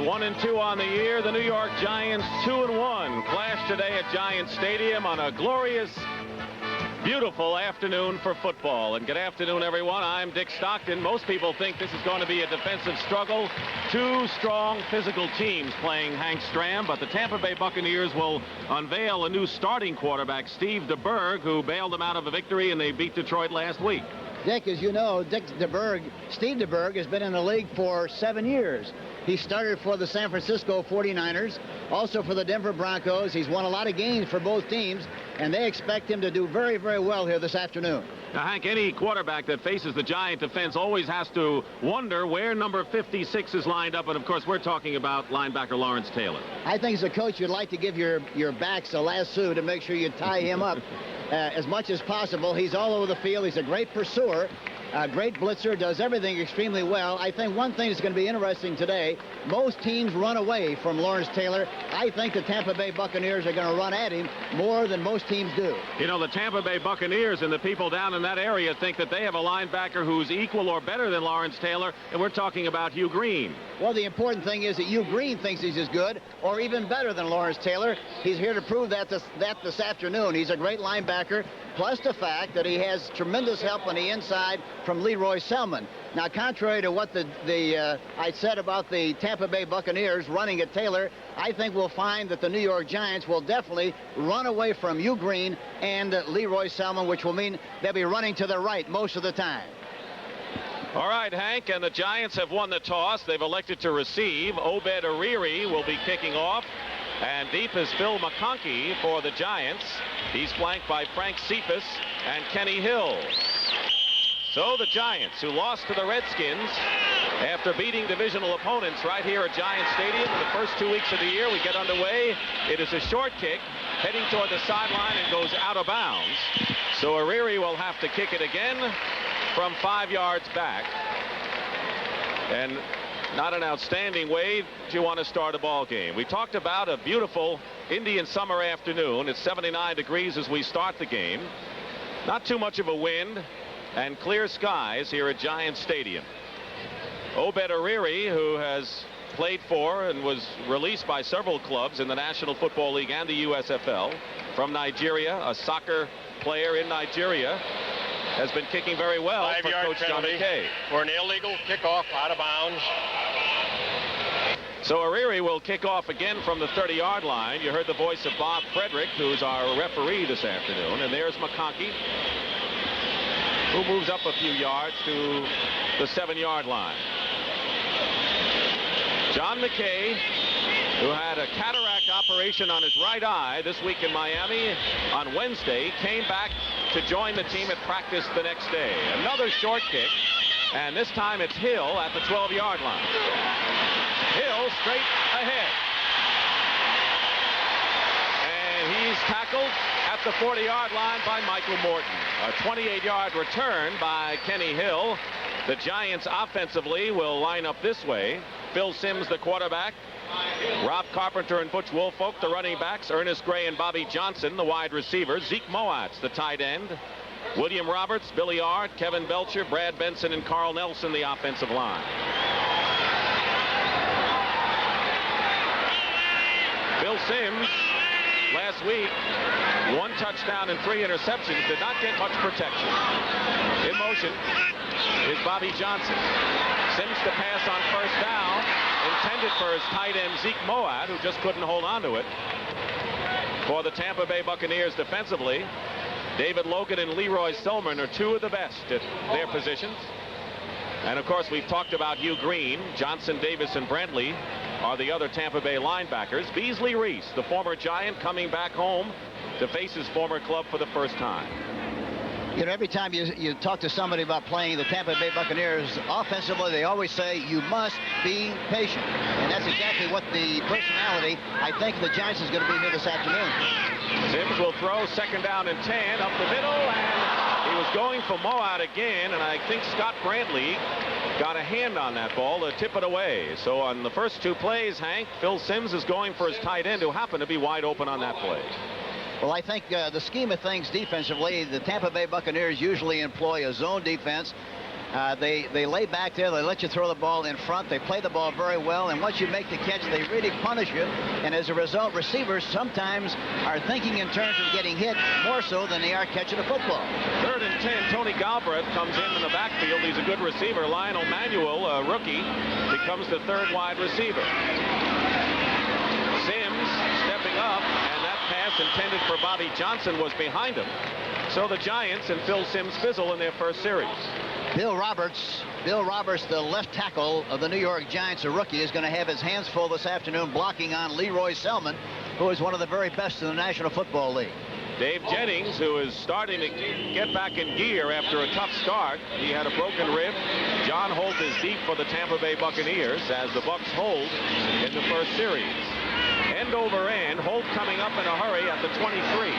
1-2 on the year. The New York Giants 2-1 clash today at Giants Stadium on a glorious, beautiful afternoon for football. And good afternoon, everyone. I'm Dick Stockton. Most people think this is going to be a defensive struggle. Two strong physical teams playing Hank Stram, but the Tampa Bay Buccaneers will unveil a new starting quarterback, Steve DeBerg, who bailed them out of a victory, and they beat Detroit last week. Dick, as you know, Steve DeBerg has been in the league for 7 years. He started for the San Francisco 49ers, also for the Denver Broncos. He's won a lot of games for both teams, and they expect him to do very, very well here this afternoon. Now, Hank, any quarterback that faces the Giant defense always has to wonder where number 56 is lined up, and of course we're talking about linebacker Lawrence Taylor. I think as a coach you'd like to give your backs a lasso to make sure you tie him up as much as possible. He's all over the field. He's a great pursuer. Great blitzer, does everything extremely well. I think one thing that's going to be interesting today, most teams run away from Lawrence Taylor. I think the Tampa Bay Buccaneers are going to run at him more than most teams do. You know, the Tampa Bay Buccaneers and the people down in that area think that they have a linebacker who's equal or better than Lawrence Taylor, and we're talking about Hugh Green. Well, the important thing is that Hugh Green thinks he's as good or even better than Lawrence Taylor. He's here to prove that this afternoon. He's a great linebacker, plus the fact that he has tremendous help on the inside from Leroy Selman. Now, contrary to what I said about the Tampa Bay Buccaneers running at Taylor, I think we'll find that the New York Giants will definitely run away from Hugh Green and Leroy Selman, which will mean they'll be running to the right most of the time. All right, Hank, and the Giants have won the toss. They've elected to receive. Obed Ariri will be kicking off. And deep is Phil McConkey for the Giants. He's flanked by Frank Cephas and Kenny Hill. So the Giants, who lost to the Redskins after beating divisional opponents right here at Giants Stadium in the first 2 weeks of the year, we get underway. It is a short kick heading toward the sideline and goes out of bounds. So Ariri will have to kick it again from 5 yards back. And not an outstanding way to want to start a ball game. We talked about a beautiful Indian summer afternoon. It's 79 degrees as we start the game. Not too much of a wind and clear skies here at Giants Stadium. Obed Ariri, who has played for and was released by several clubs in the National Football League and the USFL from Nigeria, a soccer player in Nigeria, has been kicking very well for Coach John McKay. For an illegal kickoff out of bounds. So Ariri will kick off again from the 30-yard line. You heard the voice of Bob Frederick, who's our referee this afternoon. And there's McConkey, who moves up a few yards to the 7-yard line. John McKay, who had a cataract operation on his right eye this week in Miami on Wednesday, came back to join the team at practice the next day. Another short kick, and this time it's Hill at the 12-yard line. Hill straight ahead. And he's tackled at the 40-yard line by Michael Morton. A 28-yard return by Kenny Hill. The Giants offensively will line up this way. Phil Simms, the quarterback. Rob Carpenter and Butch Woolfolk, the running backs. Ernest Gray and Bobby Johnson, the wide receivers. Zeke Mowatt, the tight end. William Roberts, Billy Ard, Kevin Belcher, Brad Benson, and Carl Nelson, the offensive line. Phil Simms, last week, 1 touchdown and 3 interceptions, did not get much protection. In motion is Bobby Johnson. Simms to pass on first down, intended for his tight end Zeke Mowatt, who just couldn't hold on to it. For the Tampa Bay Buccaneers defensively, David Logan and Leroy Selman are 2 of the best at their positions. And of course, we've talked about Hugh Green. Johnson, Davis, and Brantley are the other Tampa Bay linebackers. Beasley Reese, the former Giant, coming back home to face his former club for the first time. You know, every time you talk to somebody about playing the Tampa Bay Buccaneers offensively, they always say you must be patient. And that's exactly what the personality, I think, the Giants is going to be here this afternoon. Simms will throw second down and 10 up the middle, and he was going for Mowatt again, and I think Scott Brantley got a hand on that ball to tip it away. So on the first 2 plays, Hank, Phil Simms is going for his tight end, who happened to be wide open on that play. Well, I think the scheme of things defensively, the Tampa Bay Buccaneers usually employ a zone defense. They lay back there. They let you throw the ball in front. They play the ball very well. And once you make the catch, they really punish you. And as a result, receivers sometimes are thinking in terms of getting hit more so than they are catching a football. 3rd and 10. Tony Galbraith comes in the backfield. He's a good receiver. Lionel Manuel, a rookie, becomes the 3rd wide receiver. Sims stepping up, and that pass intended for Bobby Johnson was behind him. So the Giants and Phil Sims fizzle in their first series. Bill Roberts, the left tackle of the New York Giants, a rookie, is going to have his hands full this afternoon blocking on Leroy Selman, who is one of the very best in the National Football League. Dave Jennings, who is starting to get back in gear after a tough start. He had a broken rib. John Holt is deep for the Tampa Bay Buccaneers as the Bucs hold in the first series. End over end, Holt coming up in a hurry at the 23.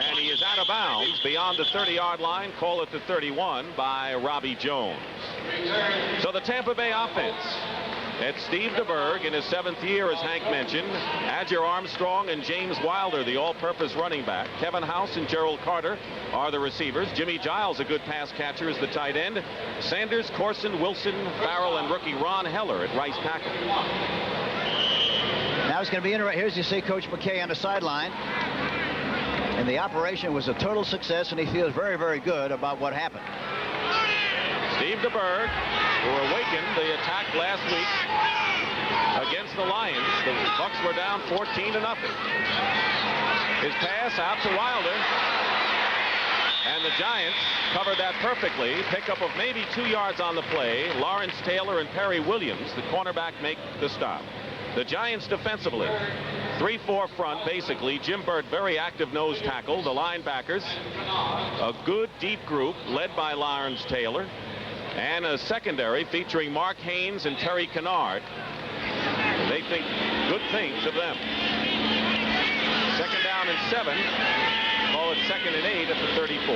And he is out of bounds beyond the 30-yard line. Call it the 31 by Robbie Jones. So the Tampa Bay offense. It's Steve DeBerg in his 7th year, as Hank mentioned. Adger Armstrong and James Wilder, the all-purpose running back. Kevin House and Gerald Carter are the receivers. Jimmy Giles, a good pass catcher, is the tight end. Sanders, Corson, Wilson, Farrell, and rookie Ron Heller at right tackle. Now it's going to be interesting. Here's you see Coach McKay on the sideline. And the operation was a total success, and he feels very, very good about what happened. Steve DeBerg, who awakened the attack last week against the Lions. The Bucs were down 14-0. His pass out to Wilder. And the Giants covered that perfectly. Pickup of maybe 2 yards on the play. Lawrence Taylor and Perry Williams, the cornerback, make the stop. The Giants defensively, 3-4 front, basically. Jim Burt, very active nose tackle. The linebackers, a good deep group led by Lawrence Taylor. And a secondary featuring Mark Haynes and Terry Kennard. They think good things of them. 2nd down and 7. Call it 2nd and 8 at the 34.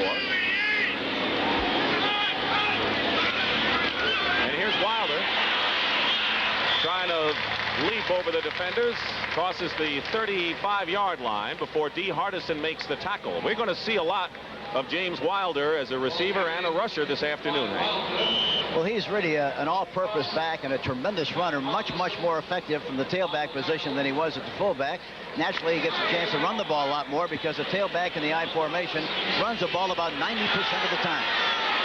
And here's Wilder trying to leap over the defenders, crosses the 35-yard line before D. Hardison makes the tackle. We're going to see a lot of James Wilder as a receiver and a rusher this afternoon, Hank. Well, he's really an all-purpose back and a tremendous runner, much more effective from the tailback position than he was at the fullback. Naturally, he gets a chance to run the ball a lot more because the tailback in the I formation runs the ball about 90% of the time.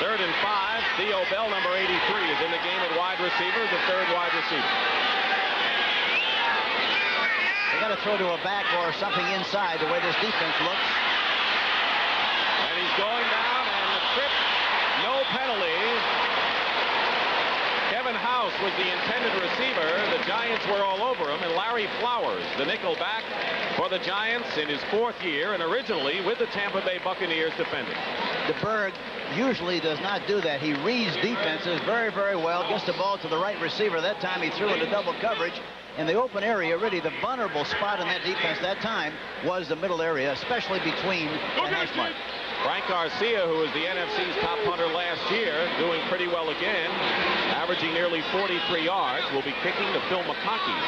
3rd and 5. Theo Bell, number 83, is in the game at wide receiver, the 3rd wide receiver. They got to throw to a back or something inside the way this defense looks. And he's going down, and the trip, no penalty. Kevin House was the intended receiver. The Giants were all over him, and Larry Flowers, the nickel back for the Giants in his 4th year, and originally with the Tampa Bay Buccaneers defending. DeBerg usually does not do that. He reads defenses very, very well, gets the ball to the right receiver. That time he threw into double coverage. In the open area, really the vulnerable spot in that defense that time was the middle area, especially between the hash mark. Frank Garcia, who was the NFC's top punter last year, doing pretty well again, averaging nearly 43 yards, will be kicking to Phil McConkey.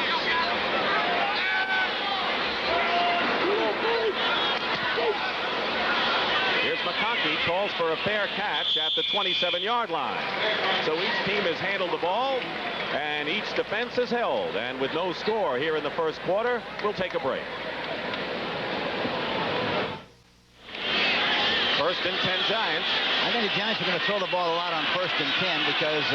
Here's McConkey, calls for a fair catch at the 27-yard line. So each team has handled the ball, and each defense is held. And with no score here in the first quarter, we'll take a break. 1st and 10 Giants. I think the Giants are going to throw the ball a lot on 1st and 10 because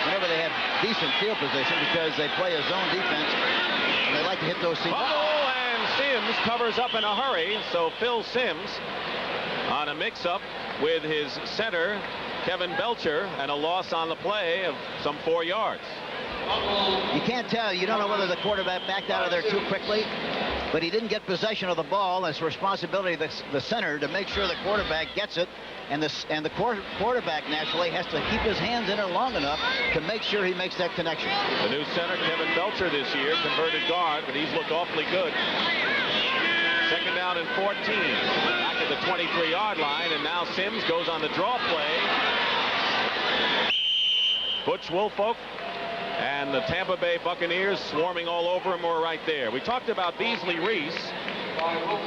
whenever they have decent field position, because they play a zone defense, and they like to hit those seams. Fumble, and Sims covers up in a hurry. So Phil Sims on a mix-up with his center, Kevin Belcher, and a loss on the play of some 4 yards. You can't tell. You don't know whether the quarterback backed out of there too quickly, but he didn't get possession of the ball. It's the responsibility of the center to make sure the quarterback gets it, and the quarterback naturally has to keep his hands in it long enough to make sure he makes that connection. The new center, Kevin Belcher, this year, converted guard, but he's looked awfully good. 2nd down and 14. Back at the 23-yard line, and now Sims goes on the draw play. Butch Woolfolk and the Tampa Bay Buccaneers swarming all over him were right there. We talked about Beasley Reese,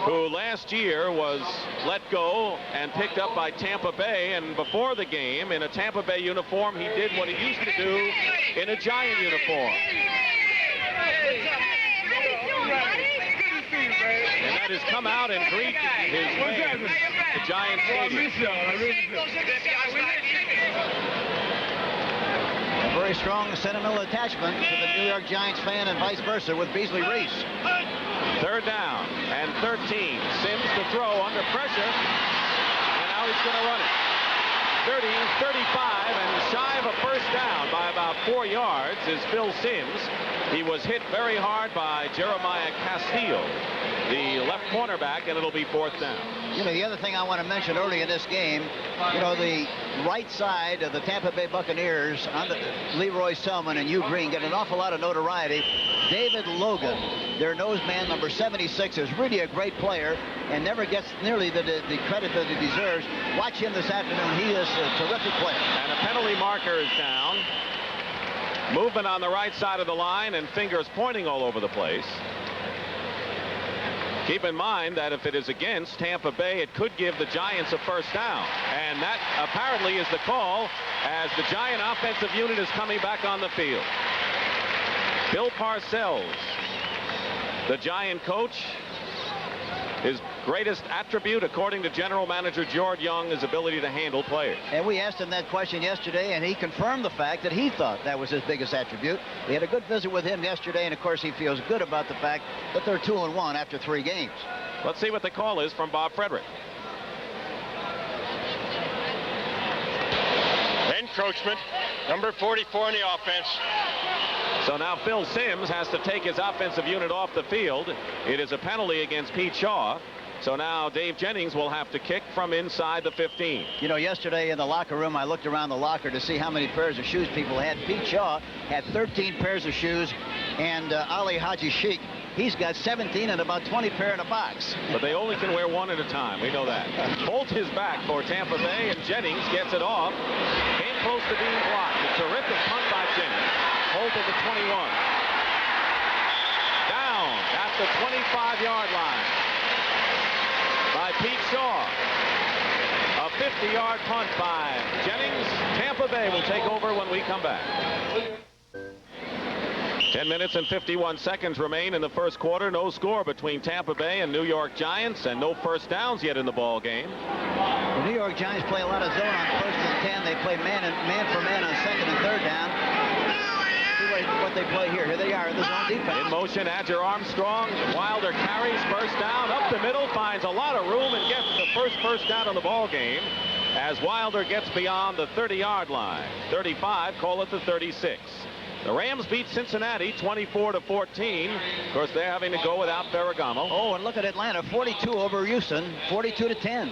who last year was let go and picked up by Tampa Bay, and before the game in a Tampa Bay uniform he did what he used to do in a Giant uniform. And that is come out and greet his fans, the Giant Stadium. A very strong sentimental attachment to the New York Giants fan and vice versa with Beasley Reese. Third down and 13. Sims to throw under pressure, and now he's going to run it. 30, 35, and shy of a first down by about 4 yards is Phil Sims. He was hit very hard by Jeremiah Castillo, the left cornerback, and it'll be fourth down. You know, the other thing I want to mention early in this game, you know, the right side of the Tampa Bay Buccaneers under Leroy Selman and Hugh Green get an awful lot of notoriety. David Logan, their nose man, number 76, is really a great player and never gets nearly the credit that he deserves. Watch him this afternoon. He is a terrific player. And a penalty marker is down. Movement on the right side of the line and fingers pointing all over the place. Keep in mind that if it is against Tampa Bay, it could give the Giants a first down. And that apparently is the call as the Giant offensive unit is coming back on the field. Bill Parcells, the Giant coach, his greatest attribute, according to General Manager George Young, is ability to handle players. And we asked him that question yesterday, and he confirmed the fact that he thought that was his biggest attribute. We had a good visit with him yesterday, and of course he feels good about the fact that they're 2-1 after 3 games. Let's see what the call is from Bob Frederick. Encroachment, number 44 in the offense. So now Phil Sims has to take his offensive unit off the field. It is a penalty against Pete Shaw. So now Dave Jennings will have to kick from inside the 15. You know, yesterday in the locker room, I looked around the locker to see how many pairs of shoes people had. Pete Shaw had 13 pairs of shoes, and Ali Haji-Sheikh, he's got 17 and about 20 pair in a box. But they only can wear one at a time. We know that. Holt is back for Tampa Bay, and Jennings gets it off. Came close to being blocked. A terrific punt by Jennings. Holt at the 21. Down at the 25-yard line by Pete Shaw. A 50-yard punt by Jennings. Tampa Bay will take over when we come back. 10 minutes and 51 seconds remain in the first quarter. No score between Tampa Bay and New York Giants, and no first downs yet in the ball game. The New York Giants play a lot of zone on first and 10. They play man for man on second and third down. See what they play here. Here they are in the zone defense. In motion, Adger Armstrong. Wilder carries first down up the middle, finds a lot of room and gets the first down in the ball game as Wilder gets beyond the 30-yard line. 35, call it the 36. The Rams beat Cincinnati 24-14. Of course, they're having to go without Ferragamo. Oh, and look at Atlanta, 42 over Houston, 42-10.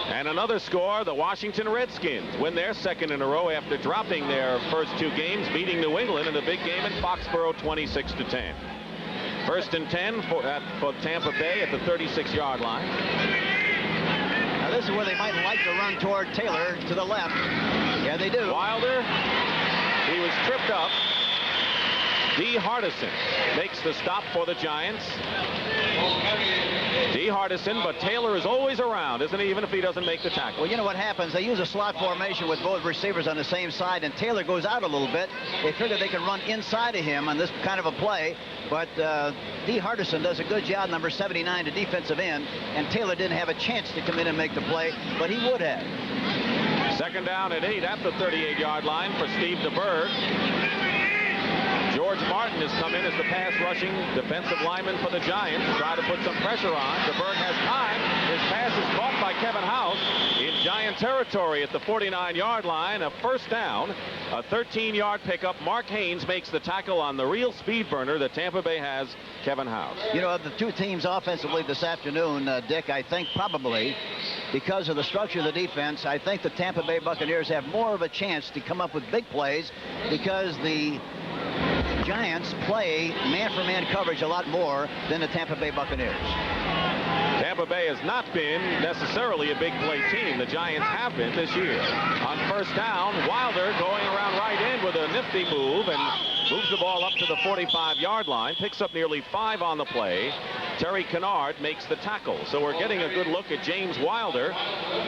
And another score, the Washington Redskins win their second in a row after dropping their first 2 games, beating New England in a big game in Foxborough 26-10. First and 10 for Tampa Bay at the 36-yard line. Now this is where they might like to run toward Taylor to the left. Yeah, they do. Wilder, he was tripped up. D. Hardison makes the stop for the Giants. D. Hardison, but Taylor is always around, isn't he, even if he doesn't make the tackle? Well, you know what happens? They use a slot formation with both receivers on the same side, and Taylor goes out a little bit. They figure they can run inside of him on this kind of a play, but D. Hardison does a good job, number 79, the defensive end, and Taylor didn't have a chance to come in and make the play, but he would have. Second down and 8 at the 38-yard line for Steve DeBerg. George Martin has come in as the pass-rushing defensive lineman for the Giants to try to put some pressure on. DeBerg has time. His pass is caught by Kevin House in Giant territory at the 49-yard line. A first down, a 13-yard pickup. Mark Haynes makes the tackle on the real speed burner that Tampa Bay has, Kevin House. You know, of the 2 teams offensively this afternoon, Dick, I think probably because of the structure of the defense, I think the Tampa Bay Buccaneers have more of a chance to come up with big plays because the Giants play man-for-man coverage a lot more than the Tampa Bay Buccaneers. Tampa Bay has not been necessarily a big play team. The Giants have been this year. On first down, Wilder going around right in with a nifty move, and moves the ball up to the 45-yard line, picks up nearly 5 on the play. Terry Kennard makes the tackle. So we're getting a good look at James Wilder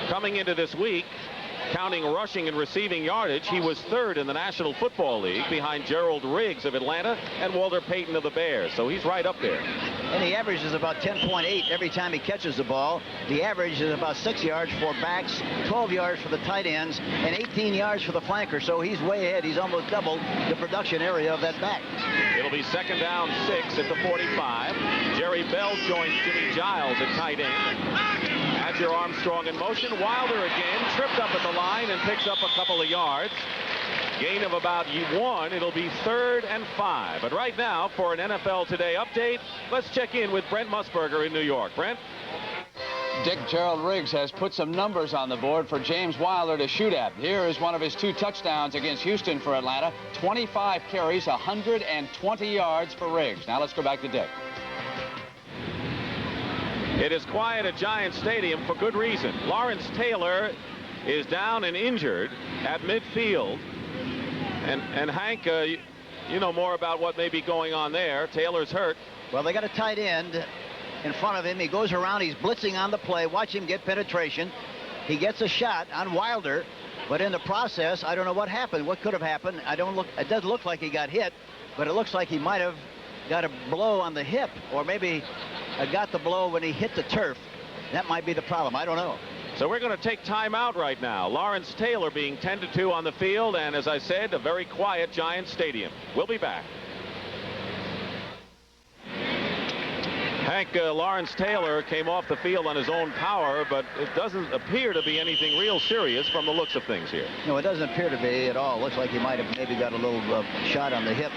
coming into this week. Counting rushing and receiving yardage, he was 3rd in the National Football League behind Gerald Riggs of Atlanta and Walter Payton of the Bears. So he's right up there. And he averages about 10.8 every time he catches the ball. The average is about 6 yards for backs, 12 yards for the tight ends, and 18 yards for the flanker. So he's way ahead. He's almost doubled the production area of that back. It'll be 2nd down 6 at the 45. Jerry Bell joins Jimmy Giles at tight end. Adger Armstrong in motion. Wilder again tripped up at the line and picks up a couple of yards. Gain of about 1. It'll be 3rd and 5. But right now, for an NFL Today update, let's check in with Brent Musburger in New York. Brent? Dick, Gerald Riggs has put some numbers on the board for James Wilder to shoot at. Here is one of his 2 touchdowns against Houston for Atlanta. 25 carries, 120 yards for Riggs. Now let's go back to Dick. It is quiet at Giant Stadium for good reason. Lawrence Taylor is down and injured at midfield. And Hank, you know more about what may be going on there. Taylor's hurt. Well, they got a tight end in front of him. He goes around. He's blitzing on the play. Watch him get penetration. He gets a shot on Wilder. But in the process, I don't know what happened. What could have happened? It doesn't look like he got hit, but it looks like he might have got a blow on the hip, or maybe got the blow when he hit the turf. That might be the problem. I don't know. So we're going to take time out right now. Lawrence Taylor being 10-2 on the field, and as I said, a very quiet Giant Stadium. We'll be back. Hank, Lawrence Taylor came off the field on his own power, but it doesn't appear to be anything real serious from the looks of things here. No, it doesn't appear to be at all. Looks like he might have maybe got a little shot on the hip.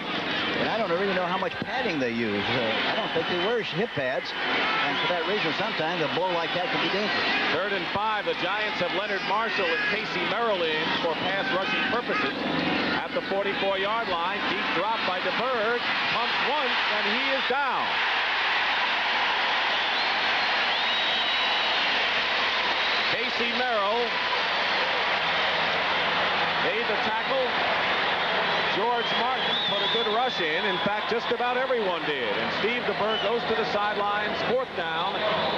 And I don't really know how much padding they use. I don't think they wear hip pads. And for that reason, sometimes a blow like that can be dangerous. 3rd and 5. The Giants have Leonard Marshall and Casey Merrill in for pass rushing purposes. At the 44-yard line, deep drop by DeBerg. Pumps once, and he is down. Casey Merrill made the tackle. George Martin put a good rush in. In fact, just about everyone did. And Steve DeBerg goes to the sidelines, 4th down,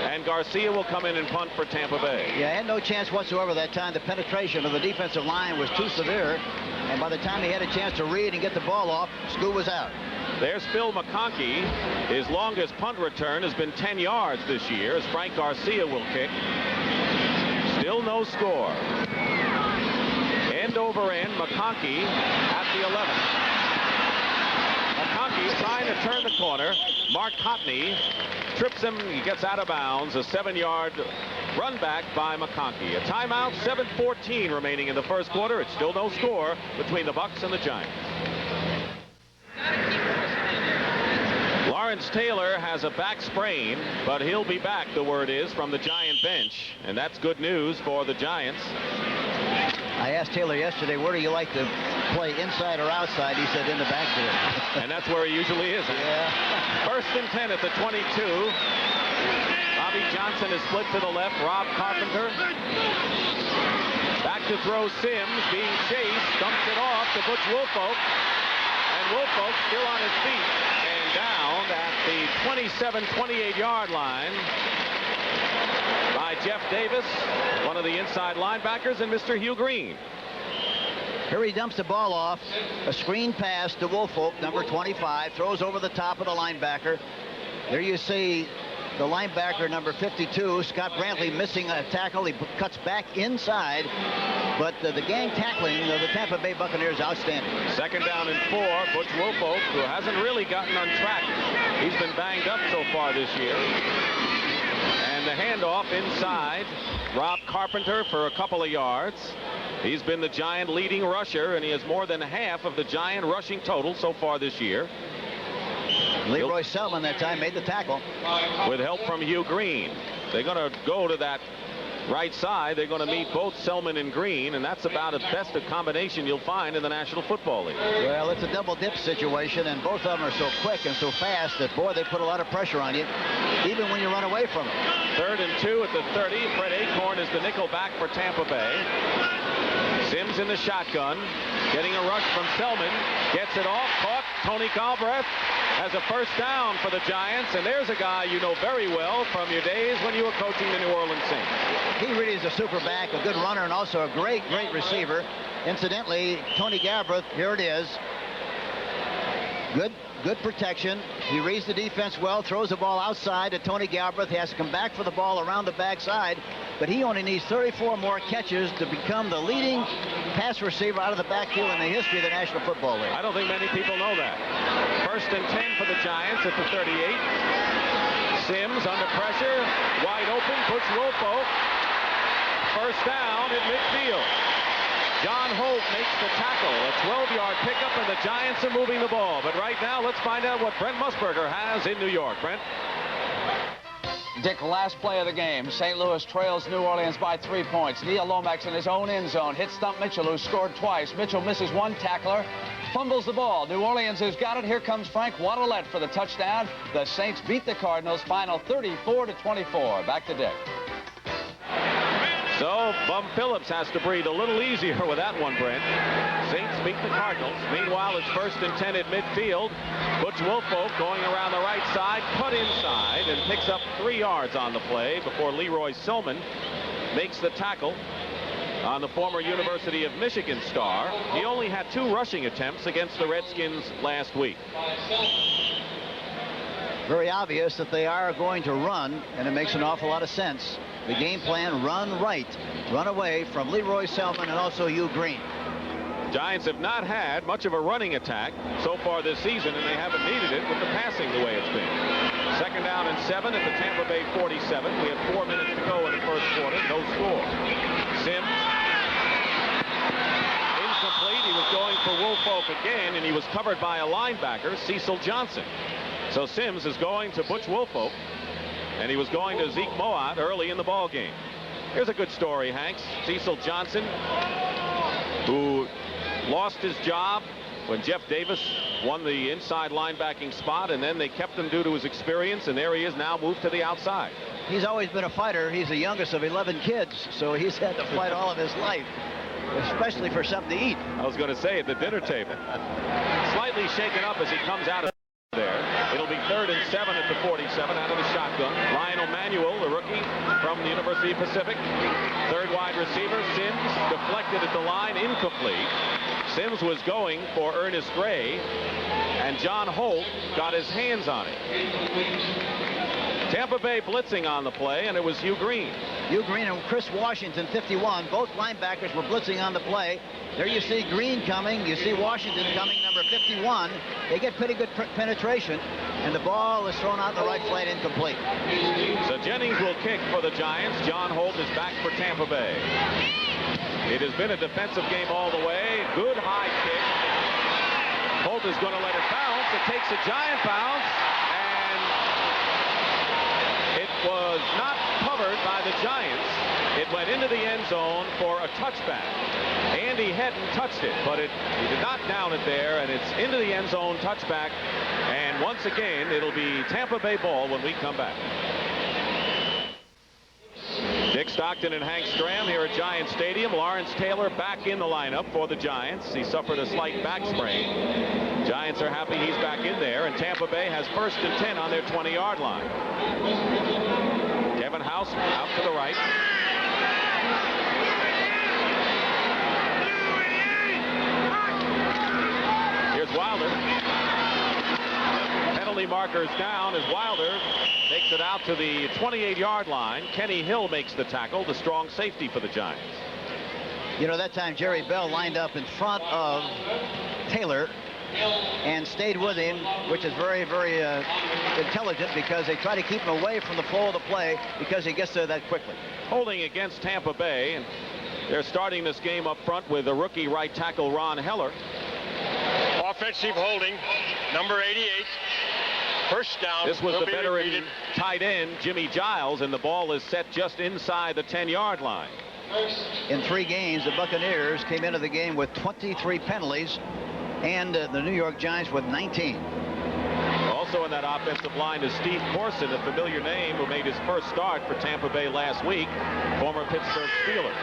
and Garcia will come in and punt for Tampa Bay. Yeah, had no chance whatsoever that time. The penetration of the defensive line was too severe, and by the time he had a chance to read and get the ball off, school was out. There's Phil McConkey. His longest punt return has been 10 yards this year, as Frank Garcia will kick. Still no score. End over end, McConkey at the 11. McConkey trying to turn the corner. Mark Cotney trips him. He gets out of bounds. A 7-yard run back by McConkey. A timeout, 7:14 remaining in the first quarter. It's still no score between the Bucs and the Giants. Lawrence Taylor has a back sprain, but he'll be back, the word is, from the Giant bench. And that's good news for the Giants. I asked Taylor yesterday, where do you like to play, inside or outside? He said, in the backfield. And that's where he usually is. Yeah. 1st and 10 at the 22. Bobby Johnson is split to the left. Rob Carpenter. Back to throw Sims, being chased. Dumps it off to Butch Woolfolk. And Woolfolk still on his feet. And down at the 27-28-yard line by Jeff Davis, one of the inside linebackers, and Mr. Hugh Green. Here he dumps the ball off. A screen pass to Woolfolk, number 25, throws over the top of the linebacker. There you see the linebacker, number 52, Scott Brantley, missing a tackle. He cuts back inside, but the gang tackling of the Tampa Bay Buccaneers outstanding. 2nd down and 4. Butch Woolfolk, who hasn't really gotten on track. He's been banged up so far this year. And the handoff inside. Rob Carpenter for a couple of yards. He's been the Giant leading rusher, and he has more than half of the Giant rushing total so far this year. Leroy Selman that time made the tackle. With help from Hugh Green. They're going to go to that right side. They're going to meet both Selman and Green, and that's about the best a combination you'll find in the National Football League. Well, it's a double dip situation, and both of them are so quick and so fast that, boy, they put a lot of pressure on you, even when you run away from them. 3rd and 2 at the 30. Fred Acorn is the nickel back for Tampa Bay. Sims in the shotgun. Getting a rush from Selman. Gets it off. Caught. Tony Galbraith has a first down for the Giants. And there's a guy you know very well from your days when you were coaching the New Orleans Saints. He really is a super back, a good runner, and also a great receiver. Incidentally, Tony Galbraith, here it is. Good protection. He reads the defense well, throws the ball outside to Tony Galbraith. He has to come back for the ball around the backside, but he only needs 34 more catches to become the leading pass receiver out of the backfield in the history of the National Football League. I don't think many people know that. 1st and 10 for the Giants at the 38. Sims under pressure, wide open, puts Woolfolk. First down at midfield. John Holt makes the tackle, a 12-yard pickup, and the Giants are moving the ball. But right now, let's find out what Brent Musburger has in New York. Brent? Dick, last play of the game. St. Louis trails New Orleans by 3 points. Neil Lomax in his own end zone hits Stump Mitchell, who scored twice. Mitchell misses one tackler, fumbles the ball. New Orleans has got it. Here comes Frank Waddellette for the touchdown. The Saints beat the Cardinals, final 34-24. Back to Dick. So Bum Phillips has to breathe a little easier with that one, Brent. Saints beat the Cardinals. Meanwhile, it's 1st and 10 at midfield. Butch Woolfolk going around the right side, cut inside, and picks up 3 yards on the play before Leroy Selman makes the tackle on the former University of Michigan star. He only had 2 rushing attempts against the Redskins last week. Very obvious that they are going to run, and it makes an awful lot of sense. The game plan, run right, run away from Leroy Selman and also Hugh Green. Giants have not had much of a running attack so far this season, and they haven't needed it with the passing the way it's been. 2nd down and 7 at the Tampa Bay 47. We have 4 minutes to go in the first quarter. No score. Sims. Incomplete. He was going for Woolfolk again, and he was covered by a linebacker, Cecil Johnson. So Sims is going to Butch Woolfolk, and he was going to Zeke Mowatt early in the ball game. Here's a good story, Hanks. Cecil Johnson, who lost his job when Jeff Davis won the inside linebacking spot, and then they kept him due to his experience, and there he is now, moved to the outside. He's always been a fighter. He's the youngest of 11 kids, so he's had to fight all of his life, especially for something to eat. I was going to say at the dinner table. Slightly shaken up as he comes out of there. It'll be 3rd and 7 at the 47 out of the shotgun. Lionel Manuel, the rookie from the University of Pacific. 3rd wide receiver. Sims deflected at the line, incomplete. Sims was going for Ernest Gray, and John Holt got his hands on it. Tampa Bay blitzing on the play, and it was Hugh Green. Hugh Green and Chris Washington, 51. Both linebackers were blitzing on the play. There you see Green coming. You see Washington coming, number 51. They get pretty good penetration, and the ball is thrown out in the right flat, incomplete. So Jennings will kick for the Giants. John Holt is back for Tampa Bay. It has been a defensive game all the way. Good high kick. Holt is going to let it bounce. It takes a giant bounce, and it was not covered by the Giants. It went into the end zone for a touchback. Andy Hedden touched it, but he did not down it there, and it's into the end zone, touchback. And once again, it'll be Tampa Bay ball when we come back. Dick Stockton and Hank Stram here at Giant Stadium. Lawrence Taylor back in the lineup for the Giants. He suffered a slight back sprain. Giants are happy he's back in there, and Tampa Bay has 1st and 10 on their 20-yard line. Kevin House out to the right. Here's Wilder. Penalty markers down as Wilder takes it out to the 28-yard line. Kenny Hill makes the tackle, the strong safety for the Giants. You know, that time Jerry Bell lined up in front of Taylor and stayed with him, which is very, very intelligent, because they try to keep him away from the flow of the play because he gets there that quickly. Holding against Tampa Bay, and they're starting this game up front with a rookie right tackle, Ron Heller. Offensive holding, number 88. First down. This was the veteran tight end, Jimmy Giles, and the ball is set just inside the 10-yard line. In 3 games, the Buccaneers came into the game with 23 penalties, and the New York Giants with 19. Also in that offensive line is Steve Corson, a familiar name who made his first start for Tampa Bay last week, former Pittsburgh Steeler.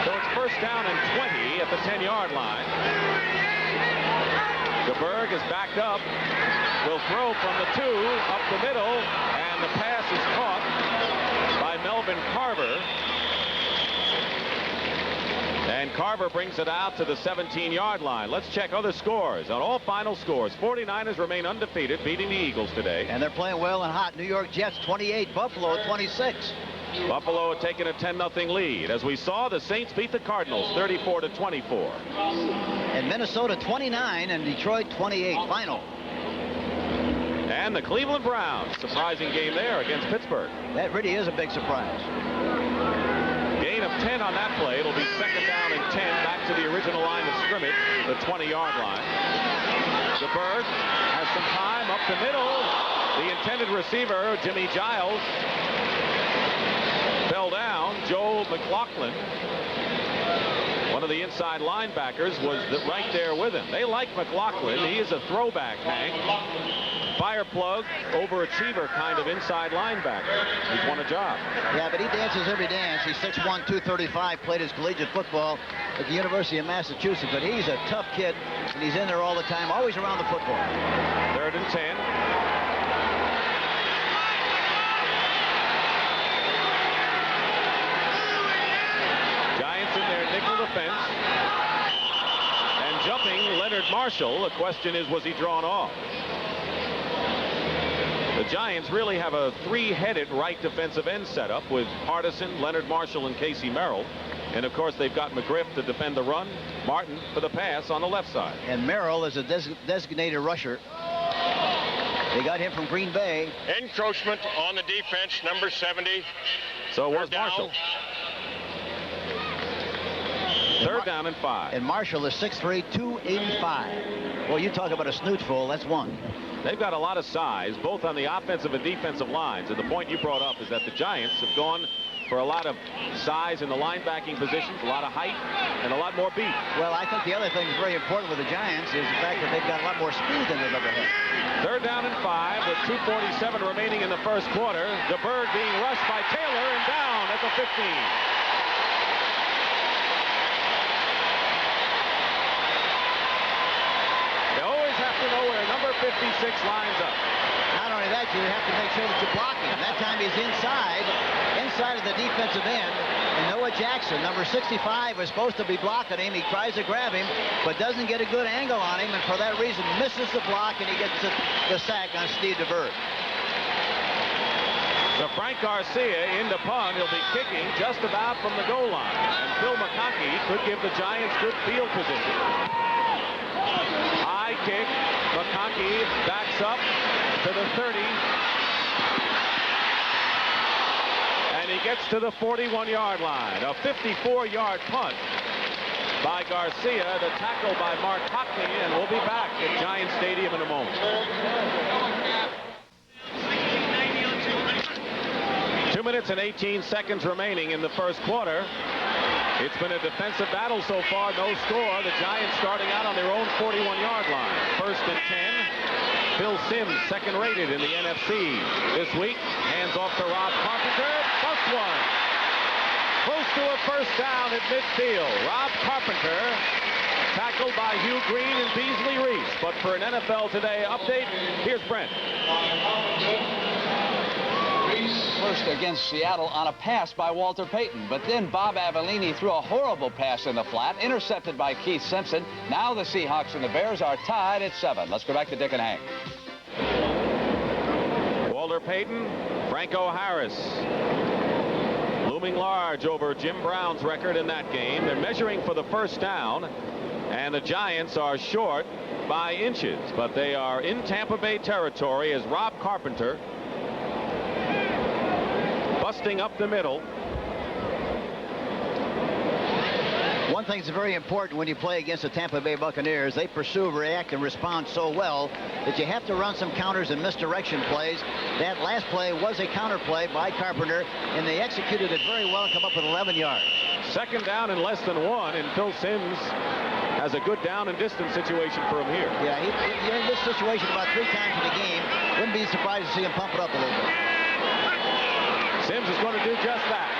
So it's first down and 20 at the 10-yard line. DeBerg is backed up, will throw from the 2 up the middle, and the pass is caught by Melvin Carver. And Carver brings it out to the 17-yard line. Let's check other scores. On all final scores, 49ers remain undefeated, beating the Eagles today. And they're playing well and hot. New York Jets 28, Buffalo 26. Buffalo had taken a 10-0 lead. As we saw, the Saints beat the Cardinals 34-24. And Minnesota 29 and Detroit 28 final. And the Cleveland Browns, surprising game there against Pittsburgh. That really is a big surprise. Gain of 10 on that play. It'll be second down and 10 back to the original line of scrimmage, the 20-yard line. DeBerg has some time up the middle. The intended receiver, Jimmy Giles, fell down. Joe McLaughlin, one of the inside linebackers, was right there with him. They like McLaughlin. He is a throwback, Hank. Fire plug, overachiever kind of inside linebacker. He's won a job. Yeah, but he dances every dance. He's 6'1", 235, played his collegiate football at the University of Massachusetts, but he's a tough kid, and he's in there all the time, always around the football. Third and 10. Giants in their nickel defense. And jumping Leonard Marshall. The question is, was he drawn off? The Giants really have a three-headed right defensive end setup with Hardison, Leonard Marshall, and Casey Merrill. And, of course, they've got McGriff to defend the run, Martin for the pass on the left side. And Merrill is a designated rusher. They got him from Green Bay. Encroachment on the defense, number 70. So it was Marshall. Third down and 5. And Marshall is 6'3", 285. Well, you talk about a snootful, that's one. They've got a lot of size, both on the offensive and defensive lines. And the point you brought up is that the Giants have gone for a lot of size in the linebacking positions, a lot of height, and a lot more beat. Well, I think the other thing that's very important with the Giants is the fact that they've got a lot more speed than they've ever had. Third down and 5 with 2:47 remaining in the first quarter. DeBerg being rushed by Taylor and down at the 15. To know where number 56 lines up. Not only that, you have to make sure that you're blocking. That time he's inside of the defensive end. And Noah Jackson, number 65, was supposed to be blocking him. He tries to grab him, but doesn't get a good angle on him, and for that reason misses the block, and he gets the sack on Steve DeBerg. So Frank Garcia into punt. He'll be kicking just about from the goal line. And Phil McConkey could give the Giants good field position. High kick. McConkey backs up to the 30. And he gets to the 41-yard line. A 54-yard punt by Garcia. The tackle by Mark Hockney. And we'll be back at Giant Stadium in a moment. 2 minutes and 18 seconds remaining in the first quarter. It's been a defensive battle so far, no score. The Giants starting out on their own 41-yard line. First and 10. Phil Simms, second rated in the NFC this week. Hands off to Rob Carpenter. Plus one. Close to a first down at midfield. Rob Carpenter tackled by Hugh Green and Beasley Reese. But for an NFL Today update, here's Brent. First against Seattle on a pass by Walter Payton, but then Bob Avellini threw a horrible pass in the flat, intercepted by Keith Simpson. Now the Seahawks and the Bears are tied at 7. Let's go back to Dick and Hank. Walter Payton, Franco Harris looming large over Jim Brown's record in that game. They're measuring for the first down, and the Giants are short by inches, but they are in Tampa Bay territory as Rob Carpenter busting up the middle. One thing that's very important when you play against the Tampa Bay Buccaneers, they pursue, react, and respond so well that you have to run some counters and misdirection plays. That last play was a counter play by Carpenter, and they executed it very well and come up with 11 yards. Second down and less than 1, and Phil Simms has a good down and distance situation for him here. Yeah, you're in this situation about 3 times in the game. Wouldn't be surprised to see him pump it up a little bit. Sims is going to do just that.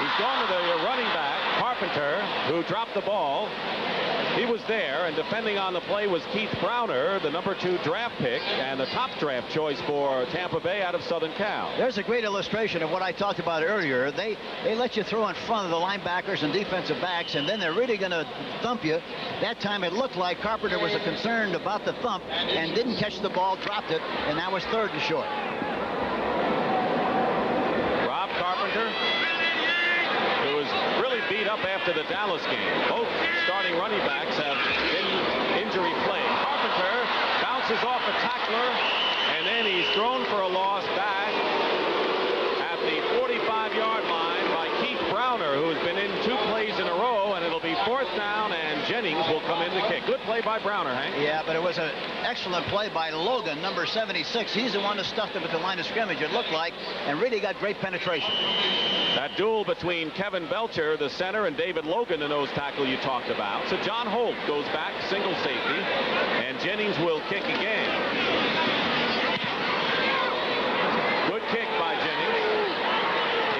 He's gone to the running back, Carpenter, who dropped the ball. He was there, and defending on the play was Keith Browner, the number 2 draft pick and the top draft choice for Tampa Bay out of Southern Cal. There's a great illustration of what I talked about earlier. They let you throw in front of the linebackers and defensive backs, and then they're really going to thump you. That time it looked like Carpenter was concerned about the thump and didn't catch the ball, dropped it, and that was 3rd and short. Rob Carpenter, who was really beat up after the Dallas game. Both starting running backs have been injury plagued. Carpenter bounces off a tackler, and then he's thrown for a loss back at the 45-yard line by Keith Browner, who has been in 2 plays in a row, and it'll be 4th down, and Jennings will come in to kick. Good play by Browner, Hank. Yeah, but it was an excellent play by Logan, number 76. He's the one that stuffed him at the line of scrimmage, it looked like, and really got great penetration. That duel between Kevin Belcher, the center, and David Logan, the nose tackle you talked about. So John Holt goes back, single safety, and Jennings will kick again. Good kick by Jennings.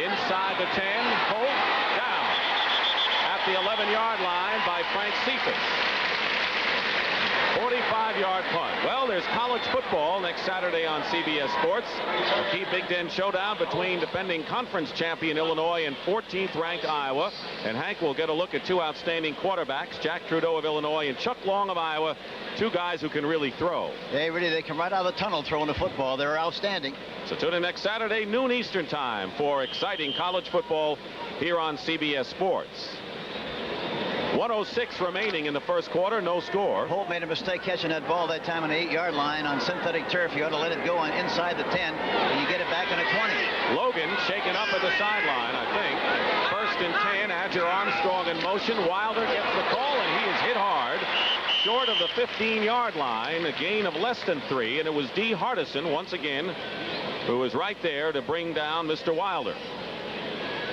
Inside the 10, Holt down at the 11-yard line by Frank Cephas. 45-yard punt. Well, there's college football next Saturday on CBS Sports. A key Big Ten showdown between defending conference champion Illinois and 14th-ranked Iowa. And Hank will get a look at 2 outstanding quarterbacks, Jack Trudeau of Illinois and Chuck Long of Iowa, 2 guys who can really throw. They come right out of the tunnel throwing the football. They're outstanding. So tune in next Saturday, noon Eastern time, for exciting college football here on CBS Sports. 1:06 remaining in the first quarter, no score. Holt made a mistake catching that ball that time on the 8-yard line on synthetic turf. You ought to let it go on inside the 10, and you get it back on the 20. Logan shaken up at the sideline, I think. 1st and 10, Adger Armstrong in motion. Wilder gets the call, and he is hit hard short of the 15-yard line, a gain of less than 3, and it was D. Hardison once again who was right there to bring down Mr. Wilder.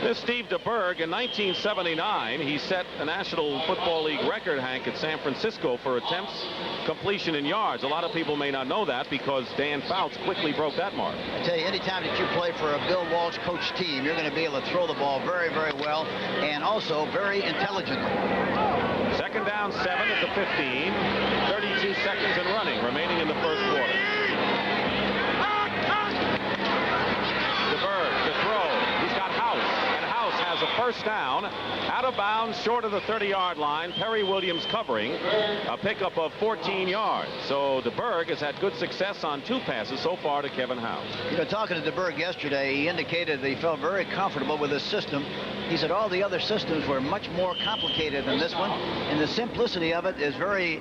This Steve DeBerg, in 1979, he set a National Football League record, Hank, at San Francisco for attempts, completion, and yards. A lot of people may not know that because Dan Fouts quickly broke that mark. I tell you, anytime that you play for a Bill Walsh coach team, you're going to be able to throw the ball very, very well and also very intelligently. 2nd down, 7 at the 15. 32 seconds and running remaining in the first quarter. DeBerg to throw. He's got House. Has a 1st down, out of bounds, short of the 30-yard line. Perry Williams covering, a pickup of 14 yards. So DeBerg has had good success on 2 passes so far to Kevin House. You know, talking to DeBerg yesterday, he indicated that he felt very comfortable with his system. He said all the other systems were much more complicated than this one, and the simplicity of it is very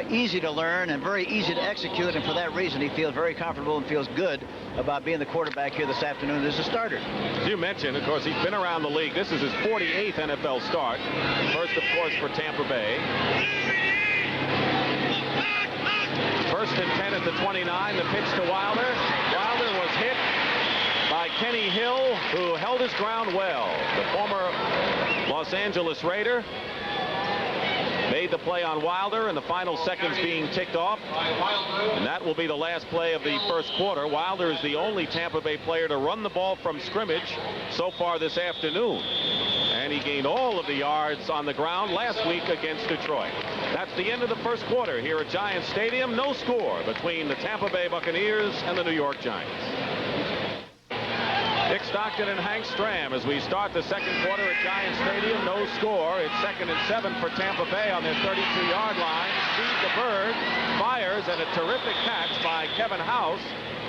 easy to learn and very easy to execute, and for that reason he feels very comfortable and feels good about being the quarterback here this afternoon as a starter. As you mentioned, of course, he's been around the league. This is his 48th NFL start. First, of course, for Tampa Bay. 1st and 10 at the 29. The pitch to Wilder. Wilder was hit by Kenny Hill, who held his ground well. The former Los Angeles Raider made the play on Wilder, and the final seconds being ticked off. And that will be the last play of the first quarter. Wilder is the only Tampa Bay player to run the ball from scrimmage so far this afternoon. And he gained all of the yards on the ground last week against Detroit. That's the end of the first quarter here at Giants Stadium. No score between the Tampa Bay Buccaneers and the New York Giants. Dick Stockton and Hank Stram as we start the second quarter at Giants Stadium. No score. It's 2nd and 7 for Tampa Bay on their 32-yard line. Steve DeBerg fires, and a terrific catch by Kevin House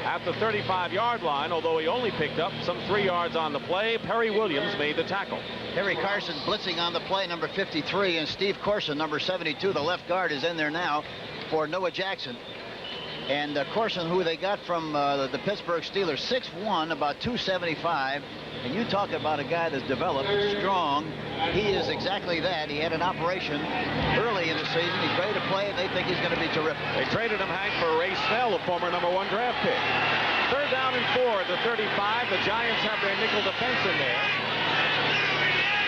at the 35-yard line, although he only picked up some 3 yards on the play. Perry Williams made the tackle. Harry Carson blitzing on the play, number 53, and Steve Corson, number 72, the left guard, is in there now for Noah Jackson. And Corson, who they got from the Pittsburgh Steelers, 6'1", about 275. And you talk about a guy that's developed, strong. He is exactly that. He had an operation early in the season. He's ready to play, and they think he's going to be terrific. They traded him, Hank, for Ray Snell, a former #1 draft pick. 3rd down and 4 at the 35. The Giants have their nickel defense in there.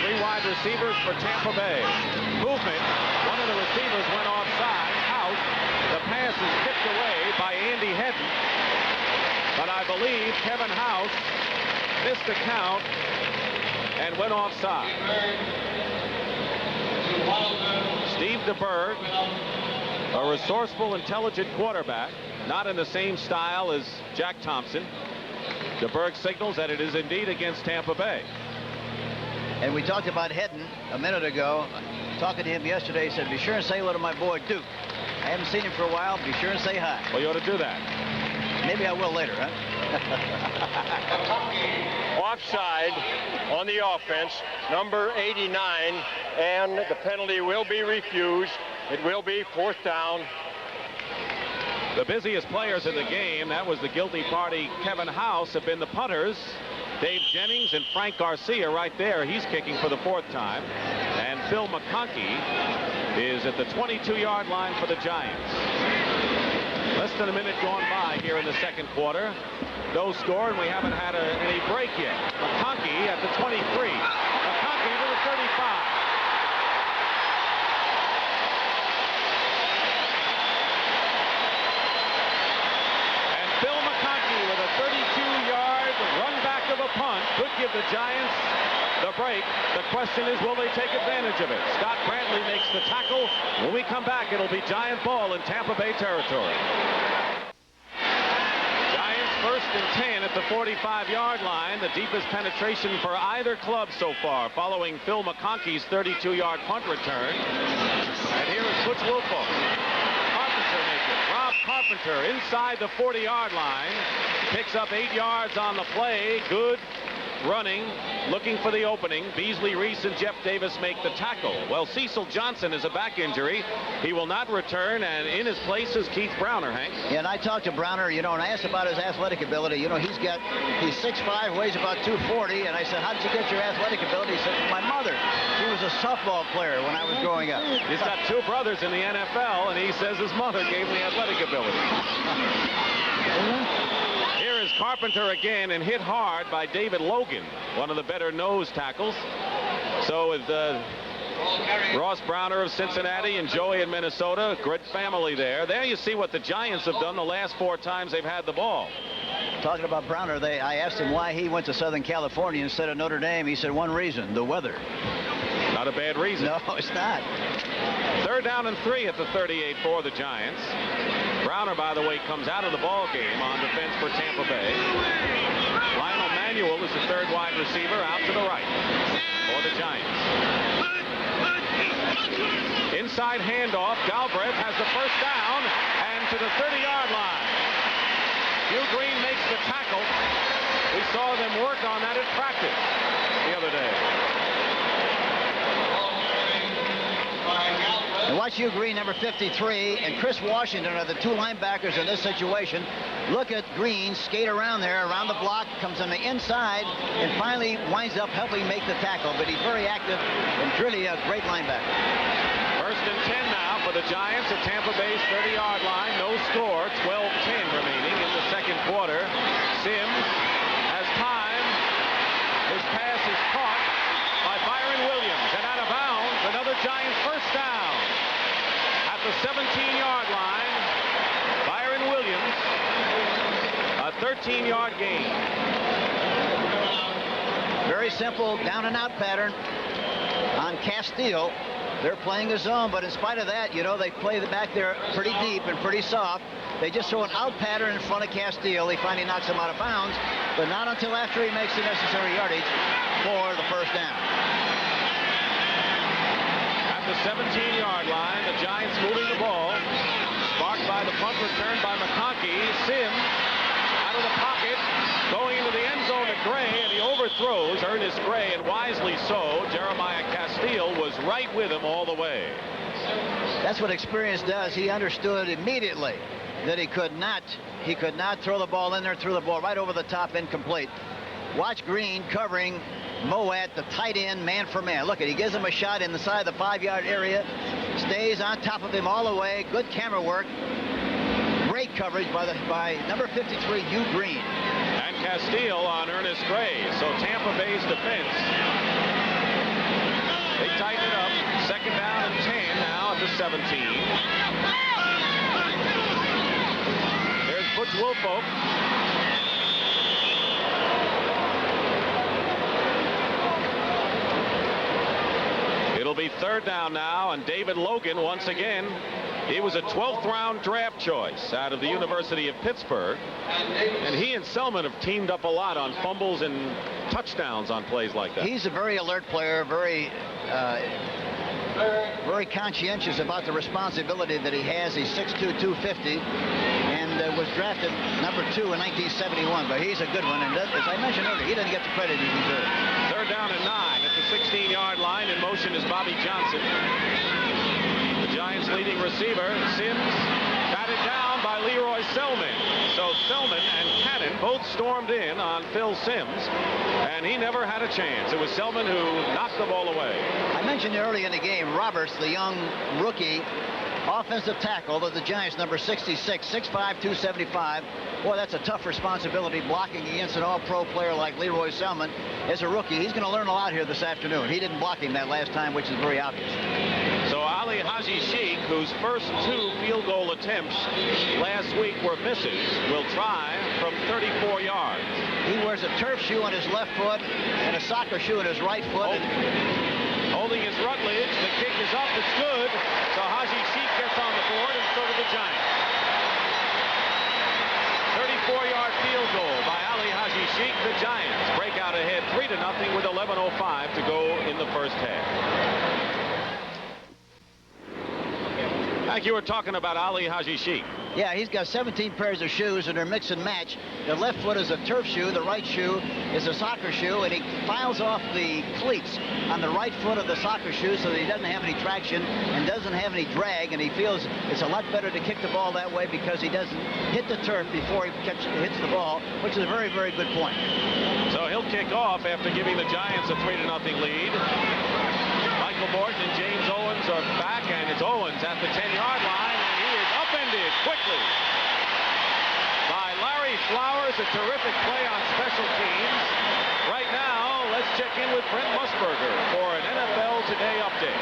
3 wide receivers for Tampa Bay. Movement. One of the receivers went offside. Out. The pass is tipped away by Andy Hedden. But I believe Kevin House missed the count and went offside. Steve DeBerg, a resourceful, intelligent quarterback, not in the same style as Jack Thompson. DeBerg signals that it is indeed against Tampa Bay. And we talked about Hedden a minute ago. Talking to him yesterday, he said, be sure and say hello to my boy Duke. I haven't seen him for a while. Be sure and say hi. Well, you ought to do that. Maybe I will later, huh? Offside on the offense, number 89, and the penalty will be refused. It will be 4th down. The busiest players in the game, that was the guilty party, Kevin House, have been the punters. Dave Jennings and Frank Garcia right there. He's kicking for the 4th time. And Phil McConkey is at the 22-yard line for the Giants. Less than a minute gone by here in the 2nd quarter. No score, and we haven't had any break yet. McConkey at the 23. McConkey to the 35. And Phil McConkey with a 32-yard run back of a punt could give the Giants the break. The question is, will they take advantage of it? Scott Brantley makes the tackle. When we come back, it'll be Giant ball in Tampa Bay territory. Giants 1st and 10 at the 45-yard line. The deepest penetration for either club so far, following Phil McConkey's 32-yard punt return. And here is Butch Wilfo. Carpenter makes it. Rob Carpenter inside the 40-yard line. Picks up 8 yards on the play. Good running, looking for the opening. Beasley Reese and Jeff Davis make the tackle. Well, Cecil Johnson has a back injury. He will not return, and in his place is Keith Browner, Hank. Yeah, and I talked to Browner, and I asked about his athletic ability. He's 6'5", weighs about 240, and I said, how did you get your athletic ability? He said, my mother. She was a softball player when I was growing up. He's got 2 brothers in the NFL, and he says his mother gave him the athletic ability. Here is Carpenter again, and hit hard by David Logan, one of the better nose tackles. So with Ross Browner of Cincinnati and Joey in Minnesota, great family there. There you see what the Giants have done the last 4 times they've had the ball. Talking about Browner, I asked him why he went to Southern California instead of Notre Dame. He said one reason, the weather. Not a bad reason. No, it's not. 3rd down and 3 at the 38 for the Giants. Browner, by the way, comes out of the ball game on defense for Tampa Bay. Lionel Manuel is the 3rd wide receiver out to the right for the Giants. Inside handoff. Galbraith has the 1st down and to the 30-yard line. Hugh Green makes the tackle. We saw them work on that at practice the other day. And watch Hugh Green, number 53, and Chris Washington are the 2 linebackers in this situation. Look at Green skate around there, around the block, comes on the inside, and finally winds up helping make the tackle. But he's very active and really a great linebacker. 1st and 10 now for the Giants at Tampa Bay's 30-yard line. No score. 12-10 remaining in the 2nd quarter. Sims has time. His pass is caught by Byron Williams, and out of bounds. Another Giants 1st down. At the 17-yard line, Byron Williams, a 13-yard gain. Very simple down-and-out pattern on Castile. They're playing a zone, but in spite of that, they play the back there pretty deep and pretty soft. They just throw an out pattern in front of Castile. He finally knocks him out of bounds, but not until after he makes the necessary yardage for the 1st down. At the 17-yard line, the Giants moving the ball. Sparked by the punt return by McConkey. Sims out of the pocket, going into the end zone to Gray, and he overthrows Ernest Gray, and wisely so. Jeremiah Castile was right with him all the way. That's what experience does. He understood immediately that he could not throw the ball in there, threw the ball right over the top, incomplete. Watch Green covering Mowatt, the tight end, man for man. Look, he gives him a shot in the side of the 5-yard area, stays on top of him all the way. Good camera work. Great coverage by number 53, Hugh Green. And Castile on Ernest Gray. So Tampa Bay's defense They tighten it up. Second down and 10 now at the 17. There's Butch Woolfolk. It'll be third down now, and David Logan once again. He was a 12th round draft choice out of the University of Pittsburgh, and he and Selman have teamed up a lot on fumbles and touchdowns on plays like that. He's a very alert player, very conscientious about the responsibility that he has. He's 6'2", 250, and was drafted number 2 in 1971. But he's a good one, and as I mentioned earlier, he doesn't get the credit he deserves. Third down and 9 at the 16-yard line. In motion is Bobby Johnson. The Giants' leading receiver, Sims, batted down by Leroy Selman. So Selman and Cannon both stormed in on Phil Sims, and he never had a chance. It was Selman who knocked the ball away. I mentioned early in the game, Roberts, the young rookie offensive tackle of the Giants, number 66, 6'5", 275. Boy, that's a tough responsibility, blocking against an all-pro player like Leroy Selman. As a rookie, he's going to learn a lot here this afternoon. He didn't block him that last time, which is very obvious. So Ali Haji-Sheikh, whose first 2 field goal attempts last week were misses, will try from 34 yards. He wears a turf shoe on his left foot and a soccer shoe on his right foot. Holding his Rutledge, the kick is up, it's good. So Haji-Sheikh gets on the board, and so do the Giants. 34-yard field goal by Ali Haji-Sheikh. The Giants break out ahead 3-0 with 11:05 to go in the first half. Like you were talking about Ali Haji-Sheikh. Yeah, he's got 17 pairs of shoes, and they're mix and match. The left foot is a turf shoe, the right shoe is a soccer shoe, and he files off the cleats on the right foot of the soccer shoe so that he doesn't have any traction and doesn't have any drag, and he feels it's a lot better to kick the ball that way because he doesn't hit the turf before he hits the ball, which is a very, very good point. So he'll kick off after giving the Giants a 3-0 lead. Michael Morton and James Owens are back, and it's Owens at the 10-yard line, and he is upended quickly by Larry Flowers. A terrific play on special teams. Right now, let's check in with Brent Musburger for an NFL Today update.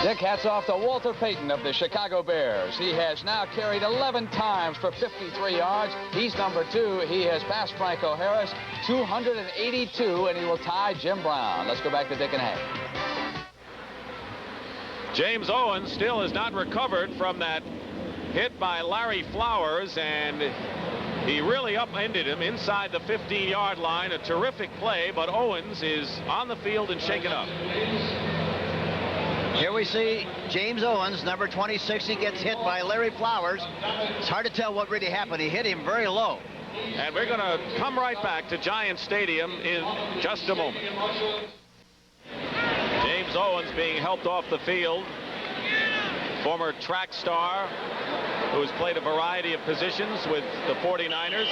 Dick, hats off to Walter Payton of the Chicago Bears. He has now carried 11 times for 53 yards. He's number 2. He has passed Franco Harris 282, and he will tie Jim Brown. Let's go back to Dick and Hank. James Owens still has not recovered from that hit by Larry Flowers, and he really upended him inside the 15-yard line. A terrific play, but Owens is on the field and shaken up. Here we see James Owens, number 26. He gets hit by Larry Flowers. It's hard to tell what really happened. He hit him very low. And we're going to come right back to Giants Stadium in just a moment. James Owens being helped off the field. Former track star who has played a variety of positions with the 49ers.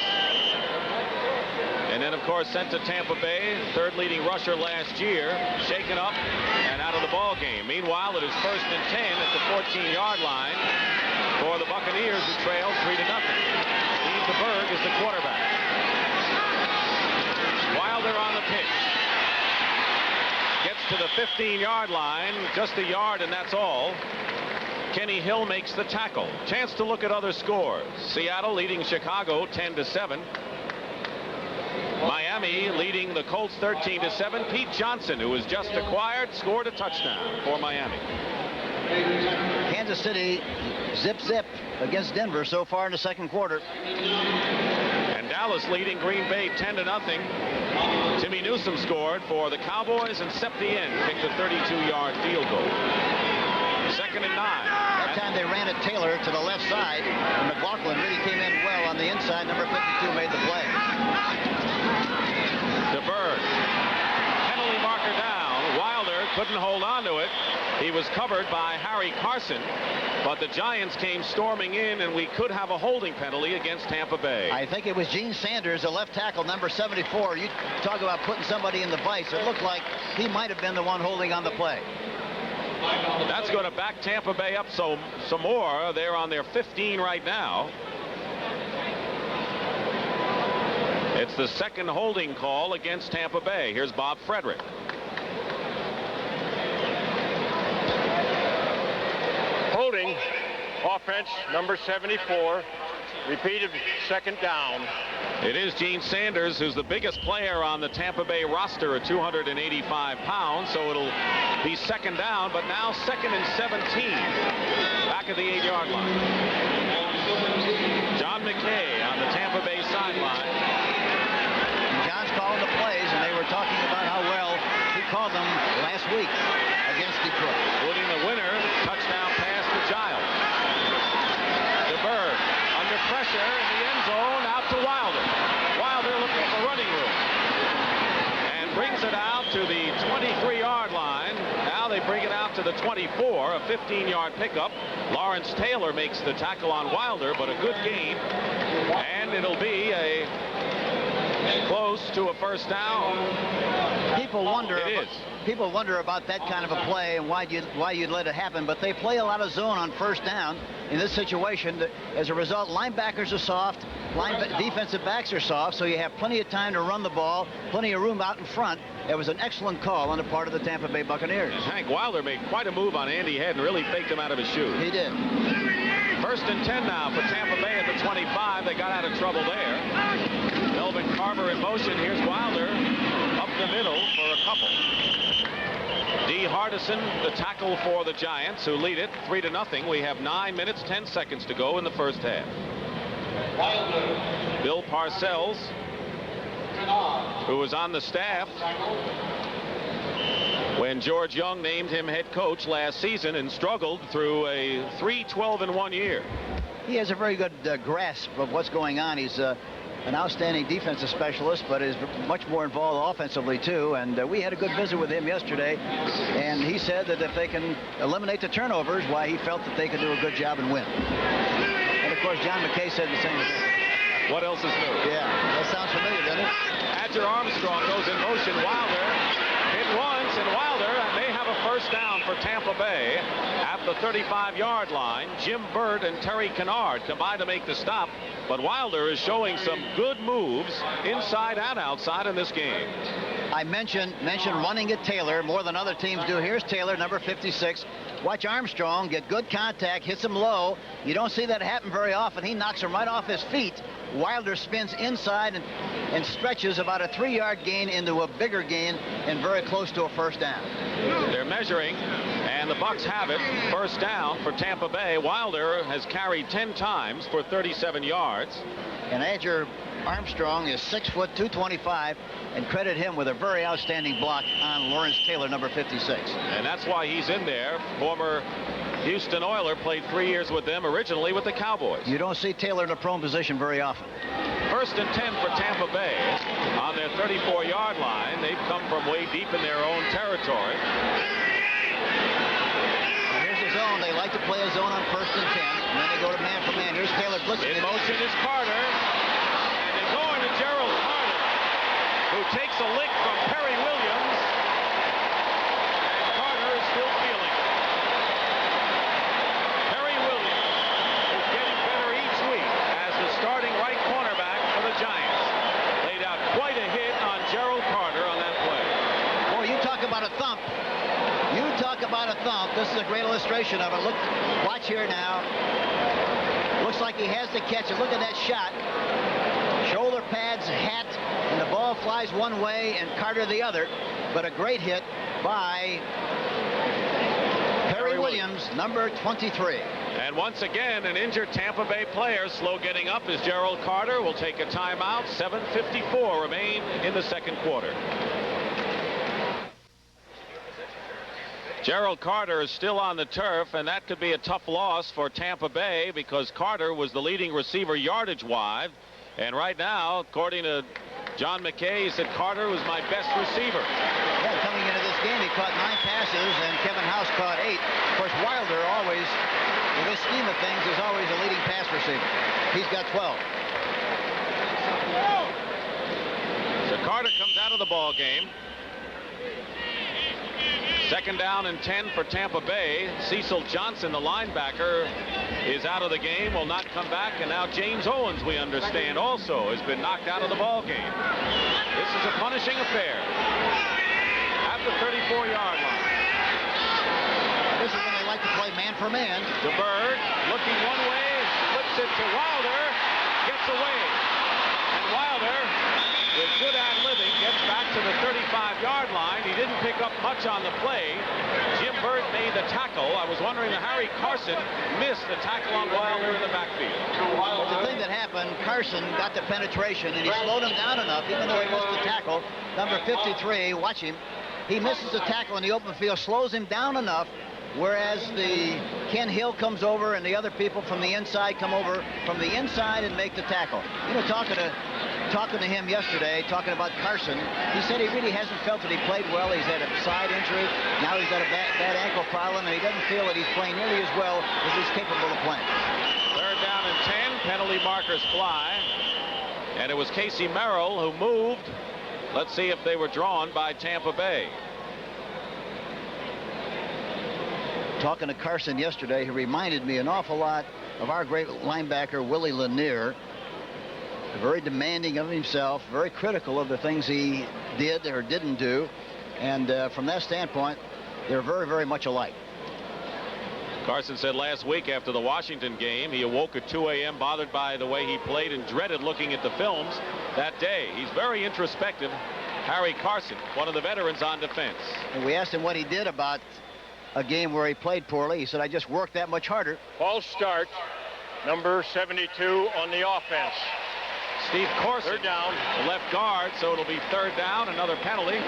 And then, of course, sent to Tampa Bay, third leading rusher last year, shaken up and out of the ball game. Meanwhile, it is 1st and 10 at the 14-yard line for the Buccaneers, who trail 3-0. Steve DeBerg is the quarterback. Wilder on the pitch. Gets to the 15-yard line, just a yard, and that's all. Kenny Hill makes the tackle. Chance to look at other scores. Seattle leading Chicago 10-7. Miami leading the Colts 13-7. Pete Johnson, who was just acquired, scored a touchdown for Miami. Kansas City zip against Denver so far in the second quarter. And Dallas leading Green Bay 10-0. Timmy Newsome scored for the Cowboys, and Septien kicked a 32-yard field goal. 2nd and 9. That time they ran it Taylor to the left side, and McLaughlin really came in well on the inside. Number 52 made the play. DeBerg, penalty marker down. Wilder couldn't hold on to it. He was covered by Harry Carson, but the Giants came storming in, and we could have a holding penalty against Tampa Bay. I think it was Gene Sanders, the left tackle, number 74. You talk about putting somebody in the vice. It looked like he might have been the one holding on the play. That's going to back Tampa Bay up some more. They're on their 15 right now. It's the second holding call against Tampa Bay. Here's Bob Frederick. offense, number 74. Repeated second down. It is Gene Sanders, who's the biggest player on the Tampa Bay roster at 285 pounds, so it'll be second down, but now second and 17, back at the 8-yard line. John McKay on the Tampa Bay sideline. John's calling the plays, and they were talking about how well he called them last week against Detroit. Including the winner, touchdown pass to Giles. DeBerg under pressure in the end zone, out to Wilder. Wilder looking for running room. And brings it out to the 23-yard line. Now they bring it out to the 24, a 15-yard pickup. Lawrence Taylor makes the tackle on Wilder, but a good game. And it'll be a close to a first down. People wonder about that kind of a play and why you'd let it happen, but they play a lot of zone on first down in this situation. As a result, linebackers are soft, defensive backs are soft, so you have plenty of time to run the ball, plenty of room out in front. It was an excellent call on the part of the Tampa Bay Buccaneers. Hank Wilder made quite a move on Andy Head and really faked him out of his shoes. He did. First and 10 now for Tampa Bay at the 25. They got out of trouble there. Melvin Carver in motion. Here's Wilder up the middle for a couple. D. Hardison, the tackle for the Giants, who lead it 3-0. We have 9 minutes, 10 seconds to go in the first half. Bill Parcells, who was on the staff when George Young named him head coach last season and struggled through a 3-12-1 year. He has a very good grasp of what's going on. He's an outstanding defensive specialist, but is much more involved offensively too. And we had a good visit with him yesterday, and he said that if they can eliminate the turnovers, why he felt that they could do a good job and win. And of course, John McKay said the same thing. What else is new? Yeah, that sounds familiar, doesn't it? Adger Armstrong goes in motion. Wilder hit once, and Wilder may have a first down for Tampa Bay at the 35-yard line. Jim Burt and Terry Kennard combined to make the stop, but Wilder is showing some good moves inside and outside in this game. I mentioned running at Taylor more than other teams do. Here's Taylor, number 56. Watch Armstrong get good contact, hits him low. You don't see that happen very often. He knocks him right off his feet. Wilder spins inside and stretches about a 3-yard gain into a bigger gain and very close to a first down. They're measuring, and the Bucs have it. First down for Tampa Bay. Wilder has carried 10 times for 37 yards. And Adger Armstrong is 6 foot 225, and credit him with a very outstanding block on Lawrence Taylor, number 56. And that's why he's in there. Former Houston Oiler, played 3 years with them, originally with the Cowboys. You don't see Taylor in a prone position very often. First and 10 for Tampa Bay on their 34-yard line. They've come from way deep in their own territory. Now here's the zone. They like to play a zone on first and 10, and then they go to man for man. Here's Taylor blitzing. In motion is Carter. And they go into Gerald Carter, who takes a lick from Perry Williams. And Carter is still feeling it. Perry Williams is getting better each week as the starting right cornerback for the Giants. Laid out quite a hit on Gerald Carter on that play. Boy, you talk about a thump. You talk about a thump. This is a great illustration of it. Look, watch here now. Looks like he has to catch it. Look at that shot. Shoulder pads, hat, and the ball flies one way and Carter the other. But a great hit by Perry Williams, number 23. And once again, an injured Tampa Bay player slow getting up is Gerald Carter. Will take a timeout. 7:54 remain in the second quarter. Gerald Carter is still on the turf, and that could be a tough loss for Tampa Bay because Carter was the leading receiver yardage-wise. And right now, according to John McKay, he said Carter was my best receiver. Yeah, coming into this game, he caught 9 passes, and Kevin House caught 8. Of course, Wilder always, in this scheme of things, is always a leading pass receiver. He's got 12. So Carter comes out of the ball game. Second down and 10 for Tampa Bay. Cecil Johnson, the linebacker, is out of the game, will not come back. And now James Owens, we understand, also has been knocked out of the ball game. This is a punishing affair at the 34-yard line. This is when they like to play man for man. DeBerg looking one way, flips it to Wilder, gets away. And Wilder, with good ad-libbing, gets back to the 35-yard line. He didn't pick up much on the play. Jim Burt made the tackle. I was wondering if Harry Carson missed the tackle on Wilder in the backfield. Well, the thing that happened, Carson got the penetration, and he slowed him down enough, even though he missed the tackle. Number 53, watch him. He misses the tackle in the open field, slows him down enough, whereas the Ken Hill comes over and the other people from the inside come over from the inside and make the tackle. You know, talking to him yesterday, talking about Carson, he said he really hasn't felt that he played well. He's had a side injury. Now he's got a bad ankle problem, and he doesn't feel that he's playing nearly as well as he's capable of playing. Third down and 10. Penalty markers fly. And it was Casey Merrill who moved. Let's see if they were drawn by Tampa Bay. Talking to Carson yesterday, he reminded me an awful lot of our great linebacker, Willie Lanier. Very demanding of himself, very critical of the things he did or didn't do. And from that standpoint, they're very, very much alike. Carson said last week after the Washington game, he awoke at 2 a.m. bothered by the way he played and dreaded looking at the films that day. He's very introspective. Harry Carson, one of the veterans on defense. And we asked him what he did about a game where he played poorly. He said, I just worked that much harder. False start, number 72 on the offense. Steve Corson, third down, the left guard, so it'll be third down, another penalty.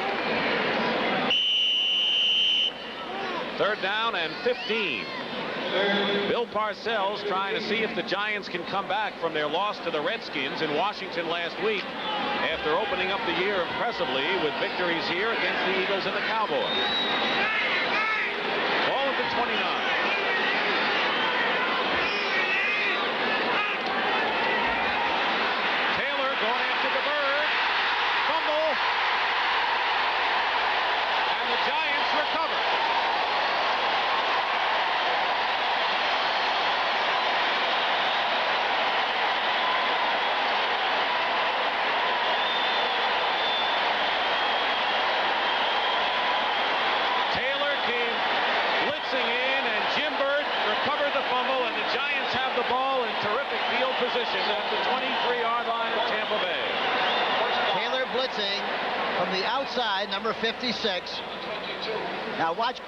Third down and 15. Bill Parcells trying to see if the Giants can come back from their loss to the Redskins in Washington last week after opening up the year impressively with victories here against the Eagles and the Cowboys. Ball at the 29. Taylor going after DeBerg. Fumble. And the Giants recover. Position at the 23-yard line of Tampa Bay. Taylor blitzing from the outside, number 56. Now watch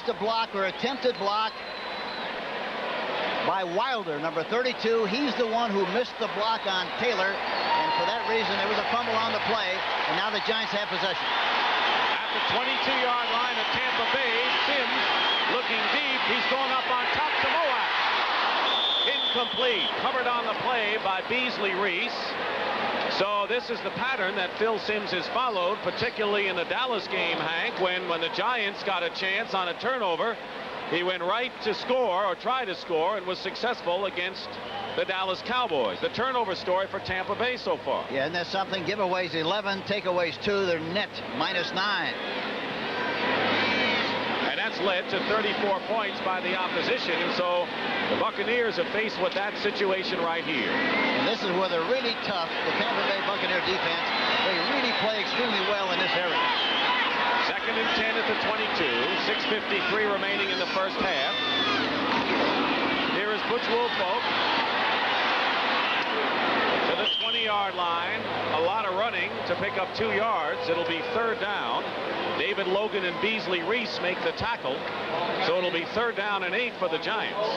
the block or attempted block by Wilder, number 32. He's the one who missed the block on Taylor, and for that reason there was a fumble on the play, and now the Giants have possession. At the 22-yard line of Tampa Bay, Sims looking deep. He's going up on top to Mowatt. Incomplete. Covered on the play by Beasley Reese. So this is the pattern that Phil Sims has followed, particularly in the Dallas game, Hank, when the Giants got a chance on a turnover. He went right to score, or try to score, and was successful against the Dallas Cowboys. The turnover story for Tampa Bay so far. Yeah, and that's something. Giveaways 11, takeaways 2. They're net -9. And that's led to 34 points by the opposition. And so the Buccaneers are faced with that situation right here. And this is where they're really tough. The Tampa Bay Buccaneer defense, they really play extremely well in this area. Second and 10 at the 22. 6:53 remaining in the first half. Here is Butch Woolfolk to the 20-yard line. A lot of running to pick up 2 yards. It'll be third down. David Logan and Beasley Reese make the tackle. So it'll be third down and 8 for the Giants.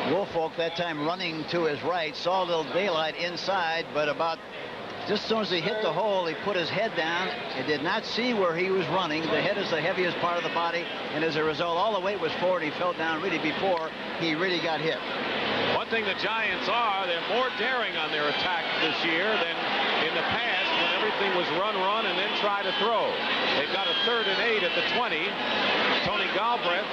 Woolfolk that time running to his right, saw a little daylight inside, but about just as soon as he hit the hole, he put his head down and did not see where he was running. The head is the heaviest part of the body, and as a result, all the weight was forward. He fell down really before he really got hit. One thing the Giants are, they're more daring on their attack this year than in the past when everything was run, and then try to throw. They've got a 3rd and 8 at the 20. Tony Galbraith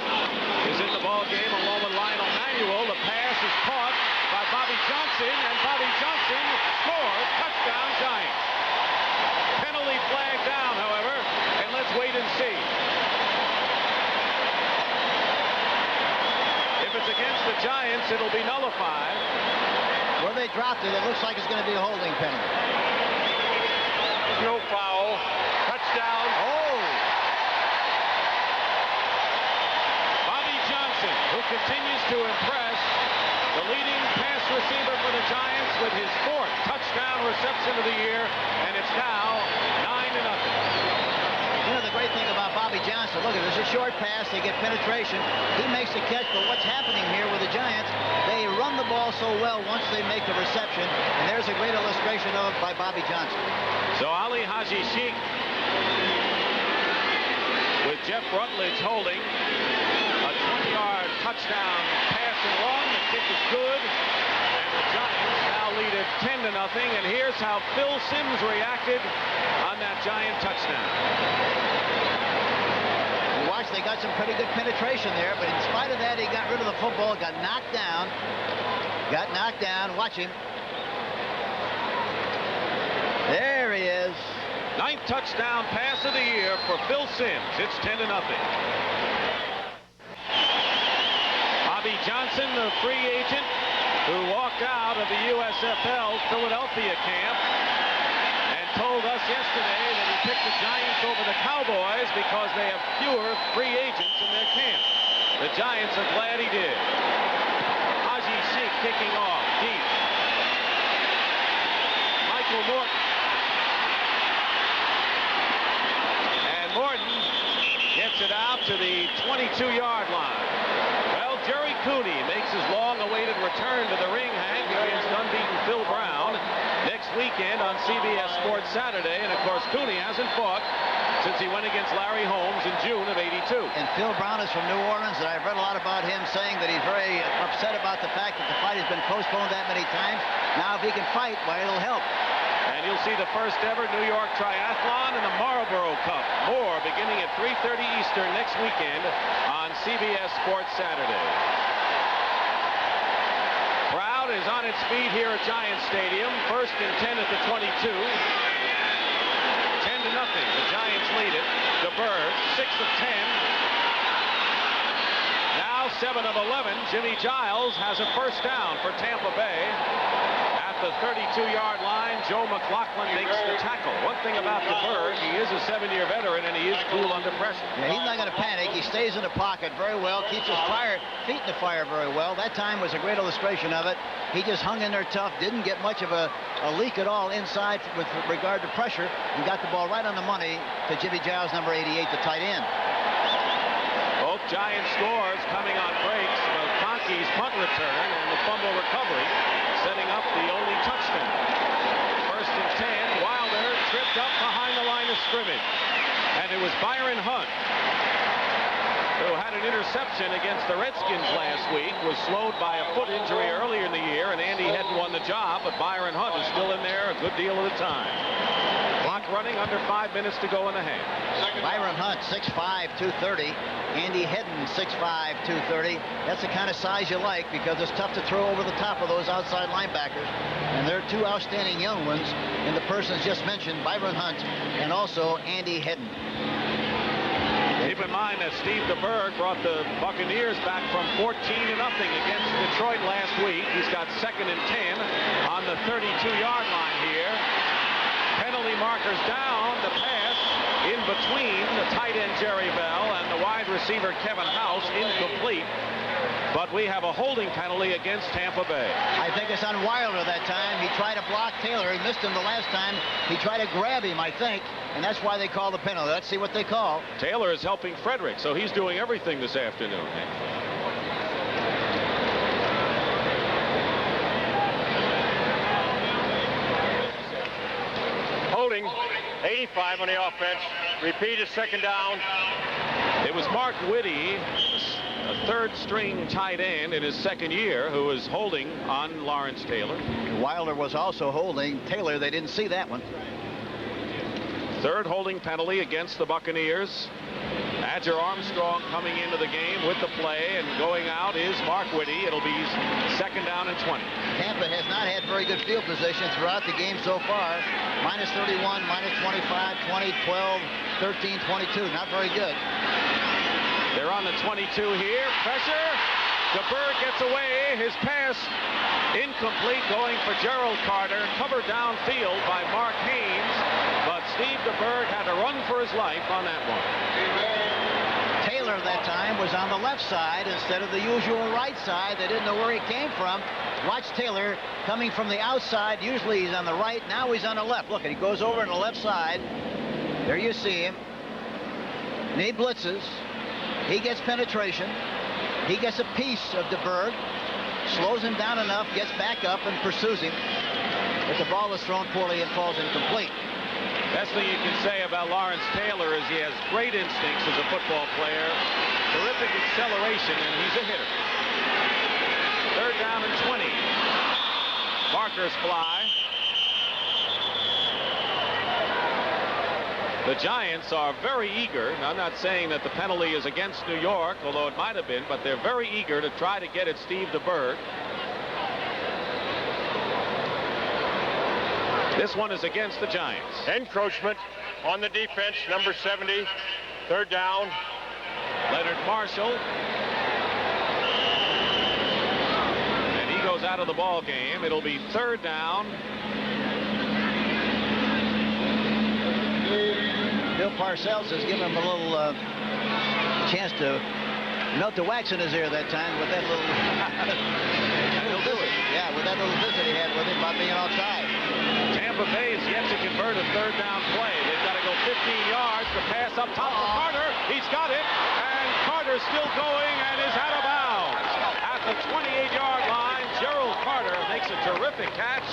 is in the ball game along with Lionel Manuel. The pass is caught by Bobby Johnson, and Bobby Johnson scores. Touchdown Giants. Penalty flag down, however, and let's wait and see. If it's against the Giants, it'll be nullified. Where they dropped it, it looks like it's going to be a holding penalty. No foul. Touchdown. Oh! continues to impress. The leading pass receiver for the Giants with his 4th touchdown reception of the year, and it's now 9-0. You know, the great thing about Bobby Johnson, look, there's a short pass, they get penetration, he makes the catch, but what's happening here with the Giants, they run the ball so well once they make the reception, and there's a great illustration of it by Bobby Johnson. So Ali Haji-Sheikh with Jeff Rutledge holding a 20-yard touchdown pass and long. The kick is good, and the Giants now lead it 10-0, and here's how Phil Simms reacted on that Giant touchdown. You watch, they got some pretty good penetration there, but in spite of that, he got rid of the football, got knocked down. Watch him. There he is. 9th touchdown pass of the year for Phil Simms. It's 10-0. Bobby Johnson, the free agent who walked out of the USFL Philadelphia camp and told us yesterday that he picked the Giants over the Cowboys because they have fewer free agents in their camp. The Giants are glad he did. Haji-Sheikh kicking off deep. Michael Morton. And Morton gets it out to the 22-yard line. Well, Jerry Cooney makes his long-awaited return to the ring, Hank, against unbeaten Phil Brown next weekend on CBS Sports Saturday. And, of course, Cooney hasn't fought since he went against Larry Holmes in June of '82. And Phil Brown is from New Orleans, and I've read a lot about him saying that he's very upset about the fact that the fight has been postponed that many times. Now, if he can fight, well, it'll help. And you'll see the first ever New York Triathlon and the Marlboro Cup. More beginning at 3:30 Eastern next weekend on CBS Sports Saturday. Crowd is on its feet here at Giant Stadium. 1st and 10 at the 22. 10-0. The Giants lead it. DeBerg, 6 of 10. Now 7 of 11. Jimmy Giles has a first down for Tampa Bay. At the 32-yard line, Joe McLaughlin makes the tackle. One thing about DeBerg, he is a 7-year veteran, and he is cool under pressure. Yeah, he's not going to panic. He stays in the pocket very well, keeps his feet in the fire very well. That time was a great illustration of it. He just hung in there tough, didn't get much of a leak at all inside with regard to pressure, and got the ball right on the money to Jimmy Giles, number 88, the tight end. Both Giant scores coming on breaks. McConkey's punt return and the fumble recovery, setting up the only touchdown. 1st and 10. Wilder tripped up behind the line of scrimmage. And it was Byron Hunt who had an interception against the Redskins last week, was slowed by a foot injury earlier in the year, and Andy hadn't won the job, but Byron Hunt is still in there a good deal of the time. Clock running, under 5 minutes to go in the half. Byron Hunt, 6'5", 230. Andy Hedden, 6'5", 230. That's the kind of size you like because it's tough to throw over the top of those outside linebackers. And they're 2 outstanding young ones in the persons just mentioned, Byron Hunt and also Andy Hedden. Keep in mind that Steve DeBerg brought the Buccaneers back from 14-0 against Detroit last week. He's got 2nd and 10 on the 32-yard line here. Penalty markers down. The pass in between the tight end Jerry Bell and the wide receiver Kevin House, incomplete. But we have a holding penalty against Tampa Bay. I think it's on Wilder that time. He tried to block Taylor. He missed him the last time. He tried to grab him, I think, and that's why they call the penalty. Let's see what they call. Taylor is helping Frederick, so he's doing everything this afternoon. Holding, 85 on the offense. Repeated 2nd down. It was Mark Whitty, a 3rd-string tight end in his 2nd year, who was holding on Lawrence Taylor. Wilder was also holding Taylor. They didn't see that one. 3rd holding penalty against the Buccaneers. Adger Armstrong coming into the game with the play, and going out is Mark Whitty. It'll be 2nd down and 20. Tampa has not had very good field position throughout the game so far. Minus 31, minus 25, 20, 12, 13, 22. Not very good. They're on the 22 here. Pressure. DeBerg gets away. His pass incomplete, going for Gerald Carter. Covered downfield by Mark Haynes. But Steve DeBerg had to run for his life on that one. Taylor that time was on the left side instead of the usual right side. They didn't know where he came from. Watch Taylor coming from the outside. Usually he's on the right. Now he's on the left. Look, he goes over on the left side. There you see him. And he blitzes. He gets penetration. He gets a piece of DeBerg. Slows him down enough, gets back up and pursues him. But the ball was thrown poorly and falls incomplete. Best thing you can say about Lawrence Taylor is he has great instincts as a football player, terrific acceleration, and he's a hitter. 3rd down and 20. Markers fly. The Giants are very eager. Now, I'm not saying that the penalty is against New York, although it might have been, but they're very eager to try to get at Steve DeBerg. This one is against the Giants. Encroachment on the defense, number 70. 3rd down. Leonard Marshall. And he goes out of the ball game. It'll be 3rd down. Bill Parcells has given him a little chance to melt the wax in his ear that time with that little, visit. Yeah, with that little visit he had with him about being offside. Tampa Bay is yet to convert a 3rd down play. They've got to go 15 yards. The pass up top for Carter. He's got it. And Carter's still going and is out of bounds. At the 28-yard line, Gerald Carter makes a terrific catch.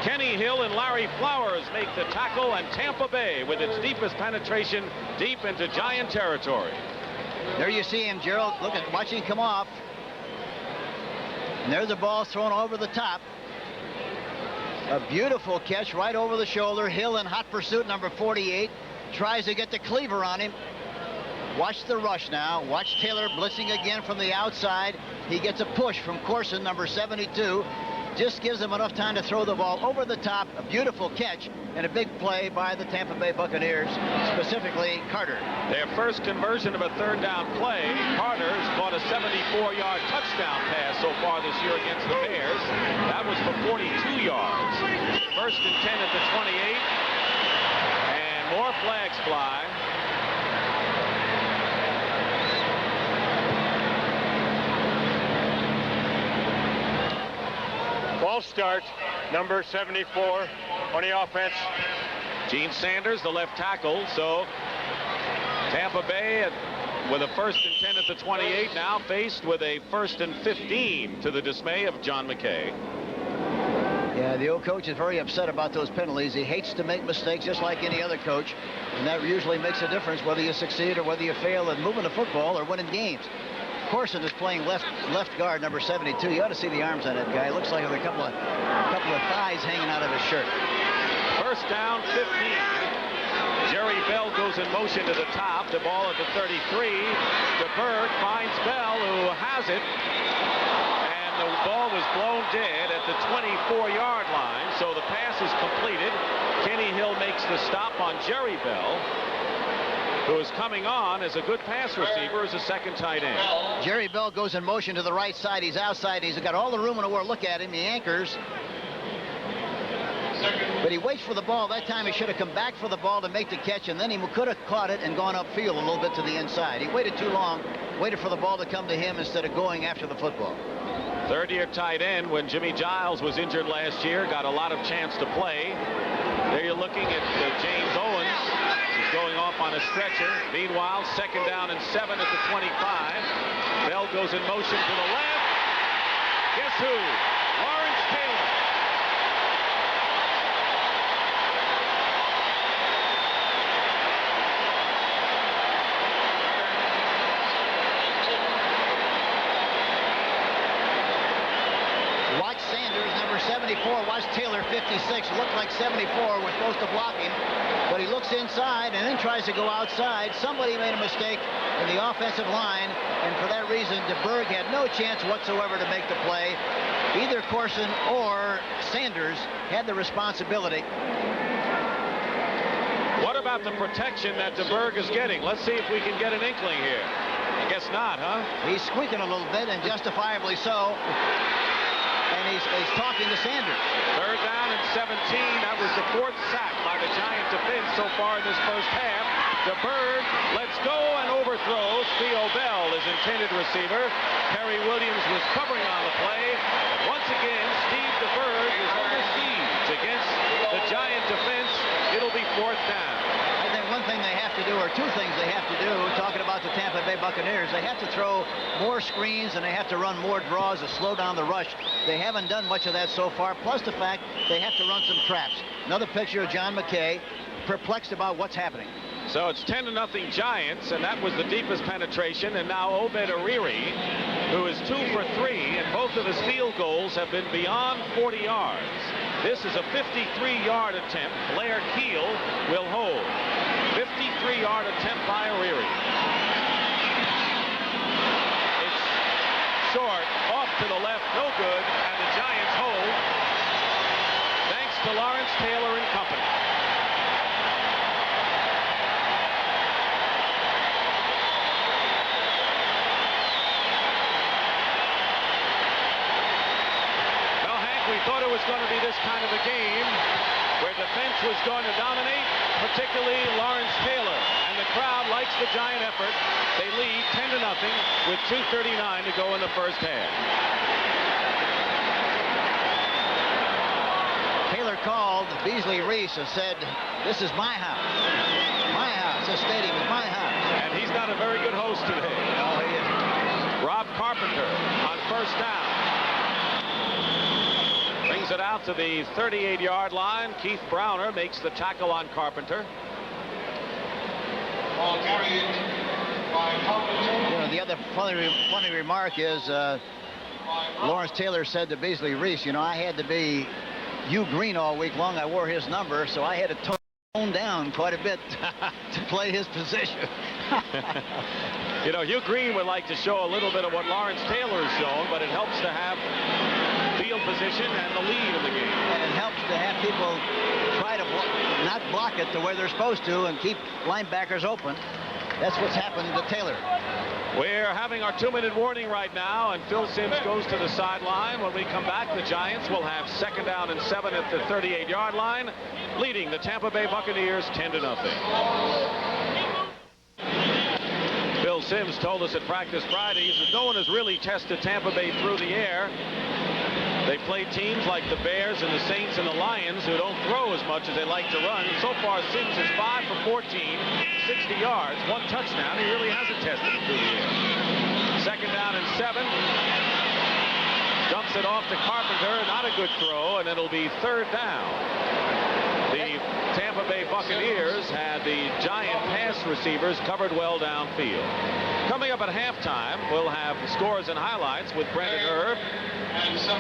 Kenny Hill and Larry Flowers make the tackle, and Tampa Bay with its deepest penetration deep into Giant territory. There you see him, Gerald. Look at, watch him come off. And there's the ball thrown over the top. A beautiful catch right over the shoulder. Hill in hot pursuit, number 48. Tries to get the cleaver on him. Watch the rush now. Watch Taylor blitzing again from the outside. He gets a push from Corson, number 72. Just gives him enough time to throw the ball over the top. A beautiful catch and a big play by the Tampa Bay Buccaneers, specifically Carter. Their first conversion of a 3rd down play. Carter's caught a 74-yard touchdown pass so far this year against the Bears. That was for 42 yards. 1st and 10 at the 28. And more flags fly. False start, number 74 on the offense. Gene Sanders, the left tackle. So Tampa Bay with a 1st and 10 at the 28, now faced with a 1st and 15 to the dismay of John McKay. Yeah, the old coach is very upset about those penalties. He hates to make mistakes just like any other coach, and that usually makes a difference whether you succeed or whether you fail at moving the football or winning games. Corson is playing left guard, number 72. You ought to see the arms on that guy. It looks like there's a couple of thighs hanging out of his shirt. 1st down, 15. Jerry Bell goes in motion to the top. The ball at the 33. DeBerg finds Bell, who has it. And the ball was blown dead at the 24-yard line. So the pass is completed. Kenny Hill makes the stop on Jerry Bell, who is coming on as a good pass receiver as a 2nd tight end. Jerry Bell goes in motion to the right side. He's outside. He's got all the room in the world. Look at him. He anchors. But he waits for the ball. That time he should have come back for the ball to make the catch, and then he could have caught it and gone upfield a little bit to the inside. He waited too long, waited for the ball to come to him instead of going after the football. 3rd-year tight end when Jimmy Giles was injured last year, got a lot of chance to play. There you're looking at James Owens. He's going off on a stretcher. Meanwhile, 2nd down and 7 at the 25. Bell goes in motion to the left. Guess who? Lawrence Taylor. Watch Sanders, number 74. Watch Taylor, 56. Looked like 74 was supposed to block him, but he looks inside and then tries to go outside. Somebody made a mistake in the offensive line, and for that reason, DeBerg had no chance whatsoever to make the play. Either Corson or Sanders had the responsibility. What about the protection that DeBerg is getting? Let's see if we can get an inkling here. I guess not, huh? He's squeaking a little bit, and justifiably so. and he's talking to Sanders. 3rd down and 17. That was the 4th sack by the Giant defense so far in this first half. DeBerg lets go and overthrows. Theo Bell, his intended receiver. Perry Williams was covering on the play. But once again, Steve DeBerg is under siege against the Giant defense. It'll be 4th down. I think one thing they have to do, or two things they have to do, talking about the Tampa Bay Buccaneers, they have to throw more screens and they have to run more draws to slow down the rush. They haven't done much of that so far, plus the fact they have to run some traps. Another picture of John McKay, perplexed about what's happening. So it's 10-0 Giants, and that was the deepest penetration. And now Obed Ariri, who is 2 for 3, and both of his field goals have been beyond 40 yards. This is a 53-yard attempt. Blair Keel will hold. 53-yard attempt by Ariri. It's short, off to the left, no good, and the Giants hold. Thanks to Lawrence Taylor and company. We thought it was going to be this kind of a game where defense was going to dominate, particularly Lawrence Taylor. And the crowd likes the Giant effort. They lead 10-0 with 2:39 to go in the first half. Taylor called Beasley Reese and said, "This is my house. My house. This stadium is my house." And he's not a very good host today. No, he isn't. Rob Carpenter on 1st down. Brings it out to the 38-yard line. Keith Browner makes the tackle on Carpenter. You know, the other funny remark is Lawrence Taylor said to Beasley Reese, "You know, I had to be Hugh Green all week long. I wore his number, so I had to tone down quite a bit to play his position." You know, Hugh Green would like to show a little bit of what Lawrence Taylor has shown, but it helps to have field position and the lead in the game. And it helps to have people try to not block it to where they're supposed to and keep linebackers open. That's what's happened to Taylor. We're having our 2-minute warning right now, and Phil Simms goes to the sideline. When we come back, the Giants will have 2nd down and 7 at the 38-yard line, leading the Tampa Bay Buccaneers 10-0. Phil Simms told us at practice Friday, he said no one has really tested Tampa Bay through the air. They play teams like the Bears and the Saints and the Lions who don't throw as much as they like to run. And so far, Simms is 5 for 14, 60 yards, 1 touchdown. He really hasn't tested it through the air. 2nd down and 7. Dumps it off to Carpenter. Not a good throw, and it'll be 3rd down. The Tampa Bay Buccaneers had the Giant pass receivers covered well downfield. Coming up at halftime, we'll have scores and highlights with Brendan Erb.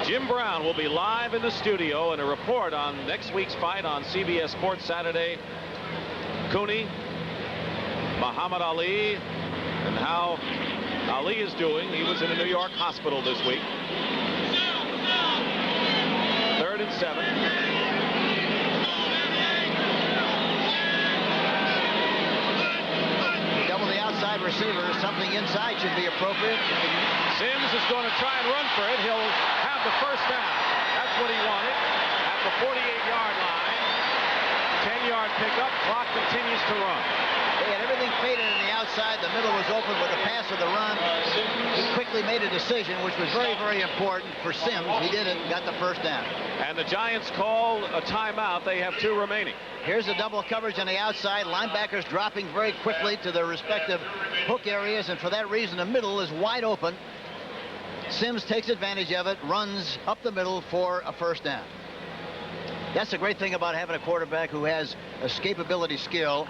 Jim Brown will be live in the studio and a report on next week's fight on CBS Sports Saturday. Cooney, Muhammad Ali, and how Ali is doing. He was in a New York hospital this week. 3rd and 7. Double the outside receiver. Something inside should be appropriate. Simms is going to try and run for it. He'll have the 1st down. That's what he wanted. At the 48-yard line. 10-yard pickup. Clock continues to run. They had everything faded in the outside. The middle was open with the pass of the run. He quickly made a decision, which was very, very important for Simms. He did it and got the 1st down. And the Giants call a timeout. They have 2 remaining. Here's the double coverage on the outside. Linebackers dropping very quickly to their respective hook areas, and for that reason, the middle is wide open. Simms takes advantage of it, runs up the middle for a 1st down. That's the great thing about having a quarterback who has escapability skill,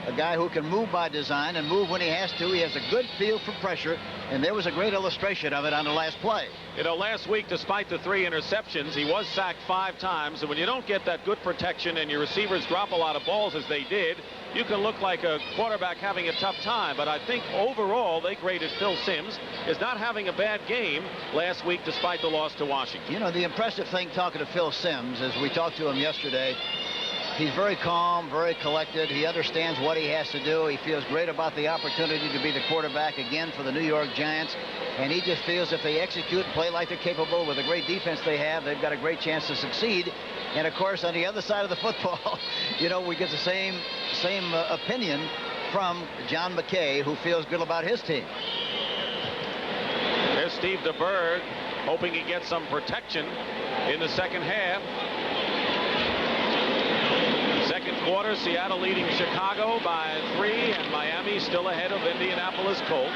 a guy who can move by design and move when he has to. He has a good feel for pressure, and there was a great illustration of it on the last play. You know, last week, despite the 3 interceptions, he was sacked 5 times, and when you don't get that good protection and your receivers drop a lot of balls as they did, you can look like a quarterback having a tough time. But I think overall they graded Phil Simms as not having a bad game last week despite the loss to Washington. You know, the impressive thing talking to Phil Simms, as we talked to him yesterday, He's very calm, very collected. He understands what he has to do. He feels great about the opportunity to be the quarterback again for the New York Giants. And he just feels if they execute and play like they're capable with the great defense they have, they've got a great chance to succeed. And, of course, on the other side of the football, you know, we get the same opinion from John McKay, who feels good about his team. There's Steve DeBerg hoping he gets some protection in the second half. Second quarter, Seattle leading Chicago by 3, and Miami still ahead of Indianapolis Colts.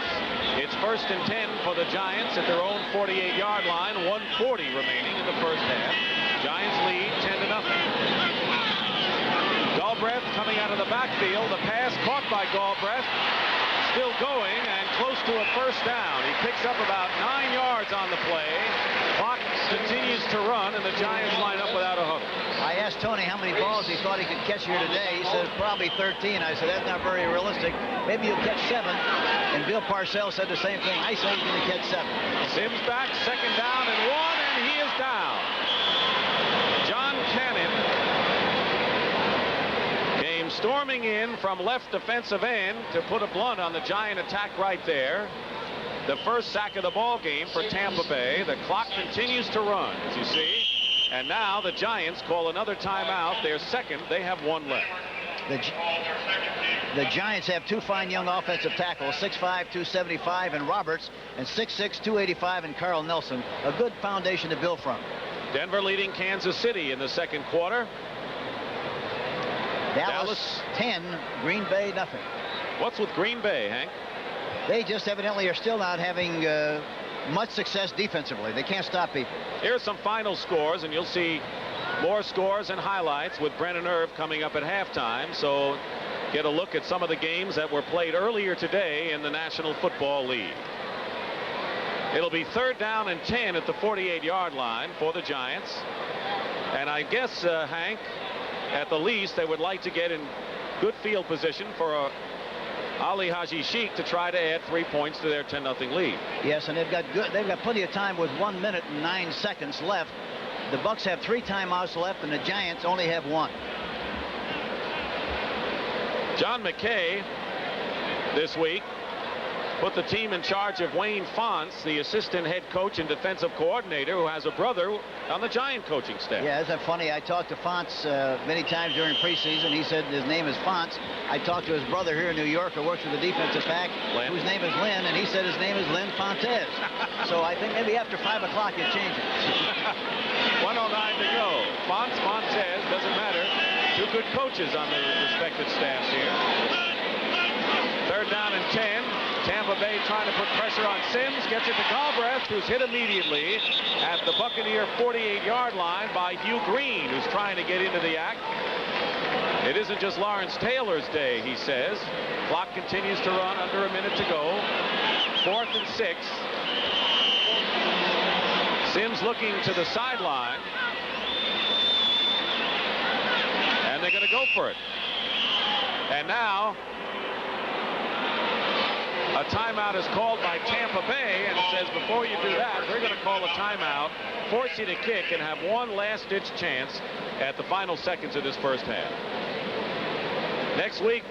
It's 1st and 10 for the Giants at their own 48-yard line. 1:40 remaining in the first half. Giants lead 10-0. Galbraith coming out of the backfield. The pass caught by Galbraith. Still going and close to a first down. He picks up about 9 yards on the play. Clock continues to run, and the Giants line up without a hook. I asked Tony how many balls he thought he could catch here today. He said probably 13. I said that's not very realistic. Maybe you'll catch 7. And Bill Parcells said the same thing. I said he's going to catch 7. Sims back, 2nd down and 1, and he is down. John Cannon came storming in from left defensive end to put a blunt on the Giant attack right there. The first sack of the ball game for Tampa Bay. The clock continues to run, as you see. And now the Giants call another timeout. Their second. They have 1 left. The Giants have 2 fine young offensive tackles, 6'5", 275 in Roberts, and 6'6", 285 in Carl Nelson. A good foundation to build from. Denver leading Kansas City in the second quarter. Dallas 10, Green Bay nothing. What's with Green Bay, Hank? They just evidently are still not having much success defensively. They can't stop people. Here's some final scores, and you'll see more scores and highlights with Brennan Irv coming up at halftime. So get a look at some of the games that were played earlier today in the National Football League. It'll be 3rd down and 10 at the 48-yard line for the Giants. And I guess, Hank, at the least, they would like to get in good field position for Ali Haji-Sheikh to try to add 3 points to their 10-0 lead. Yes, and they've got plenty of time with 1 minute and 9 seconds left. The Bucs have 3 timeouts left, and the Giants only have 1. John McKay this week put the team in charge of Wayne Fonts, the assistant head coach and defensive coordinator, who has a brother on the Giant coaching staff. Yeah, isn't that funny? I talked to Fonts many times during preseason. He said his name is Fonts. I talked to his brother here in New York who works with the defensive back, whose name is Lynn, and he said his name is Lynn Fontes. So I think maybe after 5 o'clock you change it. 1:09 to go. Fonts, Fontes, doesn't matter. 2 good coaches on the respective staffs here. 3rd down and 10. Tampa Bay trying to put pressure on Sims. Gets it to Galbraith, who's hit immediately at the Buccaneer 48-yard line by Hugh Green, who's trying to get into the act. It isn't just Lawrence Taylor's day, he says. Clock continues to run, under a minute to go. 4th and 6. Sims looking to the sideline. And they're going to go for it. And now a timeout is called by Tampa Bay, and it says before you do that, we're going to call a timeout, force you to kick, and have one last-ditch chance at the final seconds of this first half. Next week,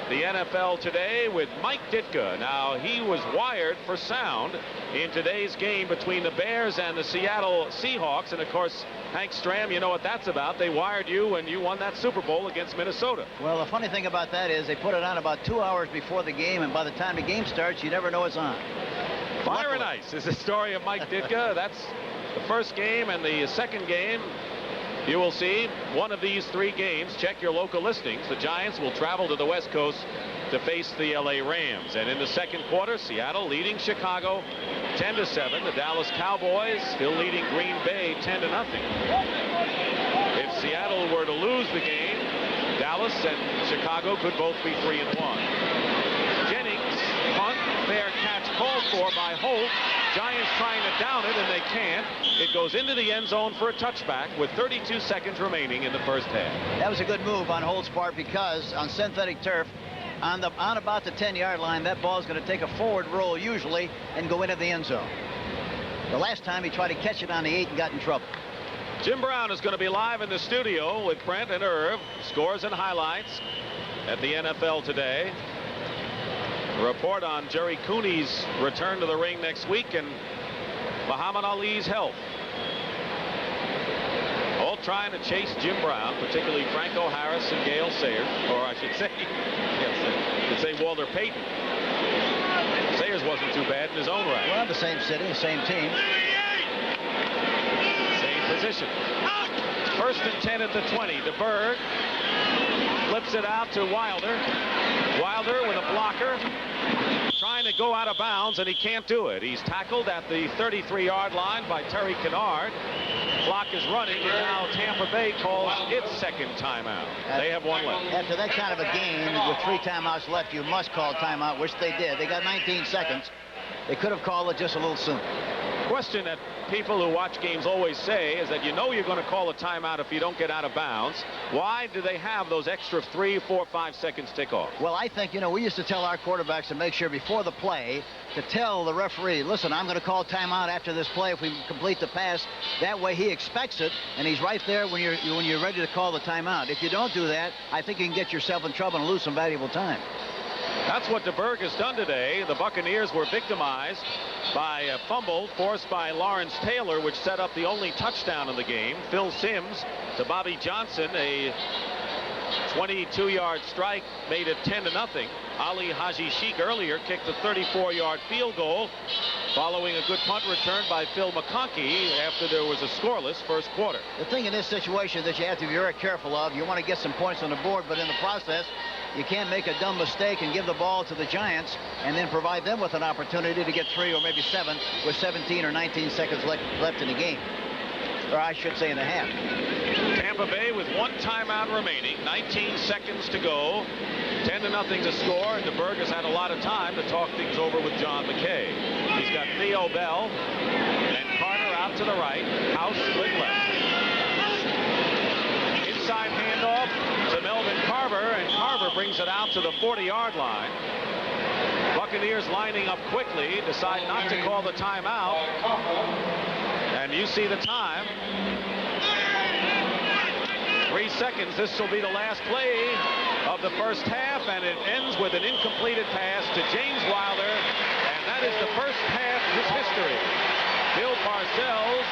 the NFL Today with Mike Ditka. Now, he was wired for sound in today's game between the Bears and the Seattle Seahawks. And, of course, Hank Stram, you know what that's about. They wired you when you won that Super Bowl against Minnesota. Well, the funny thing about that is they put it on about 2 hours before the game, and by the time the game starts, you never know it's on. Fire and Ice is the story of Mike Ditka. That's the first game, and the second game, you will see one of these 3 games. Check your local listings. The Giants will travel to the West Coast to face the LA Rams. And in the second quarter, Seattle leading Chicago 10-7. The Dallas Cowboys still leading Green Bay 10-0. If Seattle were to lose the game, Dallas and Chicago could both be 3-1. Jennings, punt, fair catch called for by Holt. Giants trying to down it, and they can't. It goes into the end zone for a touchback with 32 seconds remaining in the first half. That was a good move on Holt's part, because on synthetic turf, on about the 10-yard line, that ball is going to take a forward roll usually and go into the end zone. The last time he tried to catch it on the 8 and got in trouble. Jim Brown is going to be live in the studio with Brent and Irv. Scores and highlights at the NFL Today. A report on Jerry Cooney's return to the ring next week and Muhammad Ali's health. All trying to chase Jim Brown, particularly Franco Harris and Gale Sayers, or I should say, Walter Payton. Sayers wasn't too bad in his own right. Well, the same city, the same team. Same position. First and 10 at the 20. DeBerg flips it out to Wilder. Wilder with a blocker, trying to go out of bounds, and he can't do it. He's tackled at the 33-yard line by Terry Kennard. Clock is running, and now Tampa Bay calls its second timeout. They have one left. After that kind of a game with 3 timeouts left, you must call timeout, which they did. They got 19 seconds. They could have called it just a little sooner. Question that people who watch games always say is that you know you're going to call a timeout if you don't get out of bounds. Why do they have those extra 3, 4, 5 seconds tick off? Well, I think, you know, we used to tell our quarterbacks to make sure before the play to tell the referee, listen, I'm going to call timeout after this play if we complete the pass. That way he expects it, and he's right there when you're ready to call the timeout. If you don't do that, I think you can get yourself in trouble and lose some valuable time. That's what DeBerg has done today. The Buccaneers were victimized by a fumble forced by Lawrence Taylor, which set up the only touchdown in the game. Phil Simms to Bobby Johnson, a 22-yard strike made it 10-0. Ali Haji-Sheikh earlier kicked a 34-yard field goal following a good punt return by Phil McConkey after there was a scoreless first quarter. The thing in this situation that you have to be very careful of, you want to get some points on the board, but in the process, you can't make a dumb mistake and give the ball to the Giants and then provide them with an opportunity to get 3 or maybe 7 with 17 or 19 seconds left in the game. Or I should say in the half. Tampa Bay with 1 timeout remaining, 19 seconds to go, 10-0 to score, and DeBerg has had a lot of time to talk things over with John McKay. He's got Theo Bell and Carter out to the right, House split left. Inside handoff to Melvin Carver, and Carver brings it out to the 40-yard line. Buccaneers lining up quickly, decide not to call the timeout. And you see the time. 3 seconds. This will be the last play of the first half, and it ends with an incompleted pass to James Wilder, and that is the first half of his history. Bill Parcells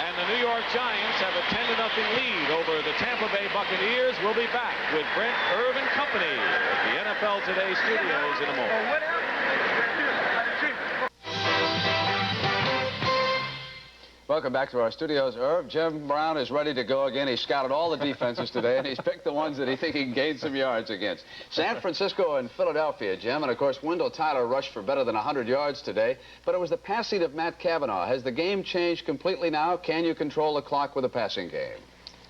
and the New York Giants have a 10-0 lead over the Tampa Bay Buccaneers. We'll be back with Brent, Irv, and company at the NFL Today studios in a moment. Welcome back to our studios, Irv. Jim Brown is ready to go again. He scouted all the defenses today, and he's picked the ones that he thinks he can gain some yards against. San Francisco and Philadelphia, Jim, and of course Wendell Tyler rushed for better than 100 yards today, but it was the passing of Matt Cavanaugh. Has the game changed completely now? Can you control the clock with a passing game?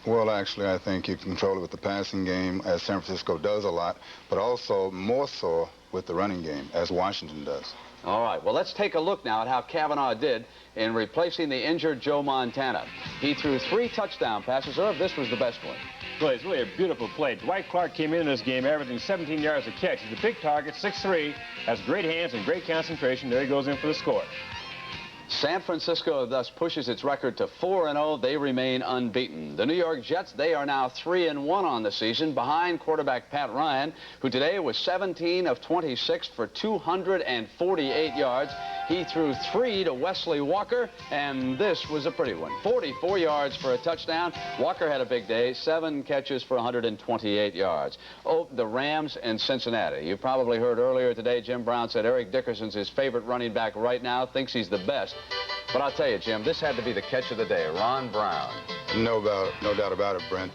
Well, actually, I think you can control it with the passing game, as San Francisco does a lot, but also more so with the running game, as Washington does. All right, well, let's take a look now at how Cavanaugh did in replacing the injured Joe Montana. He threw 3 touchdown passes. Irv, this was the best one. Well, it's really a beautiful play. Dwight Clark came in this game averaging 17 yards a catch. He's a big target, 6'3", has great hands and great concentration. There he goes in for the score. San Francisco thus pushes its record to 4-0. They remain unbeaten. The New York Jets, they are now 3-1 on the season, behind quarterback Pat Ryan, who today was 17 of 26 for 248 yards. He threw 3 to Wesley Walker, and this was a pretty one. 44 yards for a touchdown. Walker had a big day, 7 catches for 128 yards. Oh, the Rams and Cincinnati. You probably heard earlier today Jim Brown said Eric Dickerson's his favorite running back right now, thinks he's the best. But I'll tell you, Jim, this had to be the catch of the day, Ron Brown. No doubt about it, Brent.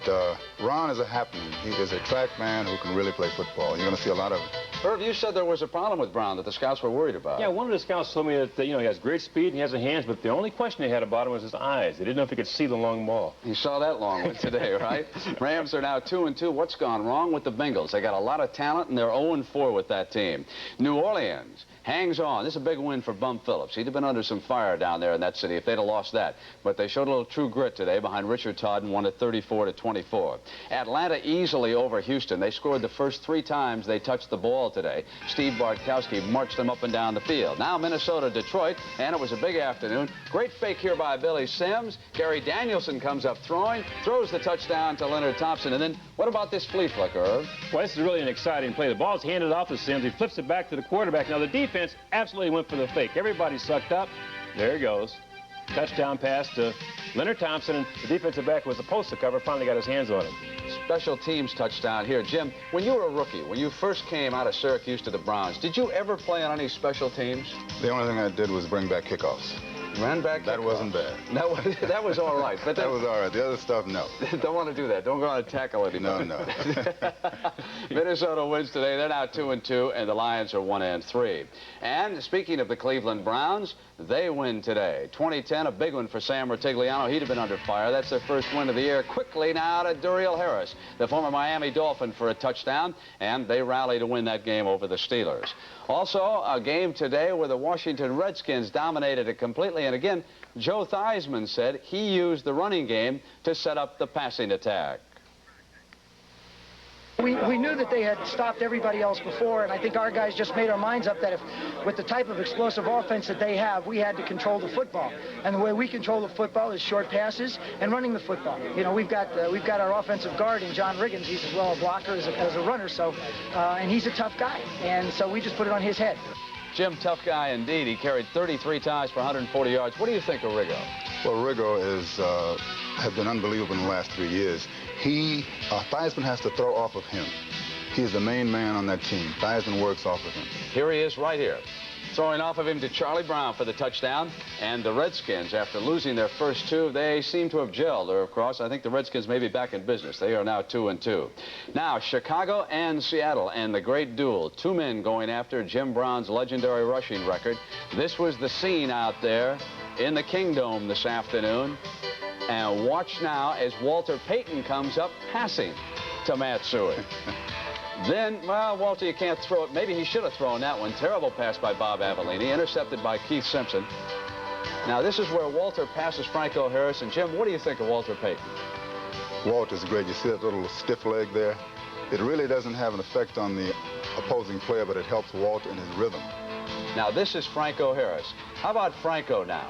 Ron is a happening. He is a track man who can really play football. You're going to see a lot of it. Irv, you said there was a problem with Brown that the scouts were worried about. Yeah, one of the scouts told me that, you know, he has great speed and he has the hands, but the only question they had about him was his eyes. They didn't know if he could see the long ball. You saw that long one today, right? Rams are now 2-2. What's gone wrong with the Bengals? They got a lot of talent, and they're 0-4 with that team. New Orleans hangs on. This is a big win for Bum Phillips. He'd have been under some fire down there in that city if they'd have lost that. But they showed a little true grit today behind Richard Todd and won it 34-24. Atlanta easily over Houston. They scored the first 3 times they touched the ball today. Steve Bartkowski marched them up and down the field. Now Minnesota, Detroit, and it was a big afternoon. Great fake here by Billy Sims. Gary Danielson comes up throwing, throws the touchdown to Leonard Thompson. And then what about this flea flicker, Irv? Well, this is really an exciting play. The ball's handed off to Sims. He flips it back to the quarterback. Now the defense absolutely went for the fake. Everybody sucked up. There he goes. Touchdown pass to Leonard Thompson, and the defensive back was supposed to cover, finally got his hands on him. Special teams touchdown here. Jim, when you were a rookie, when you first came out of Syracuse to the Browns, did you ever play on any special teams? The only thing I did was bring back kickoffs. Ran back. That wasn't bad. That was all right. But that was all right. The other stuff, no. Don't want to do that. Don't go on a tackle anymore. No. Minnesota wins today. They're now 2-2, and the Lions are 1-3. And speaking of the Cleveland Browns, they win today. 2010, a big one for Sam Rutigliano. He'd have been under fire. That's their first win of the year. Quickly now to Duriel Harris, the former Miami Dolphin, for a touchdown, and they rally to win that game over the Steelers. Also, a game today where the Washington Redskins dominated it completely. And again, Joe Theismann said he used the running game to set up the passing attack. We knew that they had stopped everybody else before, and I think our guys just made our minds up that if, with the type of explosive offense that they have, we had to control the football. And the way we control the football is short passes and running the football. You know, we've got our offensive guard in John Riggins. He's as well a blocker as a runner, so and he's a tough guy, and so we just put it on his head. Jim, tough guy indeed. He carried 33 times for 140 yards. What do you think of Riggo? Well, Riggo has been unbelievable in the last 3 years. Theismann has to throw off of him. He's the main man on that team. Theismann works off of him. Here he is right here, throwing off of him to Charlie Brown for the touchdown. And the Redskins, after losing their first two, they seem to have gelled. Or, of course, I think the Redskins may be back in business. They are now 2-2. Now, Chicago and Seattle, and the great duel. Two men going after Jim Brown's legendary rushing record. This was the scene out there in the Kingdome this afternoon. And watch now as Walter Payton comes up passing to Matsui. Then, well, Walter, you can't throw it. Maybe he should have thrown that one. Terrible pass by Bob Avellini, intercepted by Keith Simpson. Now, this is where Walter passes Franco Harris. And, Jim, what do you think of Walter Payton? Walter's great. You see that little stiff leg there? It really doesn't have an effect on the opposing player, but it helps Walter in his rhythm. Now, this is Franco Harris. How about Franco now?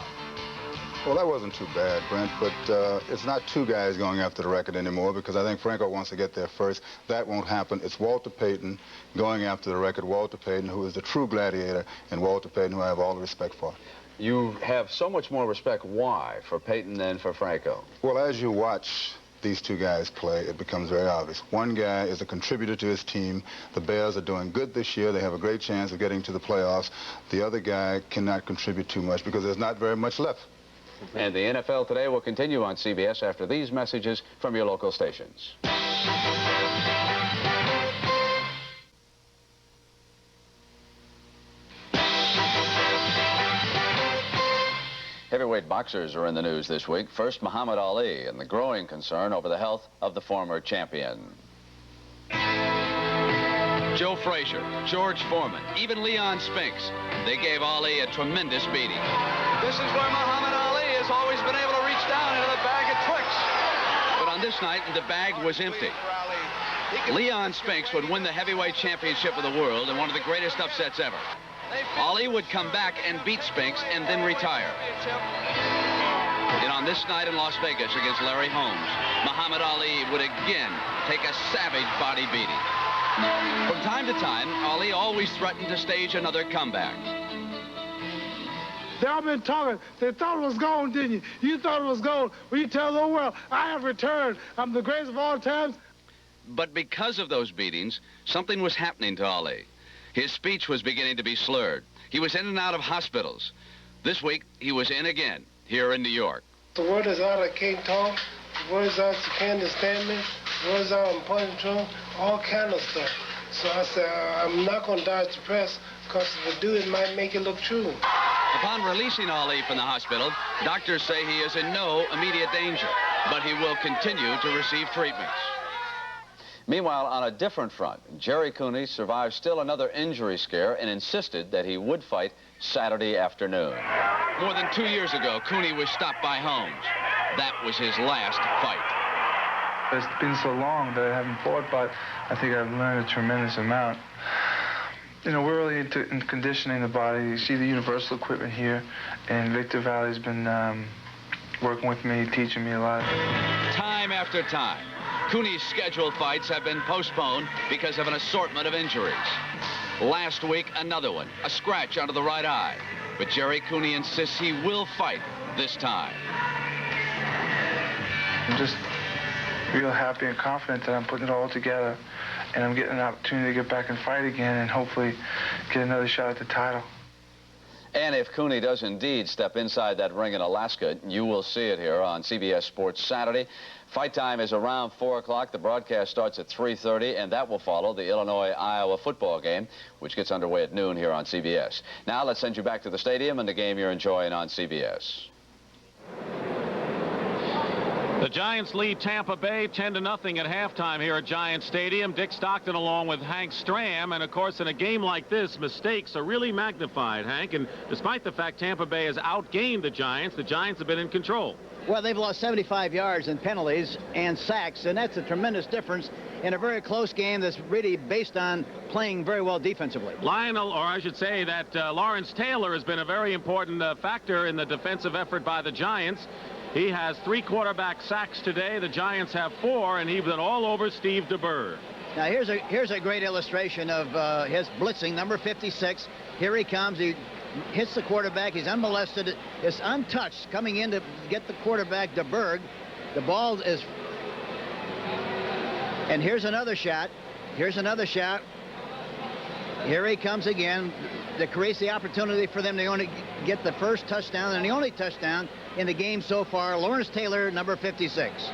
Well, that wasn't too bad, Brent, but it's not two guys going after the record anymore because I think Franco wants to get there first. That won't happen. It's Walter Payton going after the record. Walter Payton, who is the true gladiator, and Walter Payton, who I have all the respect for. You have so much more respect. Why for Payton than for Franco? Well, as you watch these two guys play, it becomes very obvious. One guy is a contributor to his team. The Bears are doing good this year. They have a great chance of getting to the playoffs. The other guy cannot contribute too much because there's not very much left. And the NFL Today will continue on CBS after these messages from your local stations. Heavyweight boxers are in the news this week. First, Muhammad Ali and the growing concern over the health of the former champion. Joe Frazier, George Foreman, even Leon Spinks. They gave Ali a tremendous beating. This is where Muhammad Ali has always been able to reach down into the bag of tricks. But on this night, the bag was empty. Leon Spinks would win the heavyweight championship of the world in one of the greatest upsets ever. Ali would come back and beat Spinks and then retire. And on this night in Las Vegas against Larry Holmes, Muhammad Ali would again take a savage body beating. From time to time, Ali always threatened to stage another comeback. They all been talking. They thought it was gone, didn't you? You thought it was gone. Well, you tell the whole world, I have returned. I'm the greatest of all times. But because of those beatings, something was happening to Ali. His speech was beginning to be slurred. He was in and out of hospitals. This week, he was in again, here in New York. The word is out, I can't talk. The word is out, you can't understand me. The word is out, I'm punching, all kind of stuff. So I said, I'm not going to dodge the press, because if I do, it might make it look true. Upon releasing Ali from the hospital, doctors say he is in no immediate danger, but he will continue to receive treatments. Meanwhile, on a different front, Jerry Cooney survived still another injury scare and insisted that he would fight Saturday afternoon. More than 2 years ago, Cooney was stopped by Holmes. That was his last fight. It's been so long that I haven't fought, but I think I've learned a tremendous amount. we're really into conditioning the body. You see the universal equipment here, and Victor Valley's been working with me, teaching me a lot. Time after time, Cooney's scheduled fights have been postponed because of an assortment of injuries. Last week, another one, a scratch under the right eye. But Jerry Cooney insists he will fight this time. I'm just real happy and confident that I'm putting it all together, and I'm getting an opportunity to get back and fight again and hopefully get another shot at the title. And if Cooney does indeed step inside that ring in Alaska, you will see it here on CBS Sports Saturday. Fight time is around 4 o'clock. The broadcast starts at 3:30, and that will follow the Illinois-Iowa football game, which gets underway at noon here on CBS. Now let's send you back to the stadium and the game you're enjoying on CBS. The Giants lead Tampa Bay 10-0 at halftime here at Giant Stadium. Dick Stockton along with Hank Stram. And, of course, in a game like this, mistakes are really magnified, Hank. And despite the fact Tampa Bay has outgained the Giants have been in control. Well, they've lost 75 yards in penalties and sacks, and that's a tremendous difference in a very close game that's really based on playing very well defensively. Lawrence Taylor has been a very important factor in the defensive effort by the Giants. He has 3 quarterback sacks today. The Giants have 4, and he's been all over Steve DeBerg. Now, here's a great illustration of his blitzing, number 56. Here he comes. He hits the quarterback. He's unmolested. It's untouched coming in to get the quarterback, DeBerg. The ball is... And here's another shot. Here's another shot. Here he comes again. That creates the opportunity for them to only get the first touchdown and the only touchdown in the game so far. Lawrence Taylor, number 56.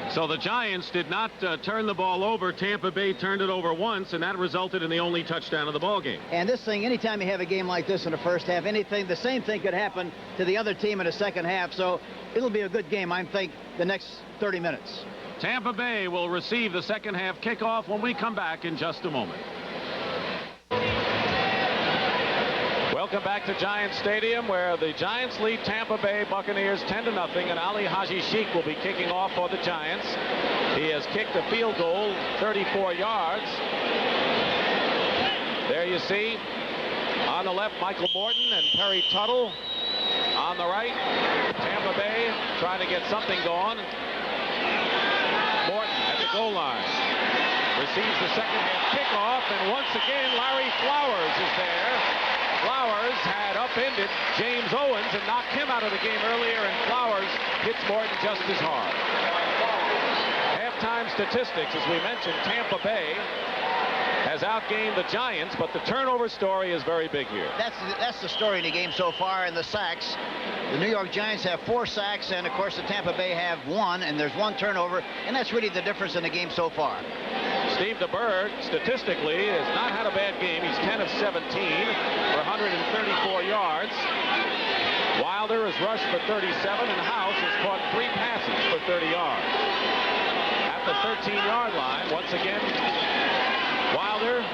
So the Giants did not turn the ball over. Tampa Bay turned it over once, and that resulted in the only touchdown of the ball game. And this thing, anytime you have a game like this in the first half, the same thing could happen to the other team in the second half. So it'll be a good game, I think, the next 30 minutes. Tampa Bay will receive the second half kickoff when we come back in just a moment. Welcome back to Giant Stadium, where the Giants lead Tampa Bay Buccaneers 10-0, and Ali Haji-Sheikh will be kicking off for the Giants. He has kicked a field goal, 34 yards. There you see, on the left, Michael Morton and Perry Tuttle. On the right, Tampa Bay trying to get something going. Morton at the goal line. Receives the second half kickoff, and once again, Larry Flowers is there. Flowers had upended James Owens and knocked him out of the game earlier, and Flowers hits Morton just as hard. Halftime statistics, as we mentioned, Tampa Bay has outgained the Giants, but the turnover story is very big here. That's the story in the game so far, and the sacks. The New York Giants have 4 sacks, and of course the Tampa Bay have 1, and there's 1 turnover, and that's really the difference in the game so far. Steve DeBerg, statistically, has not had a bad game. He's 10 of 17 for 134 yards. Wilder has rushed for 37, and House has caught 3 passes for 30 yards. At the 13-yard line, once again, Wilder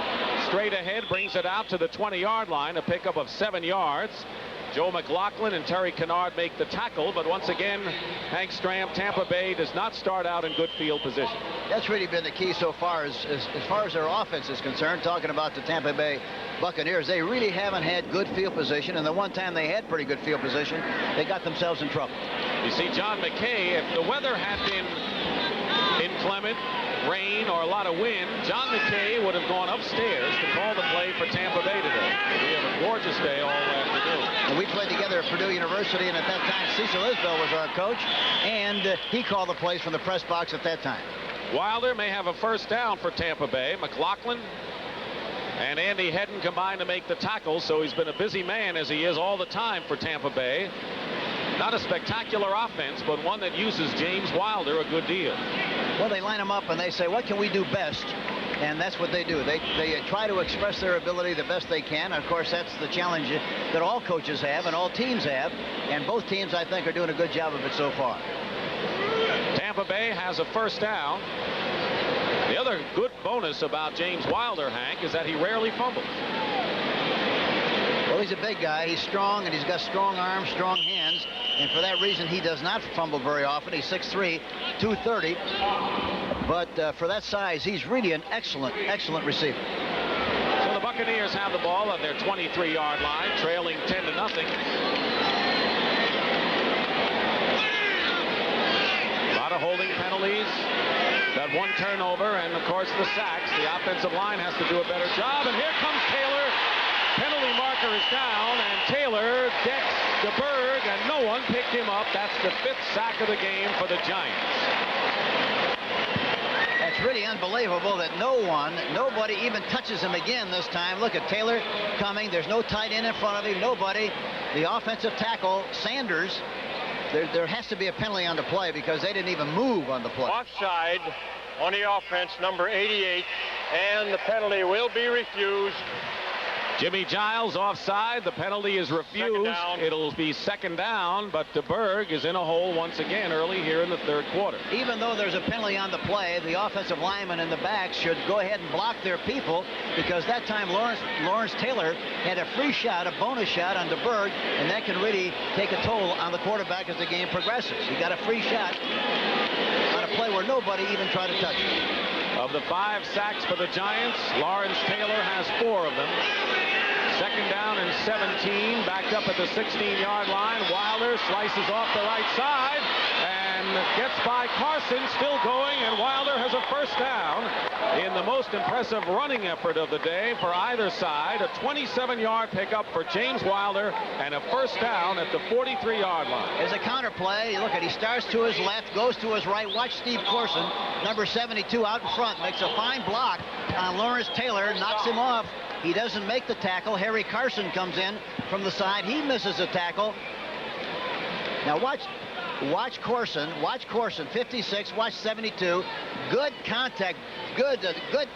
straight ahead, brings it out to the 20-yard line, a pickup of 7 yards. Joe McLaughlin and Terry Kennard make the tackle, but once again, Hank Stram, Tampa Bay does not start out in good field position. That's really been the key so far as far as their offense is concerned. Talking about the Tampa Bay Buccaneers, they really haven't had good field position, and the one time they had pretty good field position, they got themselves in trouble. You see John McKay, if the weather had been inclement, rain or a lot of wind, John McKay would have gone upstairs to call the play for Tampa Bay today. We have a gorgeous day all afternoon. And we played together at Purdue University, and at that time Cecil Isbell was our coach, and he called the plays from the press box at that time. Wilder may have a first down for Tampa Bay. McLaughlin and Andy Hedden combined to make the tackle, so he's been a busy man, as he is all the time for Tampa Bay. Not a spectacular offense, but one that uses James Wilder a good deal. Well, they line them up and they say, what can we do best? And that's what they do. They try to express their ability the best they can. Of course, that's the challenge that all coaches have and all teams have. And both teams, I think, are doing a good job of it so far. Tampa Bay has a first down. The other good bonus about James Wilder, Hank, is that he rarely fumbles. Well, he's a big guy. He's strong, and he's got strong arms, strong hands. And for that reason, he does not fumble very often. He's 6'3", 230. But for that size, he's really an excellent, excellent receiver. So the Buccaneers have the ball on their 23-yard line, trailing 10-0. A lot of holding penalties. That one turnover, and of course the sacks. The offensive line has to do a better job. And here comes Taylor. Penalty marker is down, and Taylor decks DeBerg, and no one picked him up. That's the 5th sack of the game for the Giants. It's really unbelievable that nobody even touches him again this time. Look at Taylor coming. There's no tight end in front of him. Nobody. The offensive tackle, Sanders, there has to be a penalty on the play because they didn't even move on the play. Offside on the offense, number 88, and the penalty will be refused. Jimmy Giles offside. The penalty is refused. It'll be 2nd down, but DeBerg is in a hole once again early here in the 3rd quarter. Even though there's a penalty on the play, the offensive lineman in the back should go ahead and block their people, because that time Lawrence Taylor had a free shot, a bonus shot on DeBerg, and that can really take a toll on the quarterback as the game progresses. He got a free shot on a play where nobody even tried to touch him. Of the 5 sacks for the Giants, Lawrence Taylor has 4 of them. 2nd down and 17, backed up at the 16-yard line. Wilder slices off the right side and gets by Carson, still going, and Wilder has a 1st down in the most impressive running effort of the day for either side. A 27-yard pickup for James Wilder and a 1st down at the 43-yard line. As a counter play, look at, he starts to his left, goes to his right. Watch Steve Corson, number 72, out in front, makes a fine block on Lawrence Taylor, knocks him off. He doesn't make the tackle. Harry Carson comes in from the side. He misses the tackle. Now watch Corson. Watch Corson, 56. Watch 72. Good contact. Good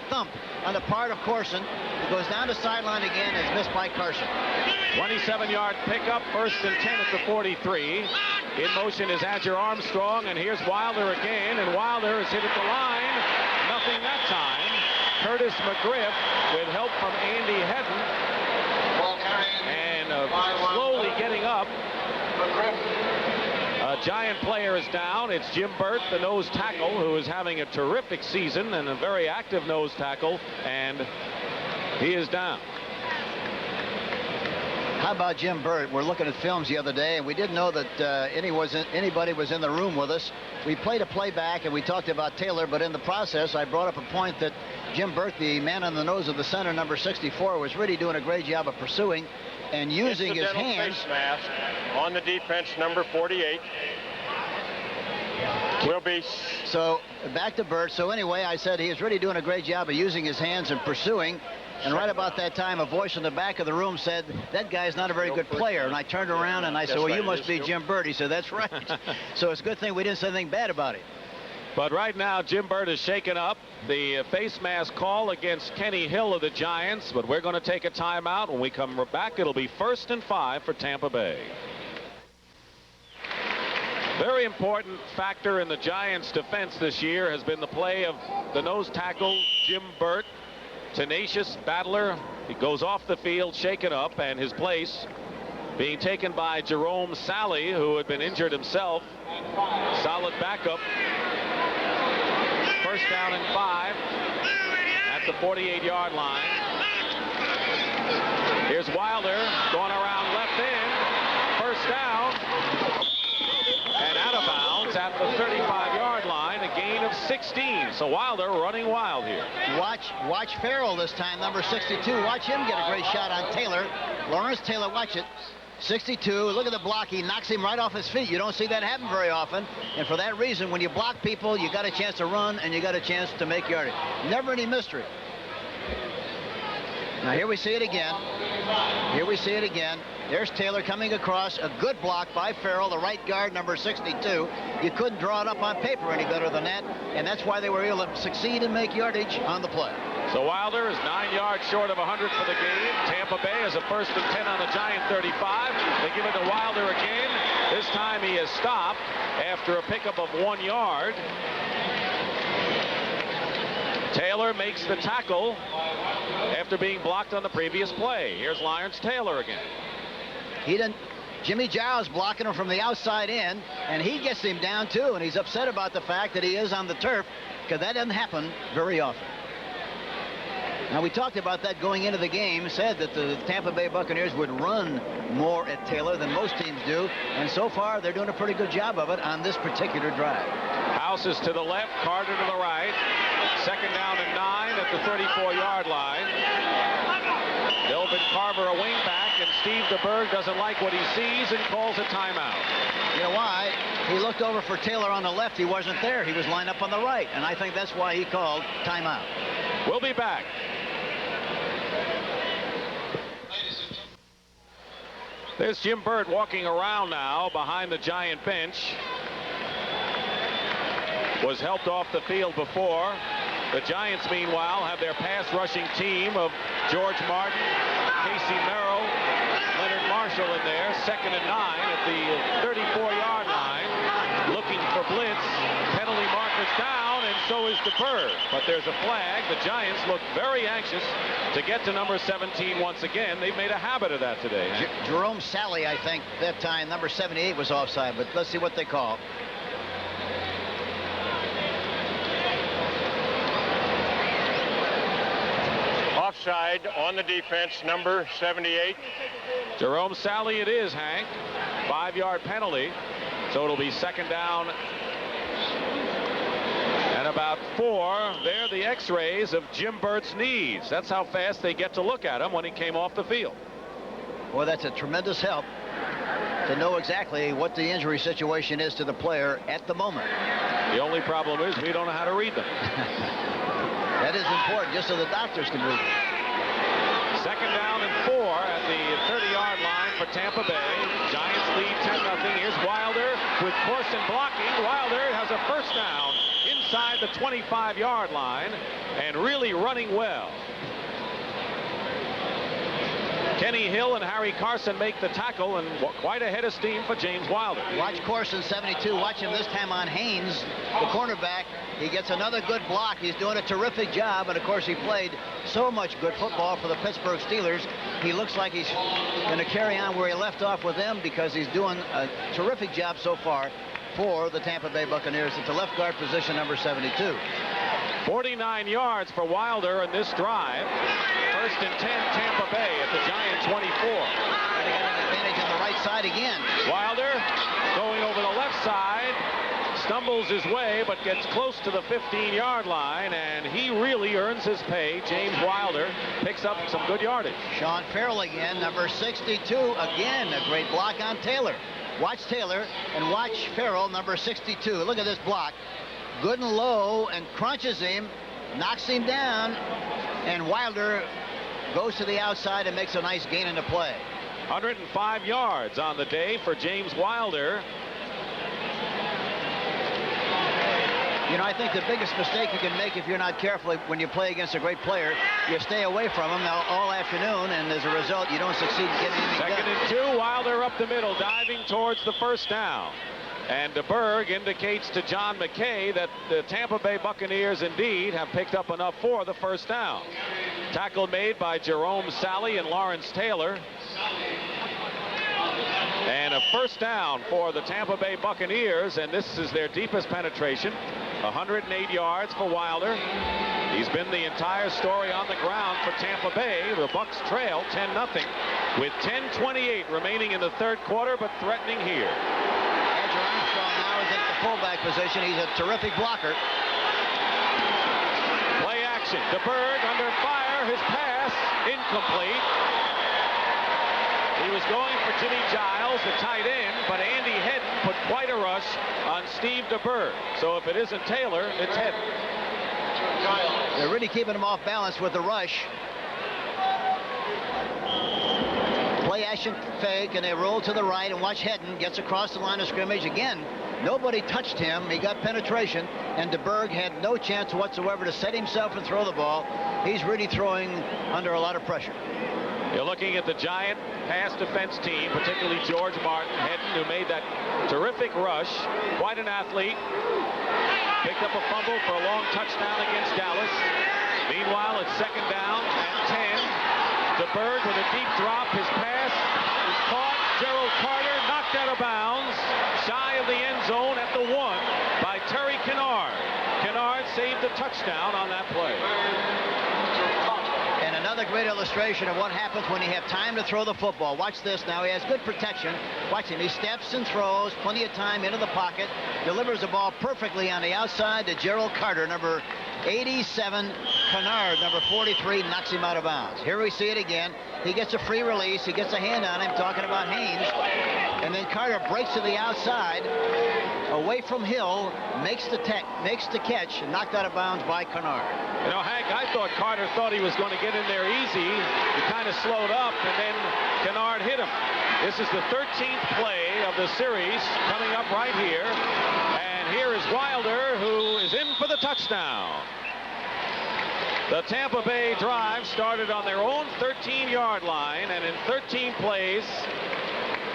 thump on the part of Corson. He goes down the sideline again and is missed by Carson. 27-yard pickup, 1st and 10 at the 43. In motion is Adger Armstrong, and here's Wilder again, and Wilder is hit at the line. Nothing that time. Curtis McGriff with help from Andy Hedden, and slowly getting up. A Giant player is down. It's Jim Burt, the nose tackle, who is having a terrific season and a very active nose tackle, and he is down. How about Jim Burt? We're looking at films the other day, and we didn't know that anybody was in the room with us. We played a playback, and we talked about Taylor, but in the process, I brought up a point that Jim Burt, the man on the nose of the center, number 64, was really doing a great job of pursuing and using his hands. Face mask on the defense, number 48. Will be. So back to Burt. So anyway, I said he is really doing a great job of using his hands and pursuing. And right about that time, a voice in the back of the room said, that guy's not a very good player. And I turned around and I said, well, you must be Jim Burt. He said, that's right. So it's a good thing we didn't say anything bad about him. But right now, Jim Burt is shaken up. The face mask call against Kenny Hill of the Giants. But we're going to take a timeout. When we come back, it'll be 1st and 5 for Tampa Bay. Very important factor in the Giants' defense this year has been the play of the nose tackle, Jim Burt. Tenacious battler. He goes off the field, shaken up, and his place being taken by Jerome Sally, who had been injured himself. Solid backup. 1st down and 5 at the 48-yard line. Here's Wilder going around left end. 1st down. And out of bounds at the 35-yard line, a gain of 16. So Wilder running wild here. Watch Farrell this time, number 62. Watch him get a great shot on Taylor. Lawrence Taylor, watch it. 62, look at the block. He knocks him right off his feet. You don't see that happen very often. And for that reason, when you block people, you got a chance to run and you got a chance to make yardage. Never any mystery. Now here we see it again. Here we see it again. There's Taylor coming across. A good block by Farrell, the right guard, number 62. You couldn't draw it up on paper any better than that, and that's why they were able to succeed and make yardage on the play. So Wilder is 9 yards short of 100 for the game. Tampa Bay has a 1st and 10 on the Giant 35. They give it to Wilder again. This time he is stopped after a pickup of 1 yard. Taylor makes the tackle after being blocked on the previous play. Here's Lawrence Taylor again. He didn't. Jimmy Giles blocking him from the outside in, and he gets him down too, and he's upset about the fact that he is on the turf, because that doesn't happen very often. Now, we talked about that going into the game, said that the Tampa Bay Buccaneers would run more at Taylor than most teams do, and so far they're doing a pretty good job of it on this particular drive. House is to the left, Carter to the right. 2nd down and 9 at the 34-yard line. Delvin Carver, a wingback, and Steve DeBerg doesn't like what he sees and calls a timeout. You know why? He looked over for Taylor on the left. He wasn't there. He was lined up on the right, and I think that's why he called timeout. We'll be back. There's Jim Burt walking around now behind the Giant bench. Was helped off the field before. The Giants, meanwhile, have their pass rushing team of George Martin, Casey Merrill, Leonard Marshall in there. 2nd and 9 at the 34-yard line. Looking for blitz. Penalty markers down, and so is DeBerg. But there's a flag. The Giants look very anxious to get to number 17 once again. They've made a habit of that today. Jerome Sally, I think, that time, number 78 was offside, but let's see what they call. Offside on the defense, number 78. Jerome Sally it is, Hank. 5-yard penalty. So it'll be 2nd down and about 4. There the x-rays of Jim Burt's knees. That's how fast they get to look at him when he came off the field. Well, that's a tremendous help to know exactly what the injury situation is to the player at the moment. The only problem is we don't know how to read them. That is important, just so the doctors can read them. 2nd down and 4 at the 30-yard line for Tampa Bay. Giants lead 10-0. Here's Wilder with Corson blocking. Wilder has a 1st down inside the 25-yard line and really running well. Kenny Hill and Harry Carson make the tackle, and quite a head of steam for James Wilder. Watch Corson, 72. Watch him this time on Haynes, the cornerback. He gets another good block. He's doing a terrific job, and of course he played so much good football for the Pittsburgh Steelers. He looks like he's going to carry on where he left off with them because he's doing a terrific job so far for the Tampa Bay Buccaneers at the left guard position, number 72. 49 yards for Wilder in this drive. 1st and 10, Tampa Bay at the Giant 24. They got an advantage on the right side again. Wilder going over the left side, stumbles his way, but gets close to the 15-yard line, and he really earns his pay. James Wilder picks up some good yardage. Sean Farrell again, number 62. Again, a great block on Taylor. Watch Taylor and watch Farrell, number 62. Look at this block. Good and low, and crunches him, knocks him down, and Wilder goes to the outside and makes a nice gain in the play. 105 yards on the day for James Wilder. You know, I think the biggest mistake you can make if you're not careful when you play against a great player, you stay away from him all afternoon, and as a result, you don't succeed in getting anything done. 2nd and 2, Wilder up the middle, diving towards the 1st down. And DeBerg indicates to John McKay that the Tampa Bay Buccaneers indeed have picked up enough for the 1st down. Tackle made by Jerome Sally and Lawrence Taylor. And a 1st down for the Tampa Bay Buccaneers, and this is their deepest penetration. 108 yards for Wilder. He's been the entire story on the ground for Tampa Bay. The Bucs trail 10-0 with 10:28 remaining in the 3rd quarter, but threatening here. Fullback position. He's a terrific blocker. Play action. DeBerg under fire. His pass incomplete. He was going for Jimmy Giles, the tight end, but Andy Hedden put quite a rush on Steve DeBerg. So if it isn't Taylor, it's Hedden. They're really keeping him off balance with the rush. Play action fake, and they roll to the right, and watch Hedden gets across the line of scrimmage again. Nobody touched him. He got penetration, and DeBerg had no chance whatsoever to set himself and throw the ball. He's really throwing under a lot of pressure. You're looking at the Giant pass defense team, particularly George Martin, Hedden, who made that terrific rush. Quite an athlete. Picked up a fumble for a long touchdown against Dallas. Meanwhile, it's 2nd down and 10. DeBerg with a deep drop. His pass is caught. Gerald Carter knocked out of bounds, shy of the end zone at the 1 by Terry Kennard. Kennard saved the touchdown on that play. another great illustration of what happens when you have time to throw the football. Watch this now. He has good protection. Watch him. He steps and throws. Plenty of time into the pocket. Delivers the ball perfectly on the outside to Gerald Carter, number 87. Kennard, number 43, knocks him out of bounds. Here we see it again. He gets a free release. He gets a hand on him, talking about Haynes. And then Carter breaks to the outside, away from Hill, makes the catch, and knocked out of bounds by Kennard. You know, Hank, I thought Carter thought he was going to get in there easy. He kind of slowed up, and then Kennard hit him. This is the 13th play of the series coming up right here. And here is Wilder, who is in for the touchdown. The Tampa Bay drive started on their own 13-yard line, and in 13 plays,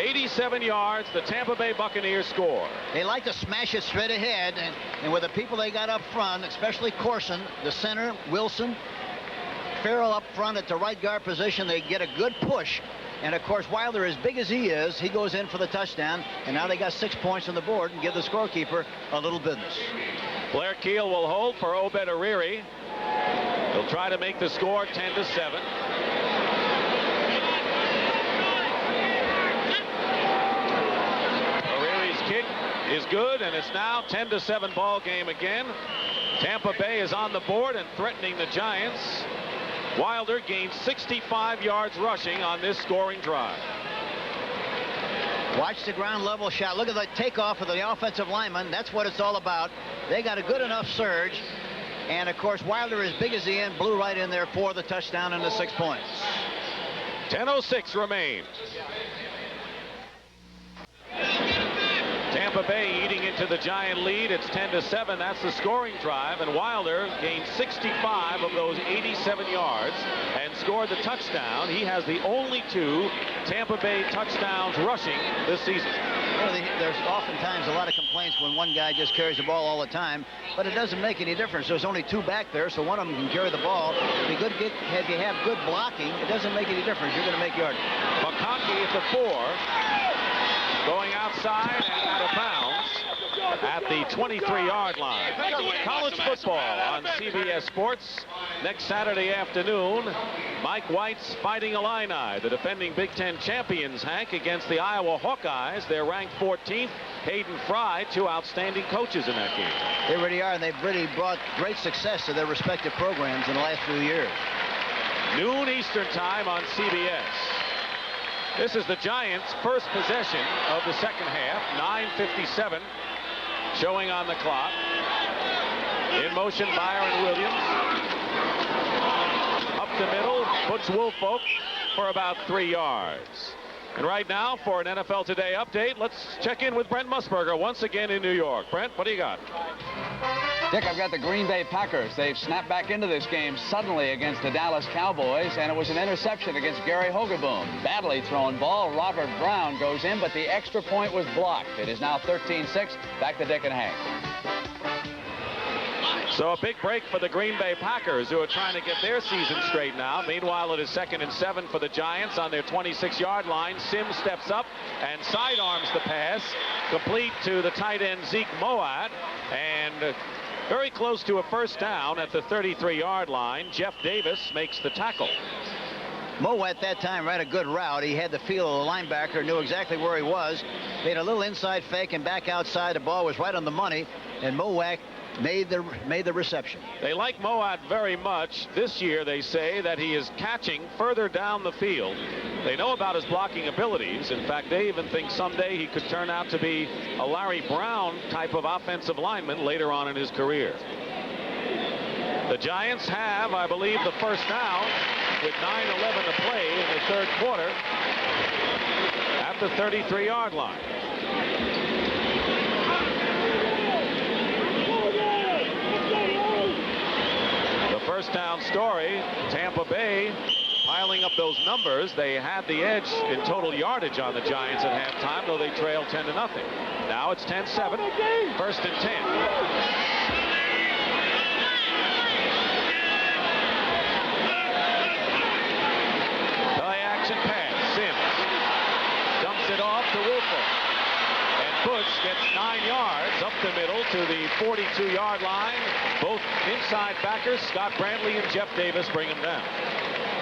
87 yards, the Tampa Bay Buccaneers score. They like to smash it straight ahead, and with the people they got up front, especially Corson, the center, Wilson, Farrell up front at the right guard position, they get a good push. And of course, Wilder, as big as he is, he goes in for the touchdown, and now they got 6 points on the board and give the scorekeeper a little business. Blair Keel will hold for Obed Ariri. He'll try to make the score 10-7. Kick is good, and it's now 10-7 ball game again. Tampa Bay is on the board and threatening the Giants. Wilder gained 65 yards rushing on this scoring drive. Watch the ground level shot. Look at the takeoff of the offensive lineman. That's what it's all about. They got a good enough surge, and of course Wilder, as big as he is, blew right in there for the touchdown and the 6 points. 10:06 remains. Tampa Bay eating into the Giant lead. It's 10-7. That's the scoring drive, and Wilder gained 65 of those 87 yards and scored the touchdown. He has the only 2 Tampa Bay touchdowns rushing this season. Well, there's oftentimes a lot of complaints when one guy just carries the ball all the time, but it doesn't make any difference. There's only 2 back there, so one of them can carry the ball. If you have good blocking, it doesn't make any difference. You're going to make yardage. McConkey at the 4. Going outside and out of bounds at the 23-yard line. College football on CBS Sports next Saturday afternoon. Mike White's Fighting Illini, the defending Big Ten champions, Hank, against the Iowa Hawkeyes. They're ranked 14th. Hayden Fry, 2 outstanding coaches in that game. They really are, and they've really brought great success to their respective programs in the last few years. Noon Eastern time on CBS. This is the Giants' first possession of the second half. 9:57 showing on the clock. In motion, Byron Williams. Up the middle, puts Woolfolk for about 3 yards. And right now, for an NFL Today update, let's check in with Brent Musburger once again in New York. Brent, what do you got? Dick, I've got the Green Bay Packers. They've snapped back into this game suddenly against the Dallas Cowboys, and it was an interception against Gary Hogaboom. Badly thrown ball. Robert Brown goes in, but the extra point was blocked. It is now 13-6. Back to Dick and Hank. So a big break for the Green Bay Packers, who are trying to get their season straightened out. Meanwhile, it is 2nd and 7 for the Giants on their 26-yard line. Sims steps up and sidearms the pass, complete to the tight end Zeke Mowatt, and very close to a first down at the 33-yard line. Jeff Davis makes the tackle. Mowatt that time ran a good route. He had the feel of the linebacker, knew exactly where he was. Made a little inside fake and back outside. The ball was right on the money, and Mowatt made the reception. They like Mowatt very much. This year they say that he is catching further down the field. They know about his blocking abilities. In fact, they even think someday he could turn out to be a Larry Brown type of offensive lineman later on in his career. The Giants have, I believe, the first down with 9:11 to play in the 3rd quarter at the 33-yard line. First down story, Tampa Bay piling up those numbers. They had the edge in total yardage on the Giants at halftime, though they trailed 10-0. Now it's 10-7, 1st and 10. Play action pass, Sims dumps it off to Woolfolk. Bush gets 9 yards up the middle to the 42-yard line. Both inside backers, Scott Brantley and Jeff Davis, bring him down.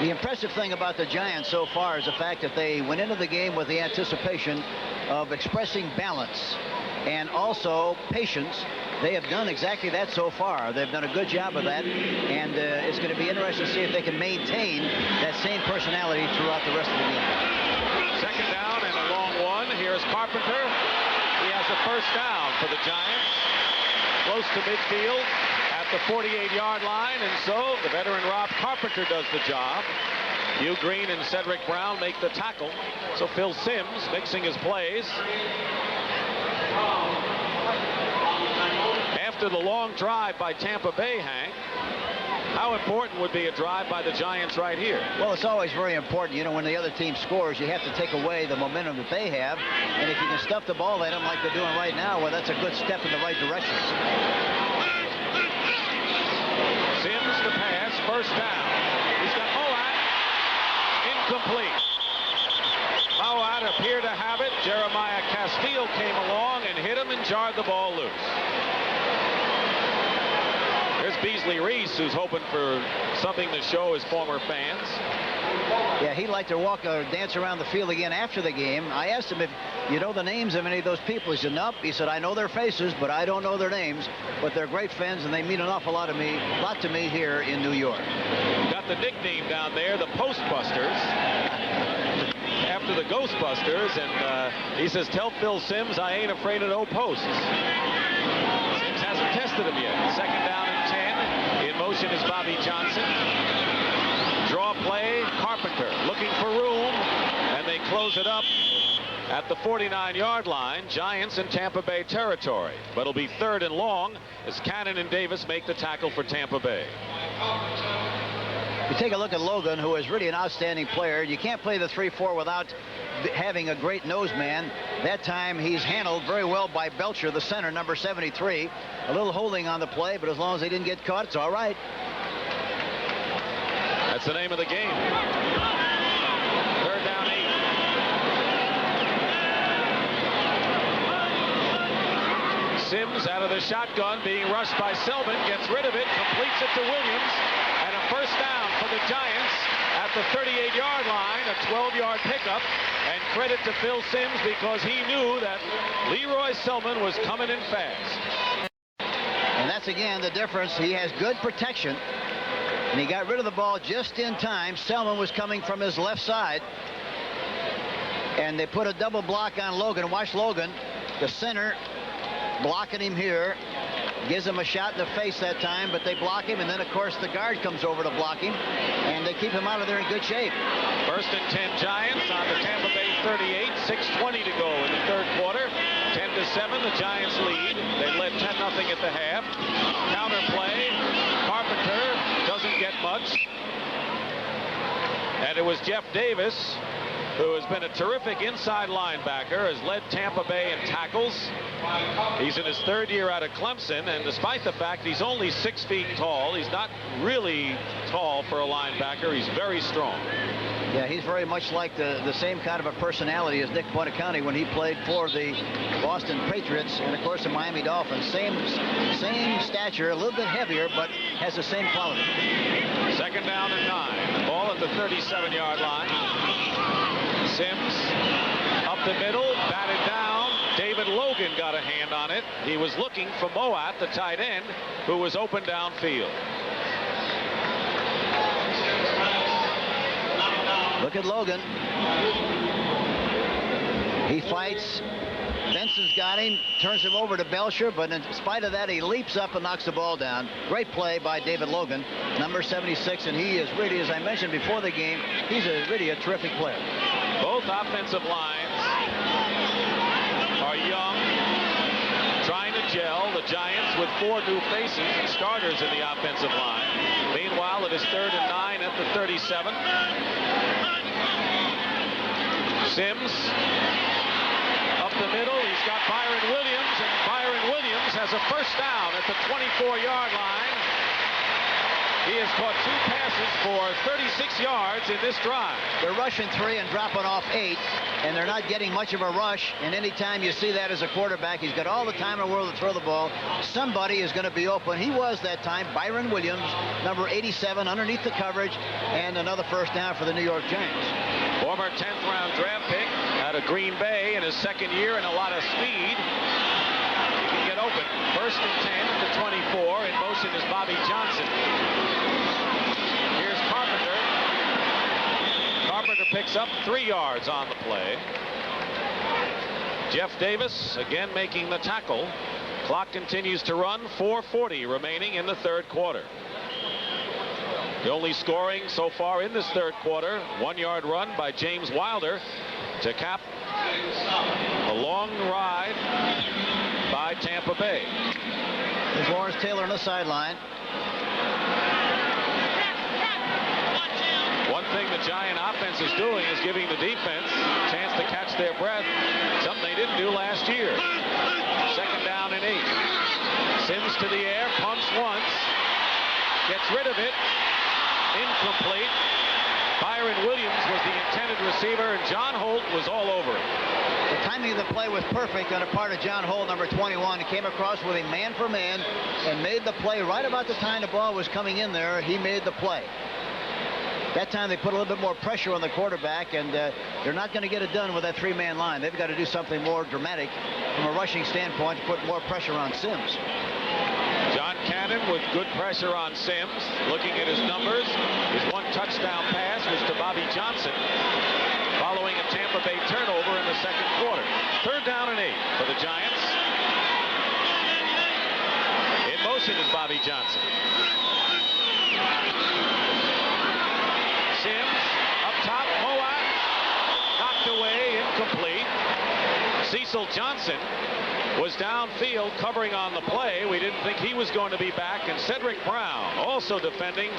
The impressive thing about the Giants so far is the fact that they went into the game with the anticipation of expressing balance and also patience. They have done exactly that so far. They've done a good job of that, and it's going to be interesting to see if they can maintain that same personality throughout the rest of the game. Second down and a long one. Here's Carpenter. He has the first down for the Giants. Close to midfield at the 48-yard line, and so the veteran Rob Carpenter does the job. Hugh Green and Cedric Brown make the tackle. So Phil Simms mixing his plays. After the long drive by Tampa Bay, Hank, how important would be a drive by the Giants right here? Well, it's always very important. You know, when the other team scores, you have to take away the momentum that they have. And if you can stuff the ball at them like they're doing right now, well, that's a good step in the right direction. Simms the pass, first down. He's got Mowatt. Incomplete. Mowatt appeared to have it. Jeremiah Castile came along and hit him and jarred the ball loose. There's Beasley Reese, who's hoping for something to show his former fans. Yeah, he'd like to walk or dance around the field again after the game. I asked him if you know the names of any of those people. He said, nope. He said, I know their faces, but I don't know their names. But they're great friends, and they mean an awful lot to me here in New York. Got the nickname down there, the Postbusters, after the Ghostbusters. And he says, tell Phil Simms I ain't afraid of no posts. Simms hasn't tested him yet. Second down and 10. In motion is Bobby Johnson. Draw play, Carpenter looking for room, and they close it up at the 49-yard line. Giants in Tampa Bay territory. But it'll be third and long as Cannon and Davis make the tackle for Tampa Bay. You take a look at Logan, who is really an outstanding player. You can't play the 3-4 without having a great nose man. That time he's handled very well by Belcher, the center, number 73. A little holding on the play, but as long as they didn't get caught, it's all right. That's the name of the game. Third down 8. Simms out of the shotgun, being rushed by Selman, gets rid of it, completes it to Williams, and a first down for the Giants at the 38-yard line, a 12-yard pickup, and credit to Phil Simms because he knew that Leroy Selman was coming in fast. And that's again the difference. He has good protection, and he got rid of the ball just in time. Selman was coming from his left side, and they put a double block on Logan. Watch Logan, the center, blocking him here. Gives him a shot in the face that time, but they block him, and then of course the guard comes over to block him, and they keep him out of there in good shape. First and 10 Giants on the Tampa Bay 38, 6:20 to go in the third quarter. 10-7, the Giants lead. They led 10-0 at the half. Counter play, Carpenter doesn't get much, and it was Jeff Davis, who has been a terrific inside linebacker, has led Tampa Bay in tackles. He's in his third year out of Clemson, and despite the fact he's only 6 feet tall, he's not really tall for a linebacker. He's very strong. Yeah, he's very much like the same kind of a personality as Nick Buoniconti when he played for the Boston Patriots and, of course, the Miami Dolphins. Same stature, a little bit heavier, but has the same quality. Second down and 9. Ball at the 37-yard line. Simms up the middle, batted down. David Logan got a hand on it. He was looking for Mowatt, the tight end, who was open downfield. Look at Logan. He fights. Benson's got him, turns him over to Belcher, but in spite of that, he leaps up and knocks the ball down. Great play by David Logan, number 76, and he is really, as I mentioned before the game, he's really a terrific player. Both offensive lines are young, trying to gel. The Giants with 4 new faces and starters in the offensive line. Meanwhile, it is third and 9 at the 37. Simms up the middle. He's got Byron Williams, and Byron Williams has a first down at the 24-yard line. He has caught 2 passes for 36 yards in this drive. They're rushing 3 and dropping off 8, and they're not getting much of a rush. And anytime you see that as a quarterback, he's got all the time in the world to throw the ball. Somebody is going to be open. He was that time. Byron Williams, number 87, underneath the coverage, and another first down for the New York Giants. Former 10th round draft pick out of Green Bay in his second year and a lot of speed. He can get open. First and 10 at the 24. In motion is Bobby Johnson. Here's Carpenter. Carpenter picks up 3 yards on the play. Jeff Davis again making the tackle. Clock continues to run. 4:40 remaining in the third quarter. The only scoring so far in this third quarter, 1-yard run by James Wilder to cap a long ride by Tampa Bay. There's Lawrence Taylor on the sideline. One thing the Giant offense is doing is giving the defense a chance to catch their breath, something they didn't do last year. Second down and 8. Sims to the air, pumps once, gets rid of it. Incomplete. Byron Williams was the intended receiver, and John Holt was all over it. The timing of the play was perfect on the part of John Holt, number 21. He came across with him man for man and made the play right about the time the ball was coming in there. He made the play. That time they put a little bit more pressure on the quarterback, and they're not going to get it done with that 3-man line. They've got to do something more dramatic from a rushing standpoint to put more pressure on Sims. John Cannon with good pressure on Sims. Looking at his numbers, his 1 touchdown pass was to Bobby Johnson following a Tampa Bay turnover in the second quarter. Third down and 8 for the Giants. In motion is Bobby Johnson. Sims up top, Mowatt knocked away, incomplete. Cecil Johnson was downfield covering on the play. We didn't think he was going to be back. And Cedric Brown also defending,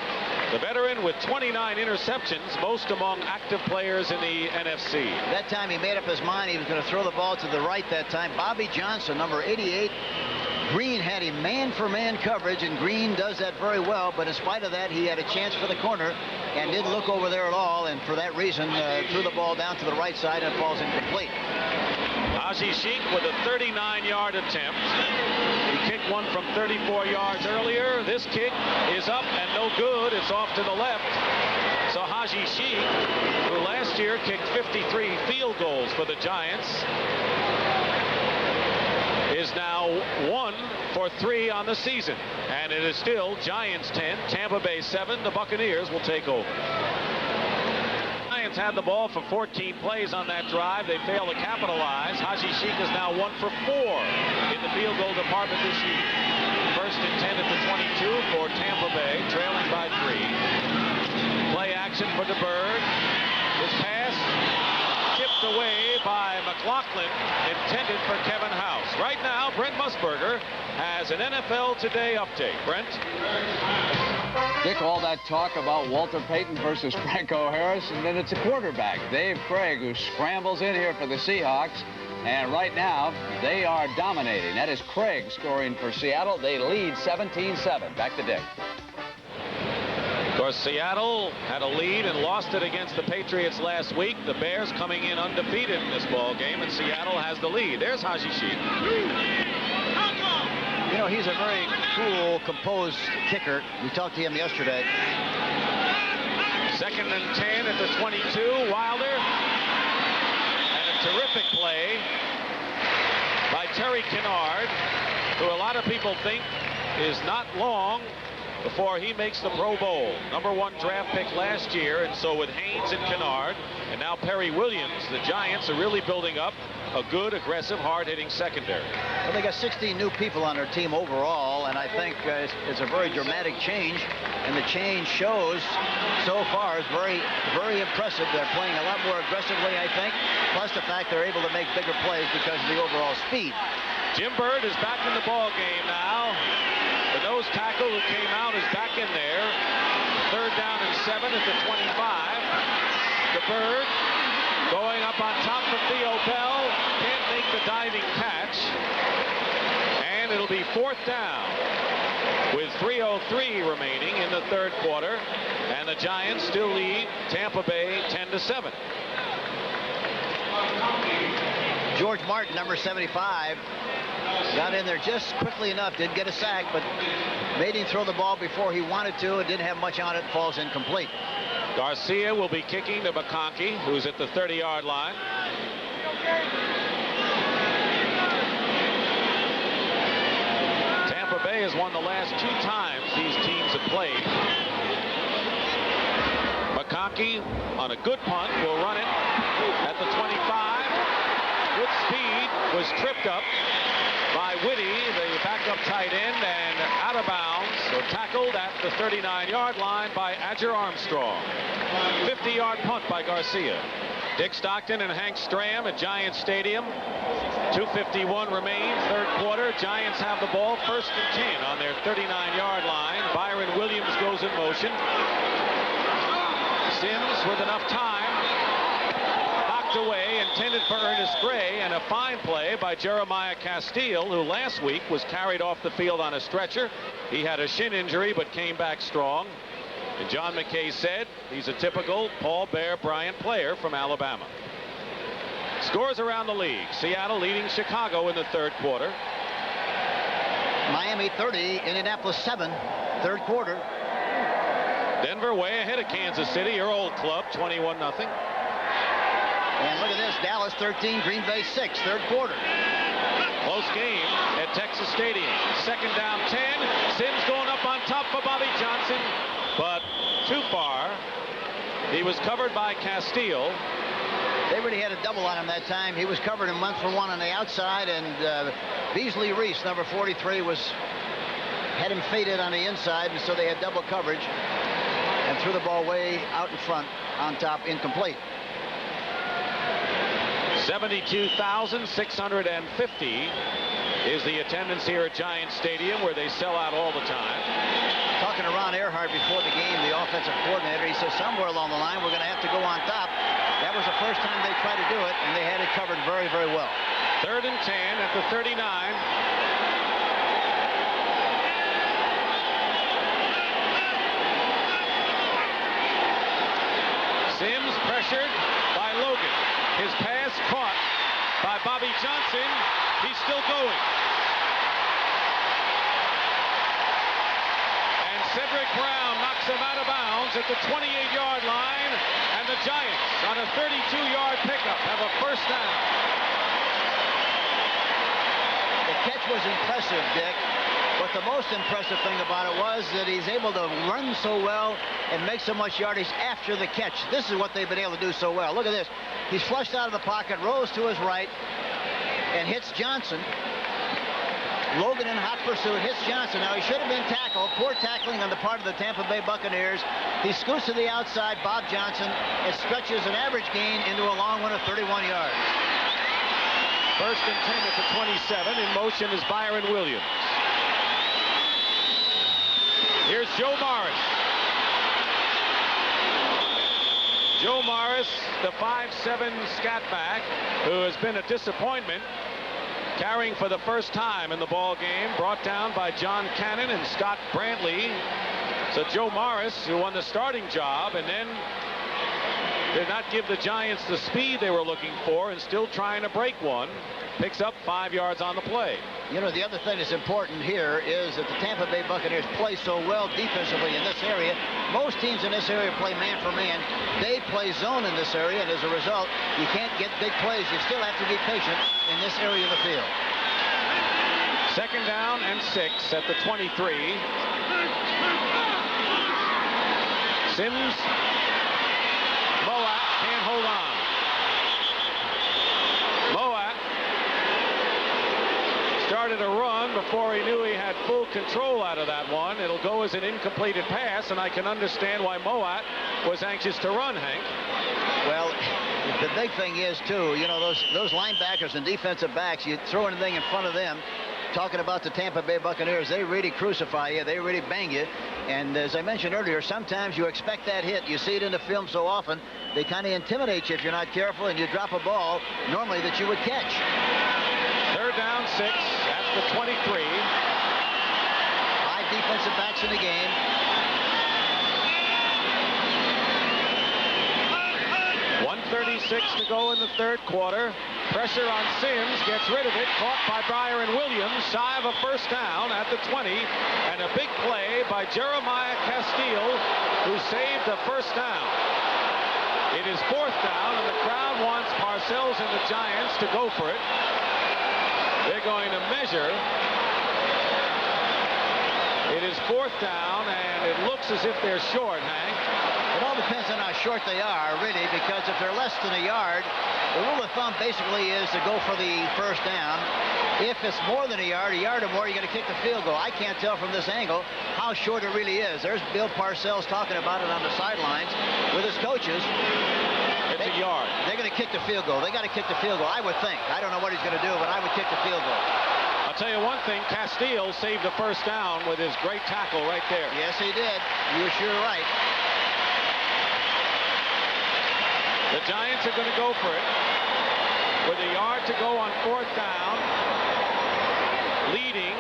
the veteran with 29 interceptions, most among active players in the NFC. That time he made up his mind he was going to throw the ball to the right that time. Bobby Johnson, number 88. Green had him man-for-man coverage, and Green does that very well. But in spite of that, he had a chance for the corner and didn't look over there at all. And for that reason, threw the ball down to the right side and it falls incomplete. Haji-Sheikh with a 39-yard attempt. He kicked one from 34 yards earlier. This kick is up and no good. It's off to the left. So Haji-Sheikh, who last year kicked 53 field goals for the Giants, is now 1 for 3 on the season. And it is still Giants 10, Tampa Bay 7. The Buccaneers will take over. Had the ball for 14 plays on that drive. They failed to capitalize. Haji-Sheikh is now 1 for 4 in the field goal department this year. First and 10 at the 22 for Tampa Bay, trailing by 3. Play action for DeBerg. His pass tipped away by McLaughlin, intended for Kevin House. Right now, Brent Musburger has an NFL Today update. Brent? Dick, all that talk about Walter Payton versus Franco Harris, and then it's a quarterback, Dave Craig, who scrambles in here for the Seahawks. And right now, they are dominating. That is Craig scoring for Seattle. They lead 17-7. Back to Dick. Of course, Seattle had a lead and lost it against the Patriots last week. The Bears coming in undefeated in this ball game, and Seattle has the lead. There's Haji-Sheikh. You know, he's a very cool, composed kicker. We talked to him yesterday. Second and 10 at the 22. Wilder. And a terrific play by Terry Kennard, who a lot of people think is not long before he makes the Pro Bowl. Number 1 draft pick last year, and so with Haynes and Kennard, and now Perry Williams, the Giants are really building up a good, aggressive, hard-hitting secondary. Well, they got 16 new people on their team overall, and I think it's a very dramatic change, and the change shows so far is very, very impressive. They're playing a lot more aggressively, I think, plus the fact they're able to make bigger plays because of the overall speed. Jim Byrd is back in the ball game now. The nose tackle who came out is back in there. Third down and 7 at the 25. The Byrd going up on top of Theo Bell. Can't make the diving catch. And it'll be 4th down. with 3:03 remaining in the third quarter, and the Giants still lead Tampa Bay 10-7. George Martin, number 75, got in there just quickly enough, didn't get a sack, but made him throw the ball before he wanted to. It didn't have much on it, falls incomplete. Garcia will be kicking to McConkey, who's at the 30-yard line. Tampa Bay has won the last 2 times these teams have played. McConkey on a good punt will run it at the 25. Good speed, was tripped up by Whitty, the backup tight end, and out of bounds, so tackled at the 39-yard line by Adger Armstrong. 50-yard punt by Garcia. Dick Stockton and Hank Stram at Giants Stadium. 2:51 remains, third quarter. Giants have the ball, 1st and 10 on their 39-yard line. Byron Williams goes in motion. Sims with enough time. Away, intended for Ernest Gray, and a fine play by Jeremiah Castile, who last week was carried off the field on a stretcher. He had a shin injury but came back strong. And John McKay said he's a typical Paul Bear Bryant player from Alabama. Scores around the league. Seattle leading Chicago in the third quarter. Miami 30, Indianapolis 7, third quarter. Denver way ahead of Kansas City, your old club, 21-0. And look at this, Dallas 13, Green Bay 6, third quarter. Close game at Texas Stadium. 2nd down 10. Sims going up on top for Bobby Johnson, but too far. He was covered by Castile. They really had a double on him that time. He was covered and went for one on the outside, and Beasley Reese, number 43, had him faded on the inside, and so they had double coverage and threw the ball way out in front on top, incomplete. 72,650 is the attendance here at Giants Stadium, where they sell out all the time. Talking to Ron Earhart before the game, the offensive coordinator, he says somewhere along the line we're going to have to go on top. That was the first time they tried to do it, and they had it covered very, very well. 3rd and 10 at the 39. Sims pressured by Logan. His pass caught by Bobby Johnson. He's still going. And Cedric Brown knocks him out of bounds at the 28-yard line. And the Giants, on a 32-yard pickup, have a first down. The catch was impressive, Dick. But the most impressive thing about it was that he's able to run so well and make so much yardage after the catch. This is what they've been able to do so well. Look at this. He's flushed out of the pocket, rolls to his right, and hits Johnson. Logan in hot pursuit, hits Johnson. Now, he should have been tackled. Poor tackling on the part of the Tampa Bay Buccaneers. He scoots to the outside, Bob Johnson, and stretches an average gain into a long one of 31 yards. 1st and 10 at the 27. In motion is Byron Williams. Here's Joe Morris. Joe Morris, the 5'7" scat back, who has been a disappointment, carrying for the first time in the ball game, brought down by John Cannon and Scott Brantley. So Joe Morris, who won the starting job and then did not give the Giants the speed they were looking for and still trying to break one, picks up 5 yards on the play. You know, the other thing that's important here is that the Tampa Bay Buccaneers play so well defensively in this area. Most teams in this area play man for man. They play zone in this area, and as a result, you can't get big plays. You still have to be patient in this area of the field. 2nd down and 6 at the 23. Sims. Mowatt can't hold on. Mowatt started a run before he knew he had full control out of that one. It'll go as an incompleted pass, and I can understand why Mowatt was anxious to run, Hank. Well, the big thing is, too, you know, those linebackers and defensive backs, you throw anything in front of them, talking about the Tampa Bay Buccaneers, they really crucify you. They really bang you. And as I mentioned earlier, sometimes you expect that hit. You see it in the film so often. They kind of intimidate you if you're not careful, and you drop a ball normally that you would catch. 3rd down 6 at the 23. 5 defensive backs in the game. .136 to go in the third quarter. Pressure on Sims, gets rid of it, caught by Byron Williams, shy of a first down at the 20, and a big play by Jeremiah Castile, who saved the first down. It is fourth down, and the crowd wants Parcells and the Giants to go for it. They're going to measure. It is fourth down, and it looks as if they're short, Hank. It all depends on how short they are, really, because if they're less than a yard, the rule of thumb basically is to go for the first down. If it's more than a yard or more, you're going to kick the field goal. I can't tell from this angle how short it really is. There's Bill Parcells talking about it on the sidelines with his coaches. It's a yard. They're going to kick the field goal. They got to kick the field goal, I would think. I don't know what he's going to do, but I would kick the field goal. I'll tell you one thing, Castile saved the first down with his great tackle right there. Yes, he did. You're sure right. The Giants are going to go for it with a yard to go on fourth down, leading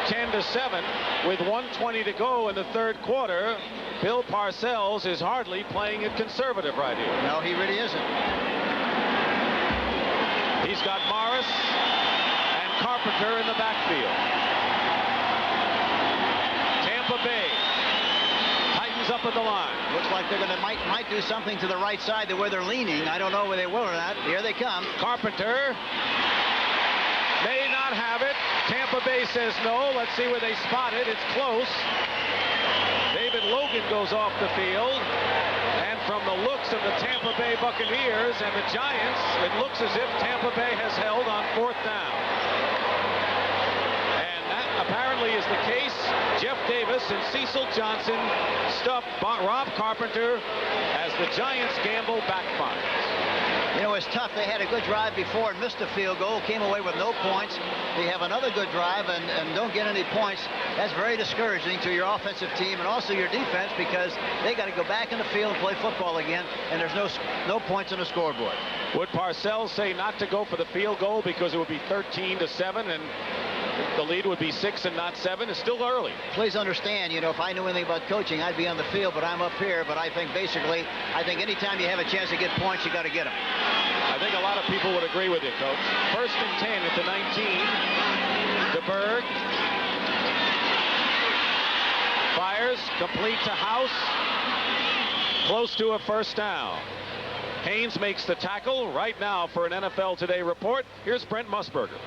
10-7 with 1:20 to go in the third quarter. Bill Parcells is hardly playing it conservative right here. No, he really isn't. He's got Morris and Carpenter in the backfield. Tampa Bay tightens up at the line. Looks like they're going to might do something to the right side to where they're leaning. I don't know whether they will or not. Here they come. Carpenter may not have it. Tampa Bay says no. Let's see where they spot it. It's close. David Logan goes off the field. And from the looks of the Tampa Bay Buccaneers and the Giants, it looks as if Tampa Bay has held on fourth down. And that apparently is the case. Jeff Davis and Cecil Johnson stuffed Rob Carpenter as the Giants gamble backfires. You know, it's tough. They had a good drive before and missed a field goal, came away with no points. They have another good drive and don't get any points. That's very discouraging to your offensive team and also your defense, because they got to go back in the field and play football again, and there's no points on the scoreboard. Would Parcells say not to go for the field goal because it would be 13-7 and the lead would be 6 and not 7? It's still early. Please understand, you know, if I knew anything about coaching, I'd be on the field, but I'm up here. But I think basically, anytime you have a chance to get points, you got to get them. I think a lot of people would agree with you, Coach. First and 10 at the 19. DeBerg fires, complete to House. Close to a first down. Haynes makes the tackle. Right now for an NFL Today report, here's Brent Musburger.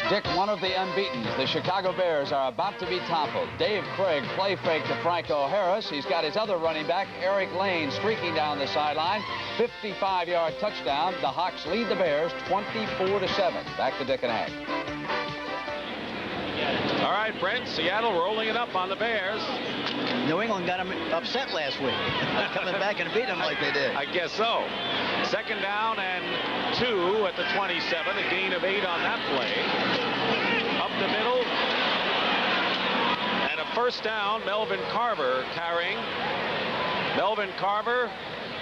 Dick, one of the unbeatens, the Chicago Bears, are about to be toppled. Dave Craig play fake to Franco Harris. He's got his other running back, Eric Lane, streaking down the sideline. 55-yard touchdown. The Hawks lead the Bears 24-7. Back to Dick and Hank. All right, Brent, Seattle rolling it up on the Bears. New England got them upset last week, coming back and beating them like they did. I guess so. Second down and 2 at the 27. A gain of 8 on that play. Up the middle. And a first down, Melvin Carver carrying. Melvin Carver,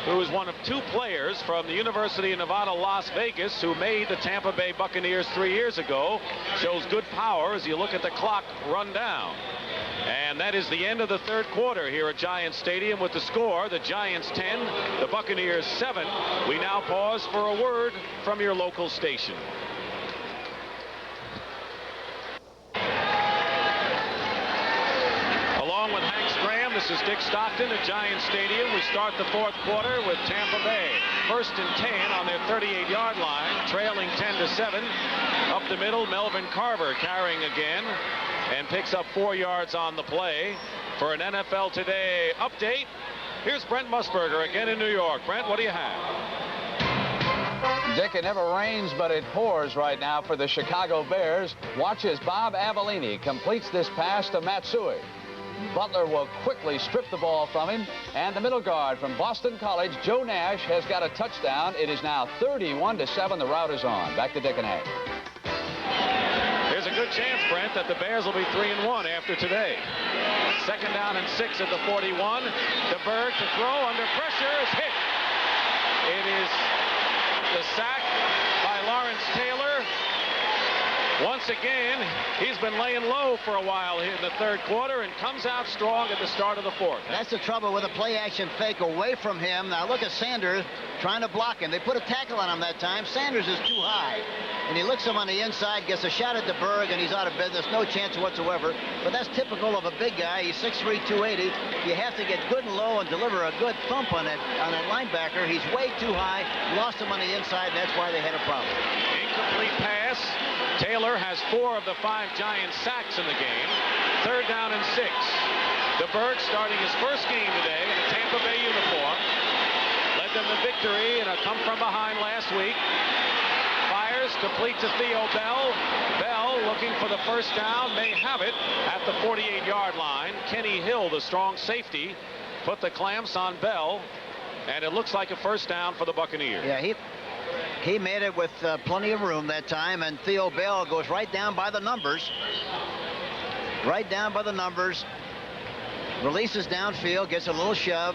who is one of 2 players from the University of Nevada, Las Vegas, who made the Tampa Bay Buccaneers 3 years ago. Shows good power as you look at the clock run down. And that is the end of the third quarter here at Giants Stadium with the score, the Giants 10, the Buccaneers 7. We now pause for a word from your local station. Along with Hank Stram, this is Dick Stockton at Giants Stadium. We start the fourth quarter with Tampa Bay. First and 10 on their 38-yard line, trailing 10-7. Up the middle, Melvin Carver carrying again, and picks up 4 yards on the play. For an NFL Today update, here's Brent Musburger again in New York. Brent, what do you have? Dick, it never rains, but it pours right now for the Chicago Bears. Watch as Bob Avellini completes this pass to Matsui. Butler will quickly strip the ball from him, and the middle guard from Boston College, Joe Nash, has got a touchdown. It is now 31-7. The route is on. Back to Dick and Hank. There's a good chance, Brent, that the Bears will be 3-1 after today. Second down and 6 at the 41. DeBerg to throw under pressure is hit. It is the sack by Lawrence Taylor. Once again, he's been laying low for a while here in the third quarter and comes out strong at the start of the fourth. That's the trouble with a play-action fake away from him. Now look at Sanders trying to block him. They put a tackle on him that time. Sanders is too high. And he looks him on the inside, gets a shot at DeBerg, and he's out of business. No chance whatsoever. But that's typical of a big guy. He's 6'3", 280. You have to get good and low and deliver a good thump on that linebacker. He's way too high. Lost him on the inside, and that's why they had a problem. Incomplete pass. Taylor has 4 of the 5 Giants sacks in the game. 3rd down and 6. DeBerg starting his first game today in a Tampa Bay uniform. Led them to victory in a come-from-behind last week. Fires, complete to Theo Bell. Bell looking for the first down, may have it at the 48-yard line. Kenny Hill, the strong safety, put the clamps on Bell, and it looks like a first down for the Buccaneers. Yeah, he made it with plenty of room that time, and Theo Bell goes right down by the numbers. Right down by the numbers. Releases downfield, gets a little shove.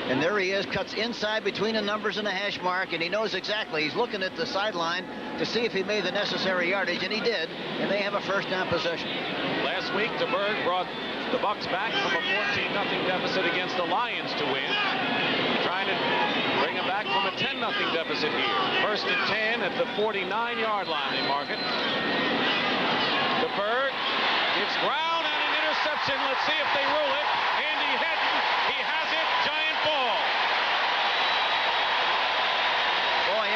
And there he is, cuts inside between the numbers and the hash mark, and he knows exactly. He's looking at the sideline to see if he made the necessary yardage, and he did, and they have a first down possession. Last week, DeBerg brought the Bucs back from a 14-0 deficit against the Lions to win. Trying to bring him back from a 10-0 deficit here. 1st and 10 at the 49-yard line, they mark it. DeBerg gives ground and an interception. Let's see if they rule it. Andy Hedden, he has it. Giant ball. Boy,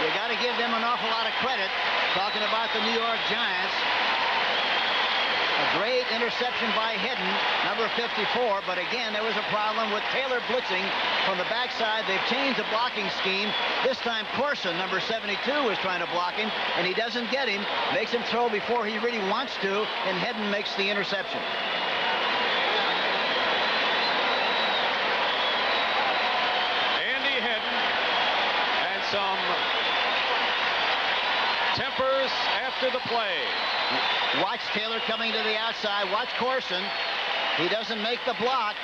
you got to give them an awful lot of credit. Talking about the New York Giants. A great interception by Hedden, number 54, but again, there was a problem with Taylor blitzing from the backside. They've changed the blocking scheme. This time, Corson, number 72, is trying to block him, and he doesn't get him. Makes him throw before he really wants to, and Hedden makes the interception. Andy Hedden and some tempers after the play. Watch Taylor coming to the outside. Watch Corson. He doesn't make the block.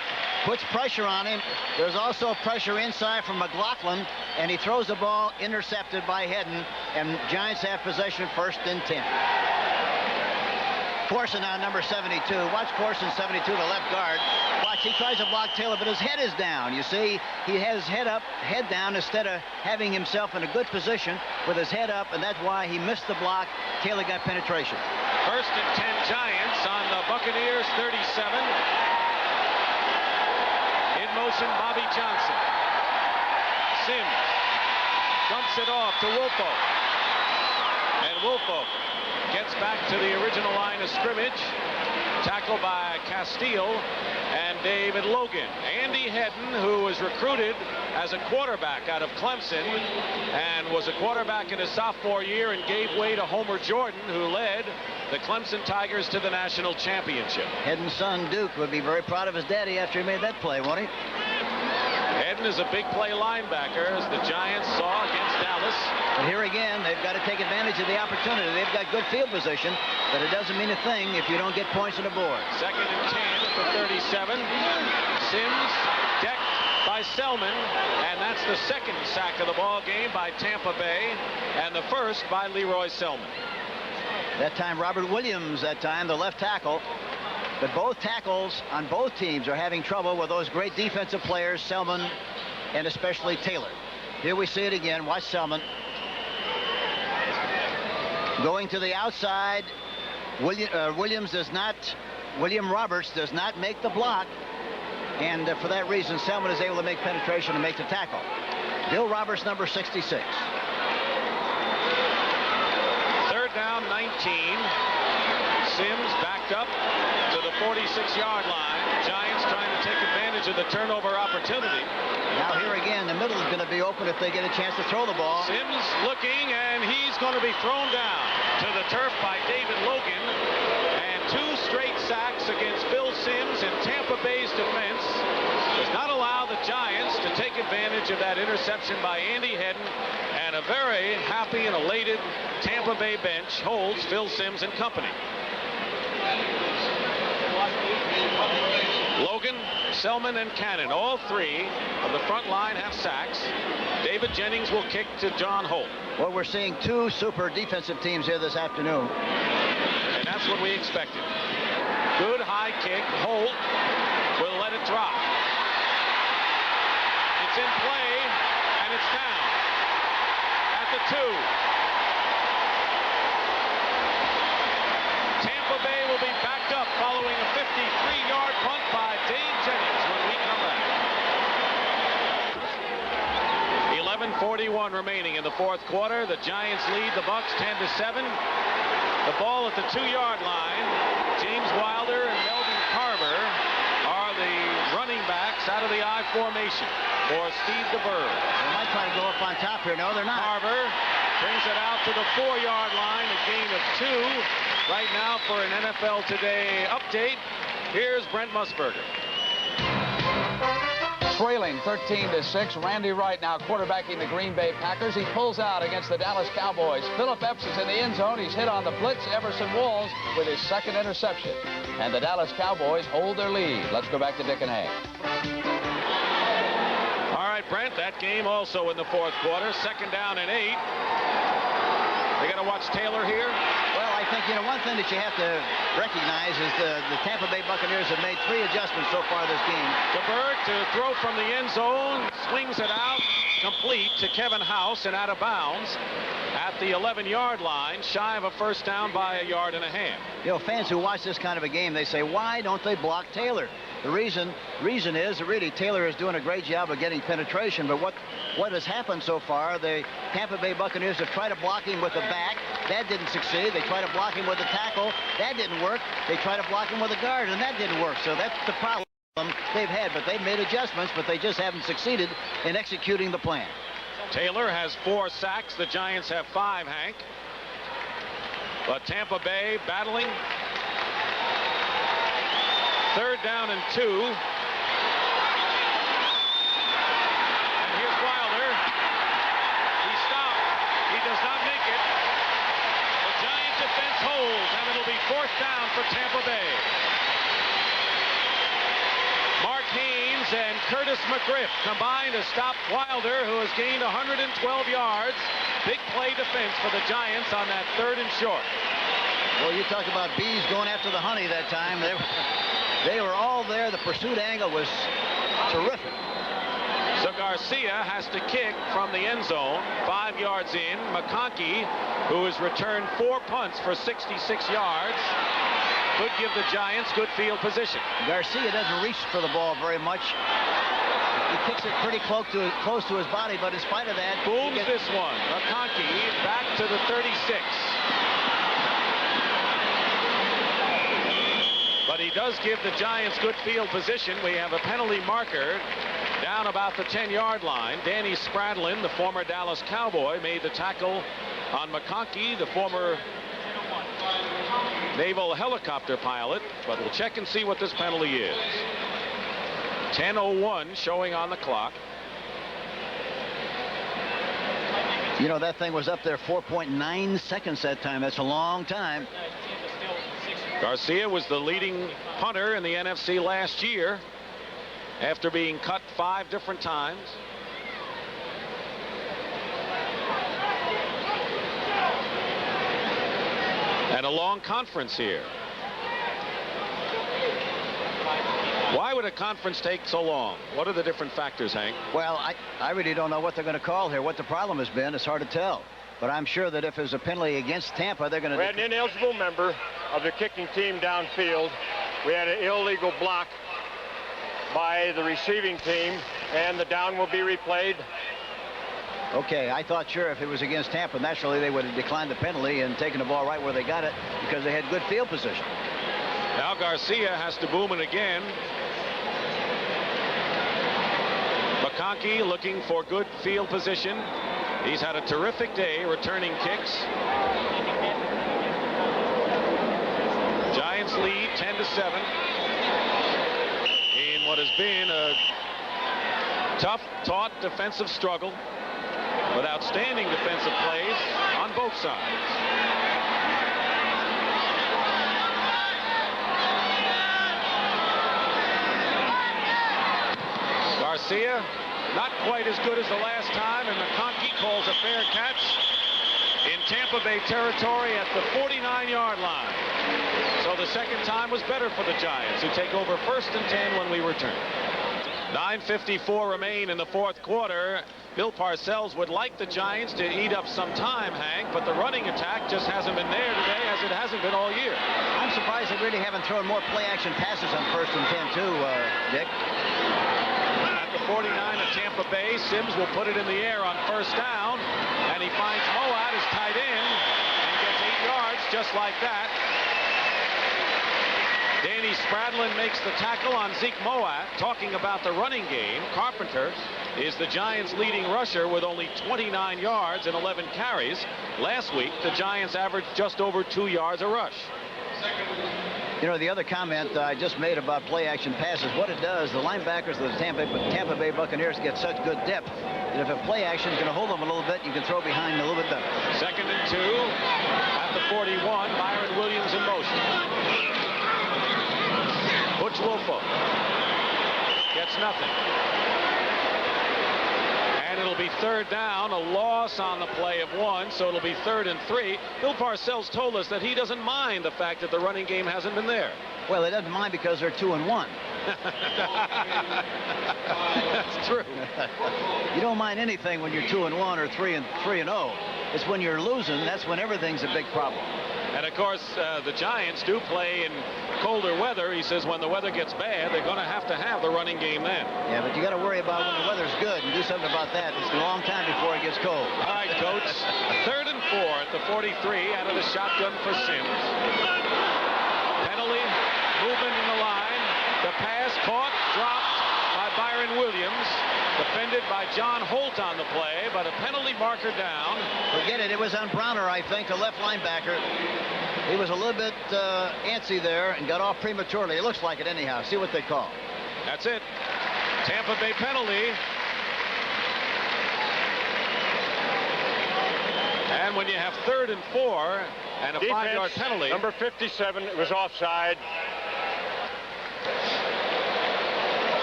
Puts pressure on him. There's also pressure inside from McLaughlin, and he throws the ball intercepted by Hedden, and Giants have possession 1st and 10. Corson on number 72. Watch Corson, 72, the left guard. Watch, he tries to block Taylor, but his head is down. You see, he has his head up, head down, instead of having himself in a good position with his head up, and that's why he missed the block. Taylor got penetration. 1st and 10 Giants on the Buccaneers 37. In motion, Bobby Johnson. Sims dumps it off to Woolfolk. And Woolfolk gets back to the original line of scrimmage. Tackled by Castile and David Logan. Andy Hedden, who was recruited as a quarterback out of Clemson and was a quarterback in his sophomore year and gave way to Homer Jordan, who led the Clemson Tigers to the national championship. Hedden's son, Duke, would be very proud of his daddy after he made that play, won't he? Hedden is a big play linebacker, as the Giants saw against Dallas. But here again, they've got to take advantage of the opportunity. They've got good field position, but it doesn't mean a thing if you don't get points on the board. 2nd and 10 at the 37. Sims decked by Selman, and that's the 2nd sack of the ball game by Tampa Bay, and the 1st by Leroy Selman. That time, Robert Williams, the left tackle. But both tackles on both teams are having trouble with those great defensive players, Selman and especially Taylor. Here we see it again. Watch Selman. Going to the outside. William Roberts does not make the block. And for that reason, Selman is able to make penetration and make the tackle. Bill Roberts, number 66. 3rd down, 19. Sims backed up to the 46-yard line. Giants trying to take advantage of the turnover opportunity. Now here again, the middle is going to be open if they get a chance to throw the ball. Sims looking, and he's going to be thrown down to the turf by David Logan. And 2 straight sacks against Phil Sims, and Tampa Bay's defense does not allow the Giants to take advantage of that interception by Andy Hedden. And a very happy and elated Tampa Bay bench holds Phil Sims and company. Logan Selman and Cannon, all three of the front line have sacks. David Jennings will kick to John Holt. Well, we're seeing two super defensive teams here this afternoon. And that's what we expected. Good high kick. Holt will let it drop. It's in play, and it's down at the 2. Tampa Bay will be backed up following a 53-yard punt by Dave Jennings when we come back. 11:41 remaining in the fourth quarter. The Giants lead the Bucs 10-7. The ball at the 2-yard line. James Wilder and Melvin Carver are the running backs out of the I formation for Steve DeBerg. They might try to go up on top here. No, they're not. Carver brings it out to the 4-yard line, a gain of 2. Right now for an NFL Today update, here's Brent Musburger. Trailing 13-6. Randy Wright now quarterbacking the Green Bay Packers. He pulls out against the Dallas Cowboys. Phillip Epps is in the end zone. He's hit on the blitz. Everson Walls with his second interception. And the Dallas Cowboys hold their lead. Let's go back to Dick and Hank. All right, Brent, that game also in the fourth quarter. 2nd down and 8. They got to watch Taylor here. Well, I think, one thing that you have to recognize is the Tampa Bay Buccaneers have made 3 adjustments so far this game. DeBerg to throw from the end zone, swings it out, complete to Kevin House and out of bounds at the 11-yard line, shy of a first down by 1.5 yards. Fans who watch this kind of a game, they say, why don't they block Taylor? The reason is that really Taylor is doing a great job of getting penetration, but what has happened so far, the Tampa Bay Buccaneers have tried to block him with the back. That didn't succeed. They tried to block him with the tackle. That didn't work. They tried to block him with a guard, and that didn't work. So that's the problem they've had, but they've made adjustments, but they just haven't succeeded in executing the plan. Taylor has 4 sacks. The Giants have 5, Hank. But Tampa Bay battling. 3rd down and 2. And here's Wilder. He stopped. He does not make it. The Giant defense holds, and it'll be 4th down for Tampa Bay. Mark Haynes and Curtis McGriff combined to stop Wilder, who has gained 112 yards. Big play defense for the Giants on that 3rd and short. Well, you talk about bees going after the honey that time. They were all there. The pursuit angle was terrific. So Garcia has to kick from the end zone, 5 yards in. McConkey, who has returned 4 punts for 66 yards, could give the Giants good field position. Garcia doesn't reach for the ball very much. He kicks it pretty close to his body, but in spite of that... Booms this one. McConkey back to the 36. But he does give the Giants good field position. We have a penalty marker down about the 10-yard line. Danny Spradlin, the former Dallas Cowboy, made the tackle on McConkey, the former naval helicopter pilot. But we'll check and see what this penalty is. 10:01 showing on the clock. That thing was up there 4.9 seconds that time. That's a long time. Garcia was the leading punter in the NFC last year after being cut 5 different times. And a long conference here. Why would a conference take so long? What are the different factors, Hank? Well, I really don't know what they're going to call here. What the problem has been, it's hard to tell. But I'm sure that if there's a penalty against Tampa, they're going to... We had an ineligible member of the kicking team downfield. We had an illegal block by the receiving team, and the down will be replayed. Okay, I thought sure if it was against Tampa, naturally they would have declined the penalty and taken the ball right where they got it because they had good field position. Now Garcia has to boom it again. McConkey looking for good field position. He's had a terrific day returning kicks. Giants lead 10-7 in what has been a tough, taut defensive struggle with outstanding defensive plays on both sides. Garcia. Not quite as good as the last time, and McConkey calls a fair catch in Tampa Bay territory at the 49-yard line. So the second time was better for the Giants, who take over 1st and 10 when we return. 9:54 remain in the fourth quarter. Bill Parcells would like the Giants to eat up some time, Hank, but the running attack just hasn't been there today, as it hasn't been all year. I'm surprised they really haven't thrown more play-action passes on 1st and 10, too, Dick. At the 49 of Tampa Bay, Sims will put it in the air on 1st down, and he finds Mowatt is tight end and gets 8 yards just like that. Danny Spradlin makes the tackle on Zeke Mowatt. Talking about the running game, Carpenter is the Giants' leading rusher with only 29 yards and 11 carries. Last week, the Giants averaged just over 2 yards a rush. You know, the other comment I just made about play-action passes, what it does, the linebackers of the Tampa Bay Buccaneers get such good depth that if a play-action is going to hold them a little bit, you can throw behind a little bit better. 2nd and 2 at the 41. Byron Williams in motion. Butch Wolfo gets nothing. And it'll be 3rd down, a loss on the play of 1, so it'll be 3rd and 3. Bill Parcells told us that he doesn't mind the fact that the running game hasn't been there. Well, he doesn't mind because they're 2-1. That's true. You don't mind anything when you're 2-1 or 3-0. It's when you're losing, that's when everything's a big problem. And of course, the Giants do play in colder weather. He says when the weather gets bad, they're going to have the running game then. Yeah, but you got to worry about when the weather's good and do something about that. It's a long time before it gets cold. All right, Coach. 3rd and 4 at the 43 out of the shotgun for Sims. Penalty, movement in the line. The pass caught, dropped by Byron Williams. Defended by John Holt on the play, but a penalty marker down. Forget it. It was on Browner, I think, the left linebacker. He was a little bit antsy there and got off prematurely. It looks like it anyhow. See what they call. That's it. Tampa Bay penalty. And when you have 3rd and 4 and a 5-yard penalty. Number 57, it was offside.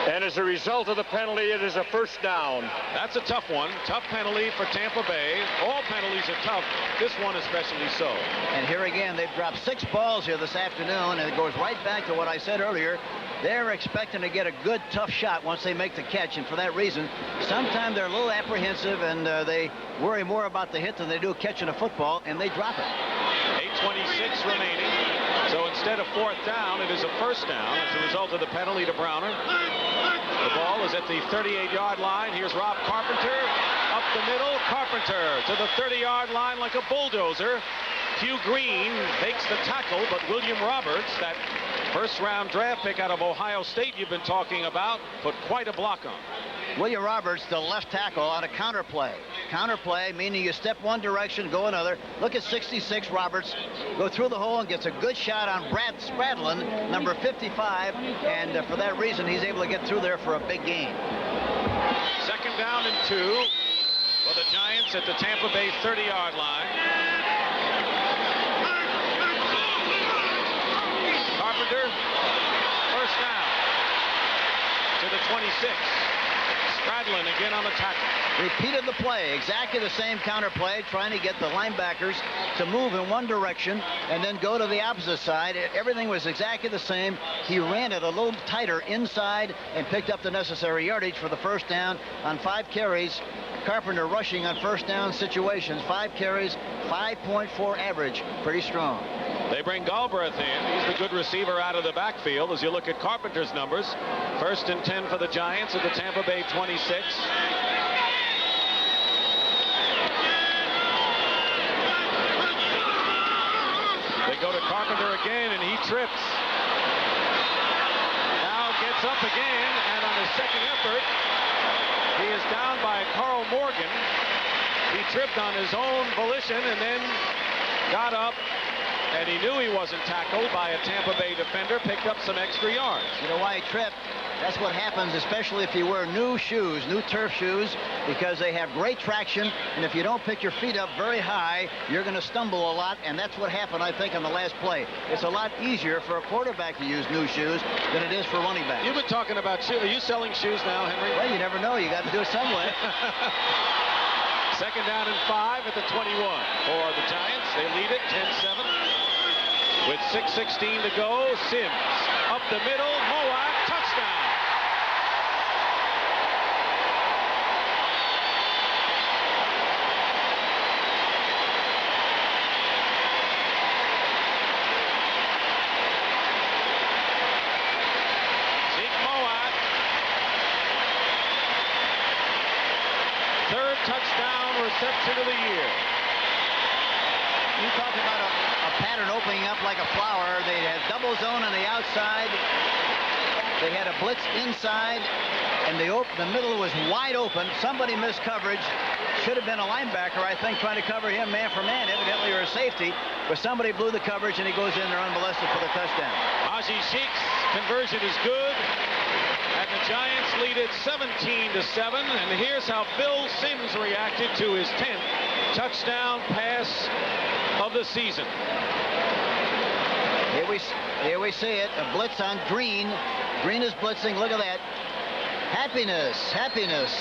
And as a result of the penalty, it is a 1st down. That's a tough one. Tough penalty for Tampa Bay. All penalties are tough. This one especially so. And here again, they've dropped 6 balls here this afternoon, and it goes right back to what I said earlier. They're expecting to get a good, tough shot once they make the catch, and for that reason, sometimes they're a little apprehensive, and they worry more about the hit than they do catching a football, and they drop it. 8:26 remaining. So instead of 4th down, it is a 1st down as a result of the penalty to Browner. The ball is at the 38-yard line. Here's Rob Carpenter up the middle. Carpenter to the 30-yard line like a bulldozer. Hugh Green makes the tackle, but William Roberts, that 1st-round draft pick out of Ohio State you've been talking about, put quite a block on. William Roberts, the left tackle, on a counterplay. Counterplay, meaning you step one direction, go another. Look at 66 Roberts. Go through the hole and gets a good shot on Brad Spradlin, number 55. And for that reason, he's able to get through there for a big gain. 2nd down and 2 for the Giants at the Tampa Bay 30-yard line. Carpenter, 1st down to the 26. Spradlin again on the tackle. Repeated the play, exactly the same counter play, trying to get the linebackers to move in one direction and then go to the opposite side. Everything was exactly the same. He ran it a little tighter inside and picked up the necessary yardage for the 1st down on 5 carries. Carpenter rushing on 1st down situations. 5 carries, 5.4 average. Pretty strong. They bring Galbraith in. He's the good receiver out of the backfield as you look at Carpenter's numbers. 1st and 10 for the Giants at the Tampa Bay 26. They go to Carpenter again, and he trips. Now gets up again, and on his 2nd effort, he is down by Carl Morgan. He tripped on his own volition and then got up and he knew he wasn't tackled by a Tampa Bay defender, picked up some extra yards. You know why he tripped? That's what happens, especially if you wear new shoes, new turf shoes, because they have great traction, and if you don't pick your feet up very high, you're going to stumble a lot, and that's what happened, I think, on the last play. It's a lot easier for a quarterback to use new shoes than it is for running backs. You've been talking about shoes. Are you selling shoes now, Henry? Well, you never know. You got to do it some way. Second down and 5 at the 21 for the Giants. They lead it 10-7. With 6:16 to go, Sims up the middle, Mowatt, touchdown. Zeke Mowatt, third touchdown reception of the year. You talk about a pattern opening up like a flower. They had double zone on the outside. They had a blitz inside, and the middle was wide open. Somebody missed coverage. Should have been a linebacker, I think, trying to cover him man for man, evidently, or a safety. But somebody blew the coverage, and he goes in there unmolested for the touchdown. Haji-Sheikh's conversion is good, and the Giants lead it 17-7. And here's how Phil Sims reacted to his 10th touchdown pass of the season. Here we see it. A blitz on Green. Green is blitzing. Look at that. Happiness.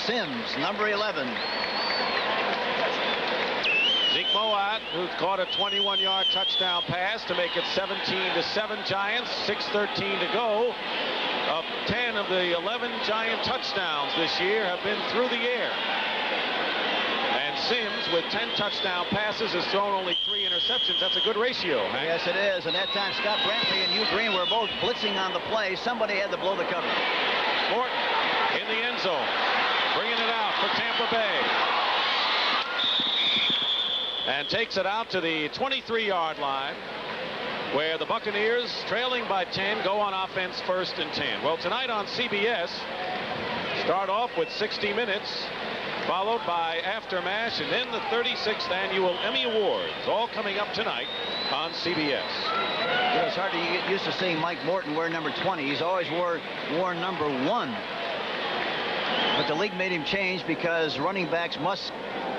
Sims, number 11. Zeke Mowatt, who caught a 21-yard touchdown pass to make it 17-7 Giants. 6:13 to go. 10 of the 11 Giant touchdowns this year have been through the air. And Sims, with 10 touchdown passes, has thrown only 3 interceptions. That's a good ratio, Hank. Yes, it is. And that time, Scott Brantley and Hugh Green were both blitzing on the play. Somebody had to blow the cover. Morton in the end zone, bringing it out for Tampa Bay. And takes it out to the 23-yard line, where the Buccaneers, trailing by 10, go on offense 1st and 10. Well, tonight on CBS, start off with 60 Minutes, followed by Aftermath, and then the 36th Annual Emmy Awards, all coming up tonight on CBS. You know, it's hard to get used to seeing Mike Morton wear number 20. He's always worn number 1. But the league made him change because running backs must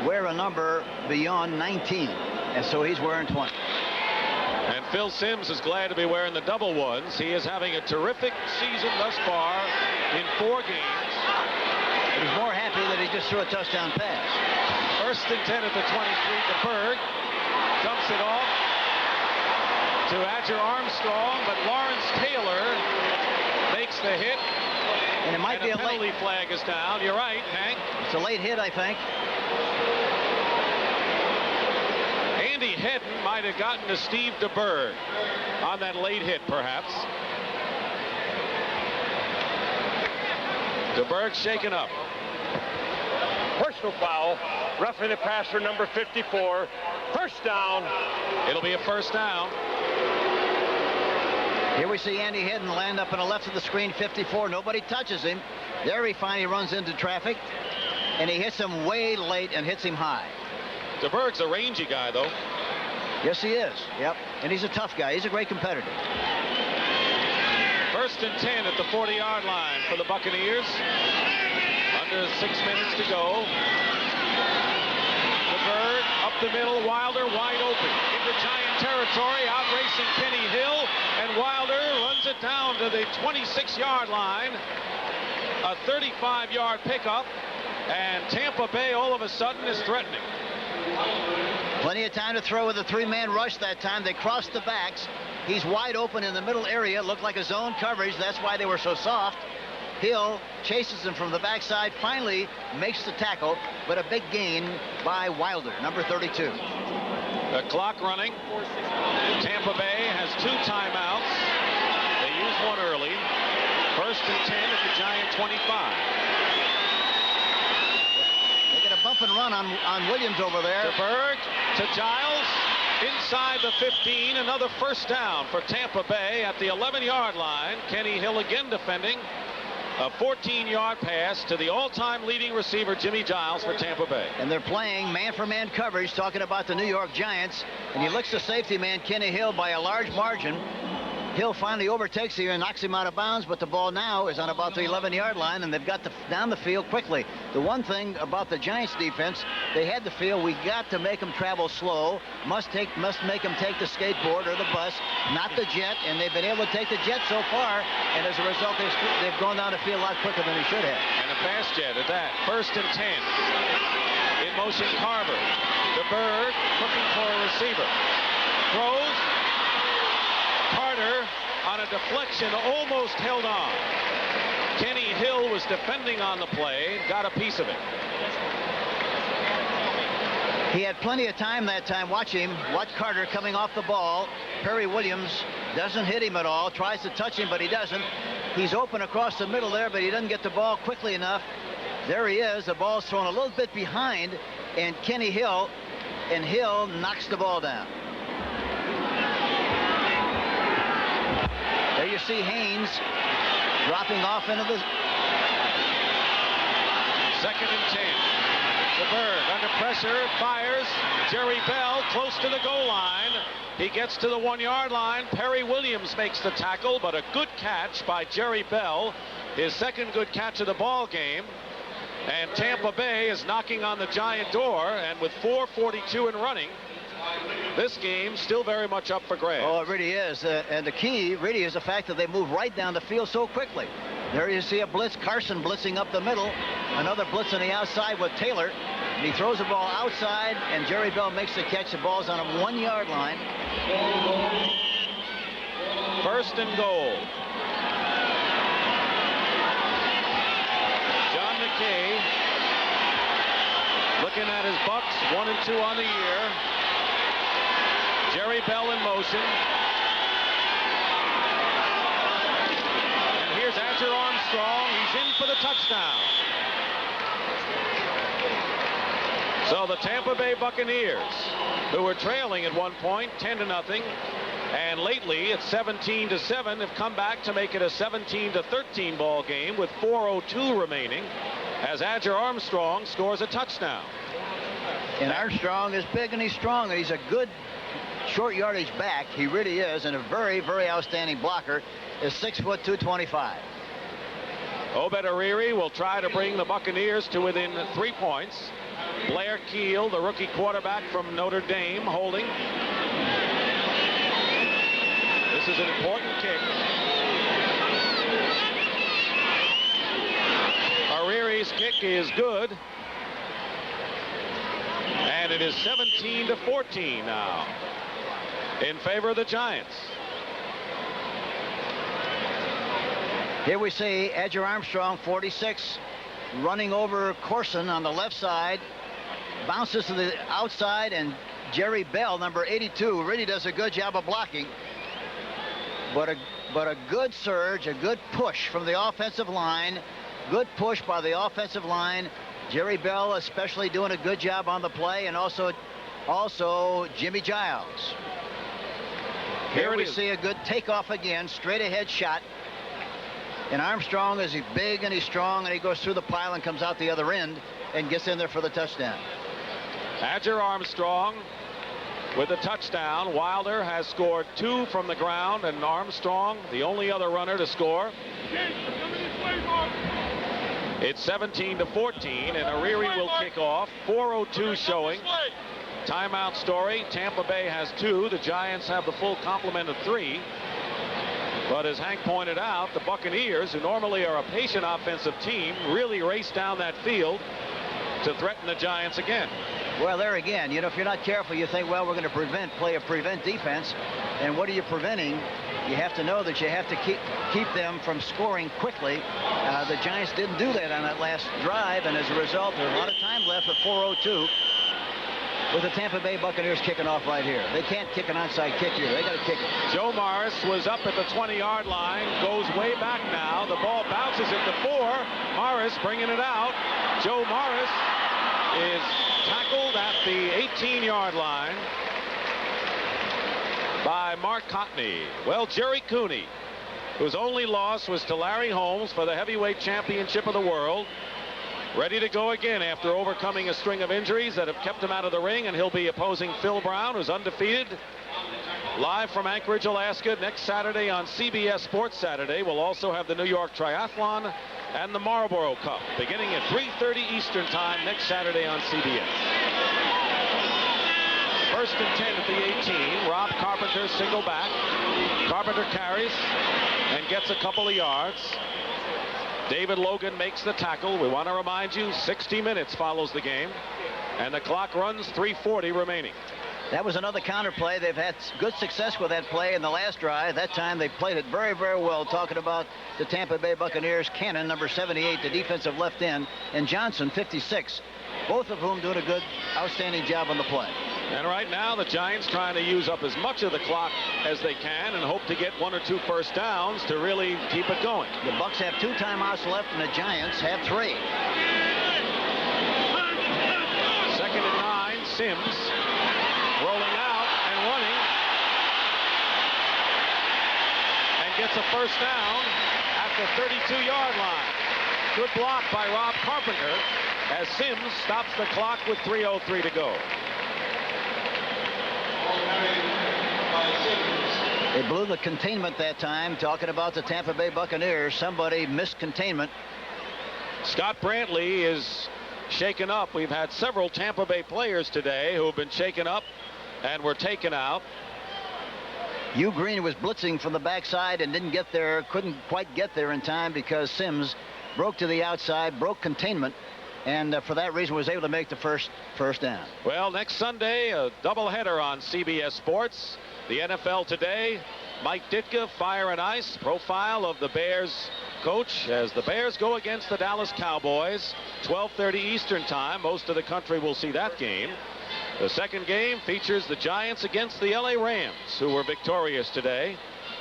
wear a number beyond 19. And so he's wearing 20. And Phil Sims is glad to be wearing the double ones. He is having a terrific season thus far in 4 games. He's more happy that he just threw a touchdown pass. 1st and 10 at the 23 to Berg. Dumps it off to Adger Armstrong, but Lawrence Taylor makes the hit. And it might be a penalty flag is down. You're right, Hank. It's a late hit, I think. Andy Hedden might have gotten to Steve DeBerg on that late hit, perhaps. DeBerg shaken up. Personal foul, roughing the passer, number 54. First down. It'll be a first down. Here we see Andy Hedden land up on the left of the screen, 54. Nobody touches him. There he finally runs into traffic, and he hits him way late and hits him high. DeBerg's a rangy guy, though. Yes, he is. Yep. And he's a tough guy. He's a great competitor. 1st and 10 at the 40-yard line for the Buccaneers. Under 6 minutes to go. DeBerg up the middle. Wilder wide open into Giant territory. Out racing Kenny Hill. And Wilder runs it down to the 26-yard line. A 35-yard pickup. And Tampa Bay all of a sudden is threatening. Plenty of time to throw with a 3-man rush that time. They crossed the backs. He's wide open in the middle area. Looked like a zone coverage. That's why they were so soft. Hill chases him from the backside. Finally makes the tackle, but a big gain by Wilder, number 32. The clock running. Tampa Bay has 2 timeouts. They used one early. 1st and 10 at the Giant 25. Bump and run on Williams over there. DeBerg to Giles inside the 15. Another first down for Tampa Bay at the 11-yard line. Kenny Hill again defending. A 14-yard pass to the all-time leading receiver, Jimmy Giles, for Tampa Bay. And they're playing man-for-man coverage, talking about the New York Giants. And he looks to safety man Kenny Hill by a large margin. Hill finally overtakes him and knocks him out of bounds, but the ball now is on about the 11-yard line, and they've got down the field quickly. The one thing about the Giants defense, they had the feel we got to make them travel slow, must make them take the skateboard or the bus, not the jet, and they've been able to take the jet so far, and as a result, they've gone down the field a lot quicker than they should have. And a fast jet at that. 1st and 10. In motion, Carver. The Bird looking for a receiver. Throws. Carter on a deflection almost held on. Kenny Hill was defending on the play, got a piece of it. He had plenty of time that time. Watch Carter coming off the ball. Perry Williams doesn't hit him at all, tries to touch him, but he doesn't. He's open across the middle there, but he doesn't get the ball quickly enough. There he is. The ball's thrown a little bit behind, and Hill knocks the ball down. There you see Haynes dropping off into the 2nd and 10. The Bird under pressure, fires. Jerry Bell close to the goal line. He gets to the 1-yard line. Perry Williams makes the tackle, but a good catch by Jerry Bell. His 2nd good catch of the ball game. And Tampa Bay is knocking on the Giant door, and with 4:42 and running, this game still very much up for grabs. Oh, it really is. And the key really is the fact that they move right down the field so quickly. There you see a blitz. Carson blitzing up the middle. Another blitz on the outside with Taylor. And he throws the ball outside, and Jerry Bell makes the catch. The ball's on a 1-yard line. 1st and goal. John McKay looking at his Bucks, 1-2 on the year. Jerry Bell in motion. And here's Adger Armstrong. He's in for the touchdown. So the Tampa Bay Buccaneers, who were trailing at one point, 10-0, and lately it's 17-7, have come back to make it a 17-13 ball game with 4:02 remaining, as Adger Armstrong scores a touchdown. And Armstrong is big and he's strong, and he's a good short yardage back. He really is, and a very, very outstanding blocker. Is 6 foot 225. Obed Ariri will try to bring the Buccaneers to within 3 points. Blair Keel, the rookie quarterback from Notre Dame, holding. This is an important kick. Ariri's kick is good. And it is 17-14 now in favor of the Giants. Here we see Adger Armstrong, 46, running over Corson on the left side, bounces to the outside, and Jerry Bell, number 82, really does a good job of blocking. But a good surge, a good push from the offensive line. Good push by the offensive line. Jerry Bell especially doing a good job on the play, and also Jimmy Giles. Here we see a good takeoff again, straight ahead shot. And Armstrong is big and he's strong, and he goes through the pile and comes out the other end and gets in there for the touchdown. Adger Armstrong with a touchdown. Wilder has scored 2 from the ground, and Armstrong, the only other runner to score. It's 17-14, and Ariri will kick off. 4:02 showing. Timeout Story. Tampa Bay has 2. The Giants have the full complement of 3. But as Hank pointed out, the Buccaneers, who normally are a patient offensive team, really race down that field to threaten the Giants again. Well, there again, if you're not careful, you think, well, we're going to play a prevent defense. And what are you preventing? You have to know that you have to keep them from scoring quickly. The Giants didn't do that on that last drive, and as a result, there's a lot of time left at 4:02. With the Tampa Bay Buccaneers kicking off right here. They can't kick an onside kick here. They got to kick it. Joe Morris was up at the 20-yard line, goes way back now. The ball bounces at the 4. Morris bringing it out. Joe Morris is tackled at the 18-yard line by Mark Cotney. Well, Jerry Cooney whose only loss was to Larry Holmes for the heavyweight championship of the world. Ready to go again after overcoming a string of injuries that have kept him out of the ring, and he'll be opposing Phil Brown, who's undefeated. Live from Anchorage, Alaska, next Saturday on CBS Sports Saturday. We'll also have the New York Triathlon and the Marlboro Cup, beginning at 3:30 Eastern Time next Saturday on CBS. 1st and 10 at the 18. Rob Carpenter single back. Carpenter carries and gets a couple of yards. David Logan makes the tackle. We want to remind you, 60 minutes follows the game, and the clock runs 3:40 remaining. That was another counter play. They've had good success with that play in the last drive. That time they played it very, very well. Talking about the Tampa Bay Buccaneers, Cannon, number 78, the defensive left end, and Johnson, 56. Both of whom doing a good, outstanding job on the play. And right now, the Giants trying to use up as much of the clock as they can and hope to get 1 or 2 first downs to really keep it going. The Bucs have 2 timeouts left, and the Giants have 3. 2nd and 9, Sims. Rolling out and running, and gets a first down at the 32-yard line. Good block by Rob Carpenter as Sims stops the clock with 3:03 to go. They blew the containment that time. Talking about the Tampa Bay Buccaneers, somebody missed containment. Scott Brantley is shaken up. We've had several Tampa Bay players today who have been shaken up and were taken out. Hugh Green was blitzing from the backside and didn't get there, couldn't quite get there in time because Sims broke to the outside, broke containment, and for that reason was able to make the first down. Well, next Sunday, a doubleheader on CBS Sports. The NFL Today, Mike Ditka, Fire and Ice, profile of the Bears coach as the Bears go against the Dallas Cowboys. 12:30 Eastern Time. Most of the country will see that game. The second game features the Giants against the LA Rams, who were victorious today.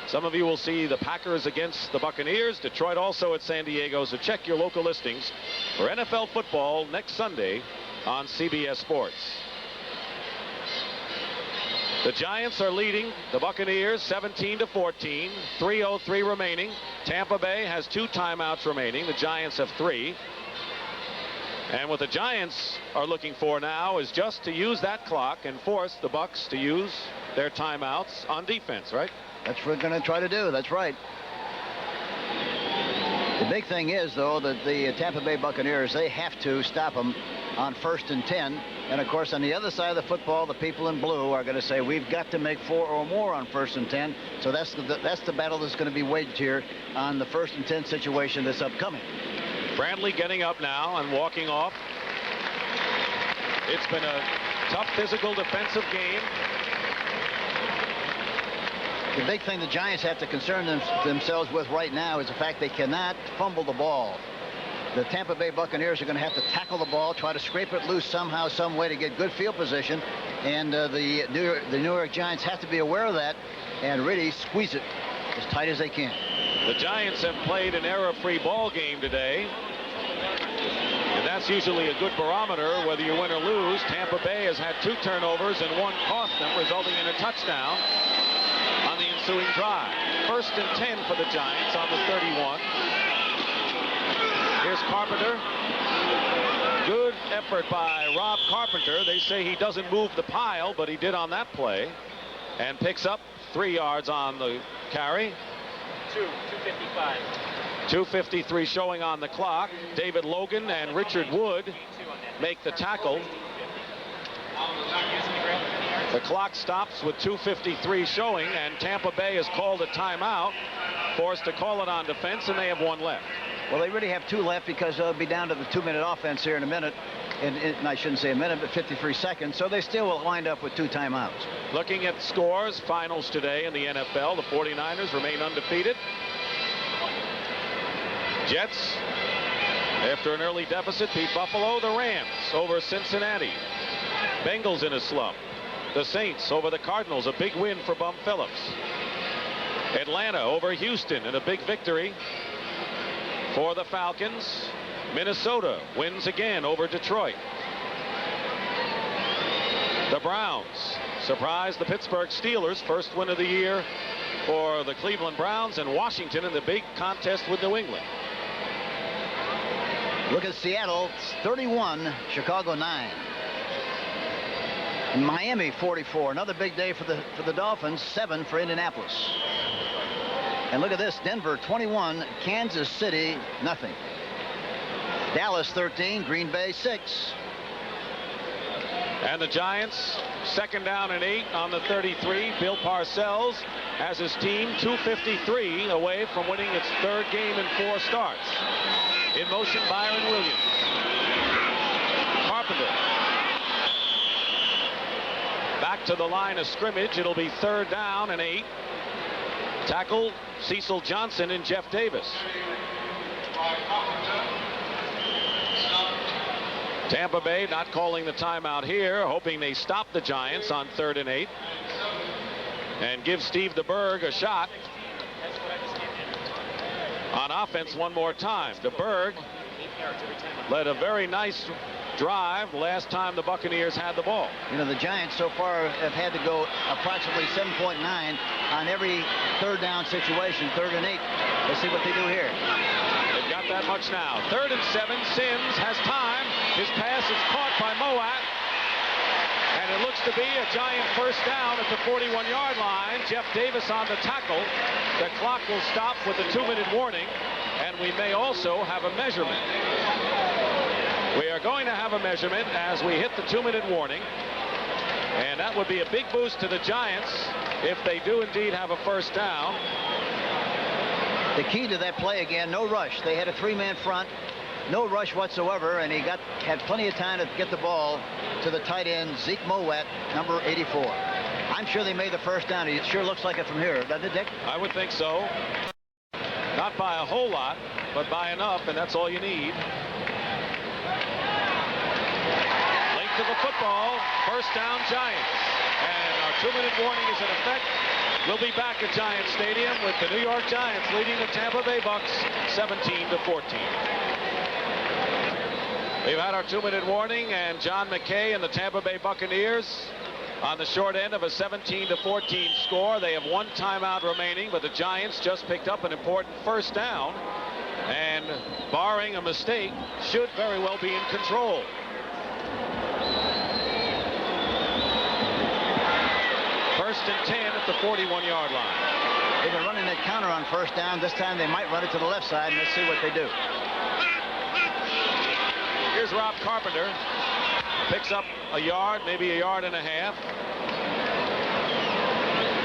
Some of you will see the Packers against the Buccaneers. Detroit also at San Diego. So check your local listings for NFL football next Sunday on CBS Sports. The Giants are leading the Buccaneers 17-14. 3:03 remaining. Tampa Bay has 2 timeouts remaining. The Giants have 3. And what the Giants are looking for now is just to use that clock and force the Bucs to use their timeouts on defense, right? That's what we're going to try to do. That's right. The big thing is, though, that the Tampa Bay Buccaneers, they have to stop them on 1st and 10. And, of course, on the other side of the football, the people in blue are going to say, we've got to make 4 or more on 1st and 10. So that's the battle that's going to be waged here on the 1st and 10 situation that's upcoming. Brantley getting up now and walking off. It's been a tough physical defensive game. The big thing the Giants have to concern themselves with right now is the fact they cannot fumble the ball. The Tampa Bay Buccaneers are going to have to tackle the ball, try to scrape it loose somehow, some way to get good field position. And the New York Giants have to be aware of that and really squeeze it as tight as they can. The Giants have played an error-free ball game today. And that's usually a good barometer whether you win or lose. Tampa Bay has had 2 turnovers and 1 cost them, resulting in a touchdown on the ensuing drive. 1st and 10 for the Giants on the 31. Here's Carpenter. Good effort by Rob Carpenter. They say he doesn't move the pile, but he did on that play. And picks up 3 yards on the carry. 2:55. 2:53 showing on the clock. David Logan and Richard Wood make the tackle. The clock stops with 2:53 showing, and Tampa Bay has called a timeout, forced to call it on defense, and they have 1 left. Well, they really have 2 left because they'll be down to the 2-minute offense here in a minute. And I shouldn't say a minute, but 53 seconds. So they still will wind up with 2 timeouts. Looking at scores, finals today in the NFL, the 49ers remain undefeated. Jets, after an early deficit, beat Buffalo. The Rams over Cincinnati. Bengals in a slump. The Saints over the Cardinals, a big win for Bum Phillips. Atlanta over Houston in a big victory for the Falcons. Minnesota wins again over Detroit. The Browns surprised the Pittsburgh Steelers. First win of the year for the Cleveland Browns, and Washington in the big contest with New England. Look at Seattle, 31, Chicago 9. And Miami 44. Another big day for the Dolphins. 7 for Indianapolis. And look at this, Denver 21, Kansas City nothing. Dallas 13, Green Bay 6. And the Giants, 2nd down and 8 on the 33. Bill Parcells has his team 253 away from winning its 3rd game in 4 starts. In motion, Byron Williams. Carpenter. Back to the line of scrimmage. It'll be 3rd down and 8. Tackle Cecil Johnson and Jeff Davis. Tampa Bay not calling the timeout here, hoping they stop the Giants on 3rd and 8 and give Steve DeBerg a shot on offense one more time. DeBerg led a very nice drive last time the Buccaneers had the ball. You know, the Giants so far have had to go approximately 7.9 on every 3rd down situation, 3rd and 8. Let's see what they do here. They've got that much now. 3rd and 7. Sims has time. His pass is caught by Mowatt. And it looks to be a Giant 1st down at the 41-yard line. Jeff Davis on the tackle. The clock will stop with a 2-minute warning. And we may also have a measurement. We are going to have a measurement as we hit the 2-minute warning. And that would be a big boost to the Giants if they do indeed have a 1st down. The key to that play again, no rush. They had a 3-man front, no rush whatsoever, and he had plenty of time to get the ball to the tight end, Zeke Mowatt, number 84. I'm sure they made the 1st down. It sure looks like it from here, doesn't it, Dick? I would think so. Not by a whole lot, but by enough, and that's all you need. Length of the football, 1st down Giants. And our 2-minute warning is in effect. We'll be back at Giant Stadium with the New York Giants leading the Tampa Bay Bucks 17-14. We've had our 2-minute warning, and John McKay and the Tampa Bay Buccaneers on the short end of a 17-14 score. They have 1 timeout remaining, but the Giants just picked up an important 1st down, and barring a mistake, should very well be in control. First and 10 at the 41-yard line. They've been running that counter on 1st down. This time they might run it to the left side, and let's see what they do. Here's Rob Carpenter. Picks up a yard, maybe a yard and a half.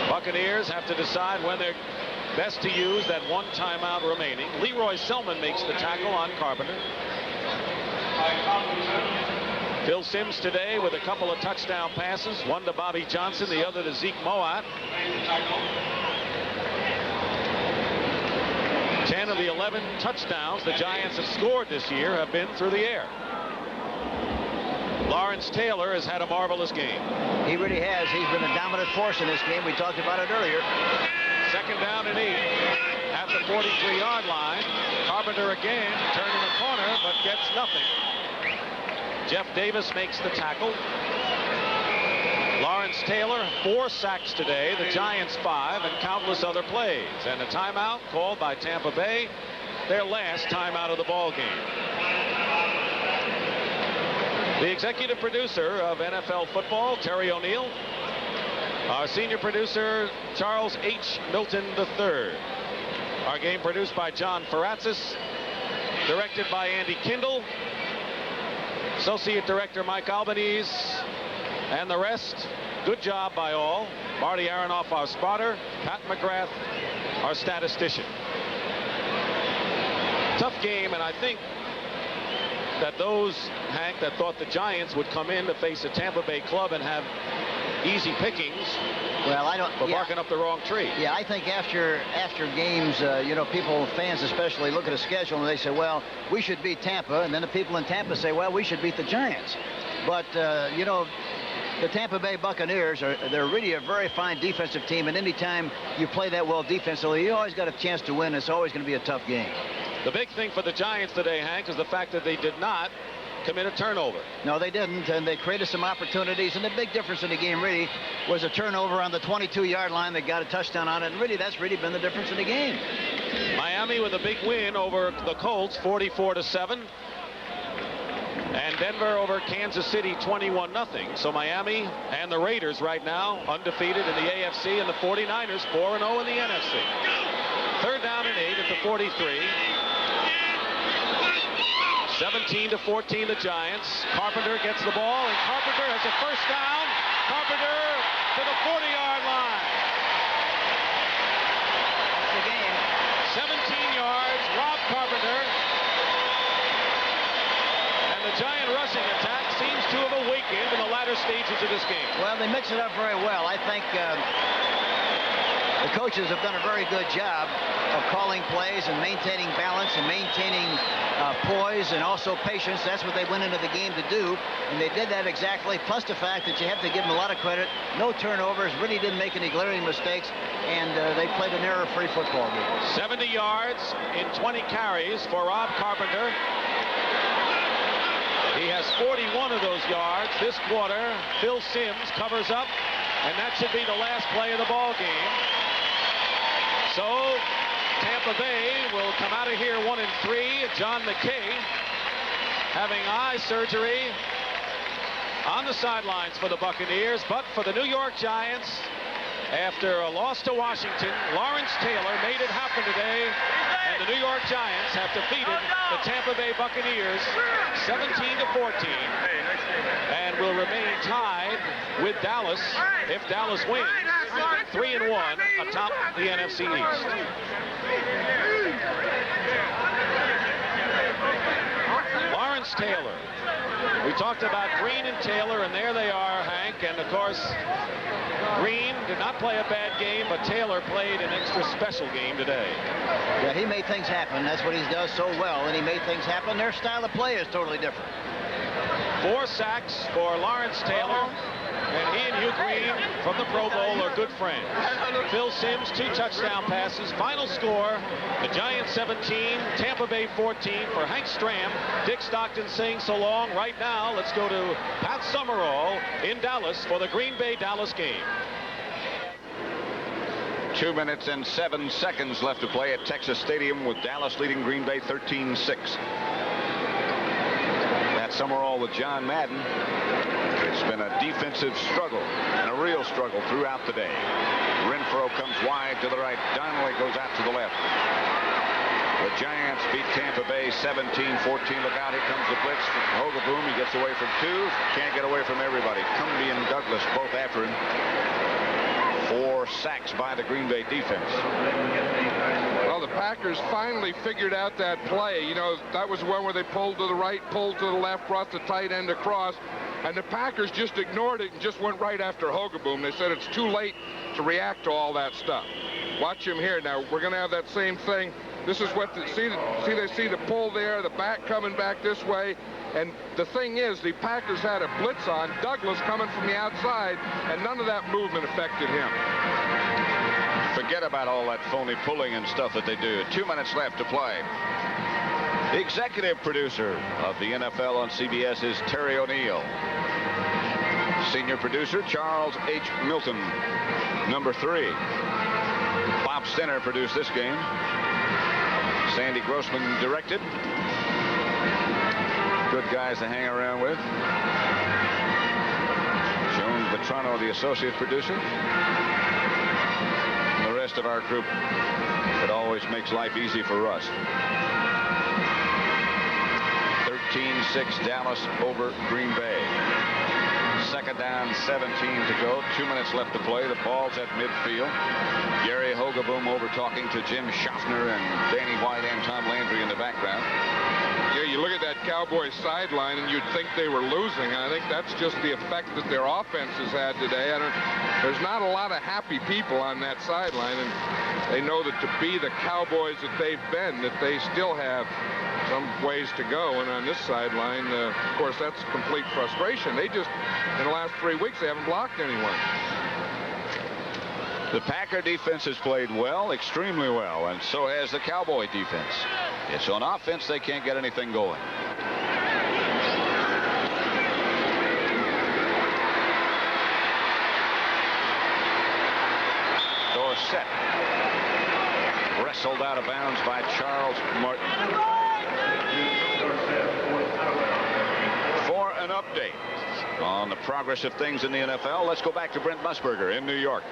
Buccaneers have to decide when they're best to use that 1 timeout remaining. Leroy Selman makes the tackle on Carpenter. Phil Simms today with a couple of touchdown passes, one to Bobby Johnson, the other to Zeke Mowatt. 10 of the 11 touchdowns the Giants have scored this year have been through the air. Lawrence Taylor has had a marvelous game. He really has. He's been a dominant force in this game. We talked about it earlier. 2nd down and 8 at the 43-yard line. Carpenter again turning the corner, but gets nothing. Jeff Davis makes the tackle. Lawrence Taylor, 4 sacks today. The Giants 5, and countless other plays. And a timeout called by Tampa Bay, their last timeout of the ball game. The executive producer of NFL football, Terry O'Neill. Our senior producer, Charles H. Milton III. Our game produced by John Faratzis. Directed by Andy Kindle. Associate Director Mike Albanese, and the rest. Good job by all. Marty Aronoff, our spotter. Pat McGrath, our statistician. Tough game, and I think that those, Hank, that thought the Giants would come in to face a Tampa Bay club and have easy pickings, well, I don't. We're barking up the wrong tree. Yeah, I think after games, you know, people, fans especially, look at a schedule and they say, well, we should beat Tampa, and then the people in Tampa say, well, we should beat the Giants. But you know, the Tampa Bay Buccaneers they're really a very fine defensive team, and anytime you play that well defensively, you always got a chance to win. It's always going to be a tough game. The big thing for the Giants today, Hank, is the fact that they did not commit a turnover. No, they didn't, and they created some opportunities, and the big difference in the game really was a turnover on the 22-yard line that got a touchdown on it, and really that's really been the difference in the game. Miami with a big win over the Colts, 44-7. And Denver over Kansas City, 21-0. So Miami and the Raiders right now undefeated in the AFC, and the 49ers 4-0 in the NFC. 3rd down and 8 at the 43. 17-14 the Giants. Carpenter gets the ball, and Carpenter has a first down. Carpenter to the 40-yard line. That's the game. 17 yards, Rob Carpenter. And the Giant rushing attack seems to have awakened in the latter stages of this game. Well, they mix it up very well. I think the coaches have done a very good job of calling plays and maintaining balance and maintaining poise and also patience. That's what they went into the game to do, and they did that exactly, plus the fact that you have to give them a lot of credit. No turnovers, really didn't make any glaring mistakes, and they played an error-free football game. 70 yards in 20 carries for Rob Carpenter. He has 41 of those yards this quarter. Phil Simms covers up, and that should be the last play of the ball game. So Tampa Bay will come out of here 1-3. John McKay having eye surgery on the sidelines for the Buccaneers, but for the New York Giants, after a loss to Washington, Lawrence Taylor made it happen today, and the New York Giants have defeated the Tampa Bay Buccaneers 17-14 and will remain tied with Dallas if Dallas wins 3-1 atop the NFC East. Lawrence Taylor. We talked about Green and Taylor, and there they are, Hank, and of course Green did not play a bad game, but Taylor played an extra special game today. Yeah, he made things happen. That's what he does so well, and he made things happen. Their style of play is totally different. 4 sacks for Lawrence Taylor, and he and Hugh Green from the Pro Bowl are good friends. Phil Simms, 2 touchdown passes. Final score, the Giants 17, Tampa Bay 14 for Hank Stram. Dick Stockton saying so long. Right now, let's go to Pat Summerall in Dallas for the Green Bay-Dallas game. 2 minutes and 7 seconds left to play at Texas Stadium with Dallas leading Green Bay 13-6. Pat Summerall with John Madden. It's been a defensive struggle and a real struggle throughout the day. Renfro comes wide to the right. Donnelly goes out to the left. The Giants beat Tampa Bay 17-14. Look out, here comes the blitz. Hogeboom, he gets away from 2. Can't get away from everybody. Cumby and Douglas both after him. 4 sacks by the Green Bay defense. Well, the Packers finally figured out that play. You know, that was one where they pulled to the right, pulled to the left, brought the tight end across. And the Packers just ignored it and just went right after Hogeboom. They said it's too late to react to all that stuff. Watch him here. Now, we're going to have that same thing. This is what they see the pull there, the back coming back this way. And the thing is, the Packers had a blitz on, Douglas coming from the outside, and none of that movement affected him. Forget about all that phony pulling and stuff that they do. 2 minutes left to play. The executive producer of the NFL on CBS is Terry O'Neill. Senior producer, Charles H. Milton. Number 3. Bob Stenner produced this game. Sandy Grossman directed. Good guys to hang around with. Joan Vetrano, the associate producer. And the rest of our group that always makes life easy for us. 13-6 Dallas over Green Bay. 2nd down, 17 to go. 2 minutes left to play. The ball's at midfield. Gary Hogeboom over talking to Jim Schaffner and Danny White and Tom Landry in the background. Yeah, you look at that Cowboys sideline and you'd think they were losing. I think that's just the effect that their offense has had today. There's not a lot of happy people on that sideline, and they know that to be the Cowboys that they've been, that they still have some ways to go. And on this sideline, of course, that's complete frustration. They just, in the last 3 weeks, they haven't blocked anyone. The Packer defense has played well, extremely well, and so has the Cowboy defense. It's on offense they can't get anything going. Dorsett. Wrestled out of bounds by Charles Martin. For an update on the progress of things in the NFL, let's go back to Brent Musburger in New York.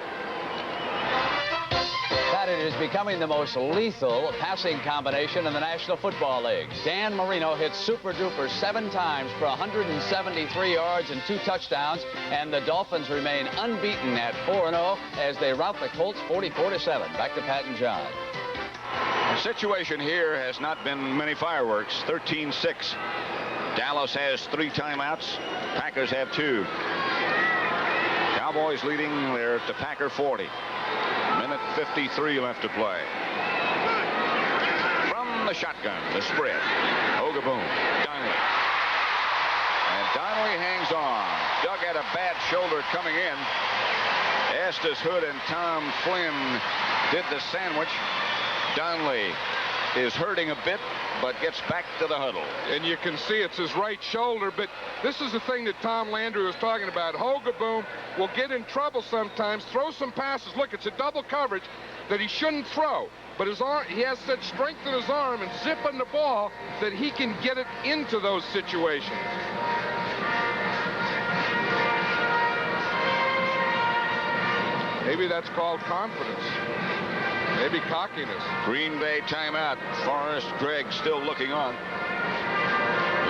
That it is becoming the most lethal passing combination in the National Football League. Dan Marino hit Super Duper 7 times for 173 yards and 2 touchdowns, and the Dolphins remain unbeaten at 4-0 as they rout the Colts 44-7. Back to Pat and John. The situation here has not been many fireworks. 13-6. Dallas has 3 timeouts. Packers have 2. Cowboys leading. They're at the Packer 40. Minute 53 left to play. From the shotgun, the spread. Ogaboom, Donnelly. And Donnelly hangs on. Doug had a bad shoulder coming in. Estes Hood and Tom Flynn did the sandwich. Donnelly is hurting a bit, but gets back to the huddle. And you can see it's his right shoulder, but this is the thing that Tom Landry was talking about. Hogaboom will get in trouble sometimes, throw some passes. Look, it's a double coverage that he shouldn't throw, but his arm, he has such strength in his arm and zip on the ball that he can get it into those situations. Maybe that's called confidence. Maybe cockiness. Green Bay timeout. Forrest Gregg still looking on.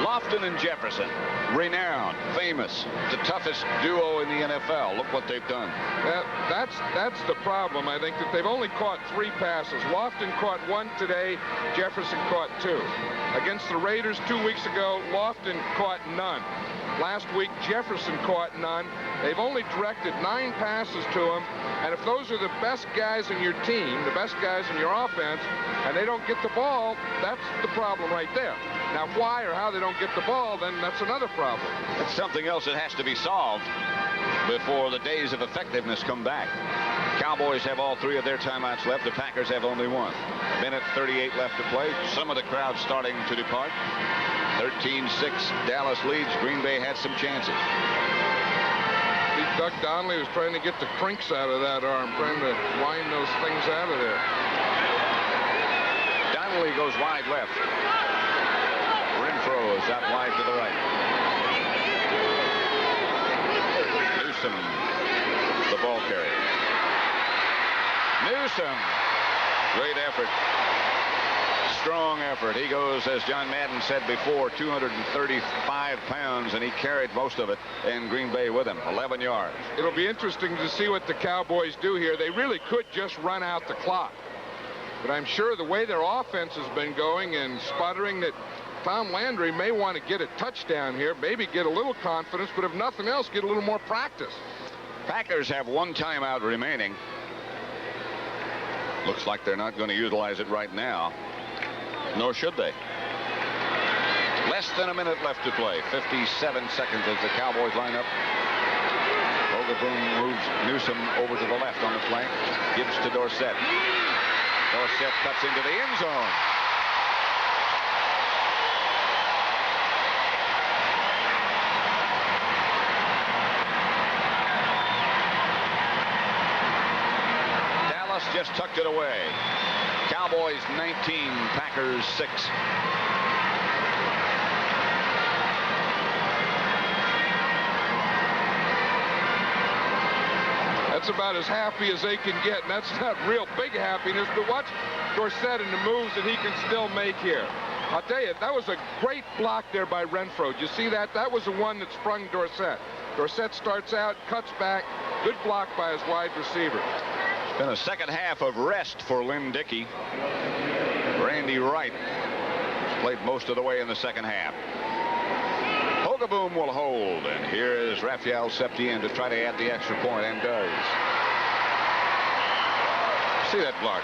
Lofton and Jefferson, renowned, famous, the toughest duo in the NFL. Look what they've done. That's the problem. I think that they've only caught 3 passes. Lofton caught 1 today. Jefferson caught 2. Against the Raiders 2 weeks ago, Lofton caught none. Last week, Jefferson caught none. They've only directed 9 passes to him. And if those are the best guys in your team, the best guys in your offense, and they don't get the ball, that's the problem right there. Now, why or how they don't get the ball, then that's another problem. It's something else that has to be solved before the days of effectiveness come back. Cowboys have all 3 of their timeouts left. The Packers have only 1. Minute 38 left to play. Some of the crowd starting to depart. 13-6, Dallas leads. Green Bay had some chances. Doug Donnelly was trying to get the crinks out of that arm, trying to wind those things out of there. Donnelly goes wide left. Renfro is out wide to the right. Newsom, the ball carrier. Newsom, great effort. Strong effort. He goes, as John Madden said before, 235 pounds, and he carried most of it, and Green Bay with him, 11 yards. It'll be interesting to see what the Cowboys do here. They really could just run out the clock. But I'm sure the way their offense has been going and sputtering, that Tom Landry may want to get a touchdown here, maybe get a little confidence, but if nothing else, get a little more practice. Packers have 1 timeout remaining. Looks like they're not going to utilize it right now. Nor should they. Less than a minute left to play. 57 seconds as the Cowboys line up. Ogaboom moves Newsom over to the left on the flank. Gives to Dorsett. Dorsett cuts into the end zone. Dallas just tucked it away. Cowboys 19, Packers 6. That's about as happy as they can get, and that's not real big happiness, but watch Dorsett and the moves that he can still make here. I'll tell you, that was a great block there by Renfro. Did you see that? That was the one that sprung Dorsett. Dorsett starts out, cuts back. Good block by his wide receiver. It's been a second half of rest for Lynn Dickey. Randy Wright played most of the way in the second half. Hogaboom will hold, and here is Raphael Septien to try to add the extra point, and does. See that block?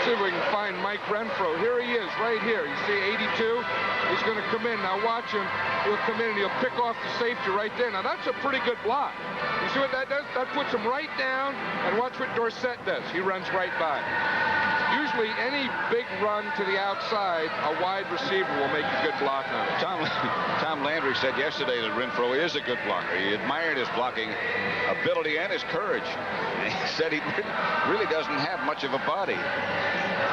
See if we can find Mike Renfro. Here he is, right here. You see 82? He's going to come in. Now watch him. He'll come in and he'll pick off the safety right there. Now that's a pretty good block. You see what that does? That puts him right down, and watch what Dorsett does. He runs right by. Usually usually any big run to the outside, a wide receiver will make a good block on it. Tom Landry said yesterday that Renfro is a good blocker. He admired his blocking ability and his courage. He said he really doesn't have much of a body.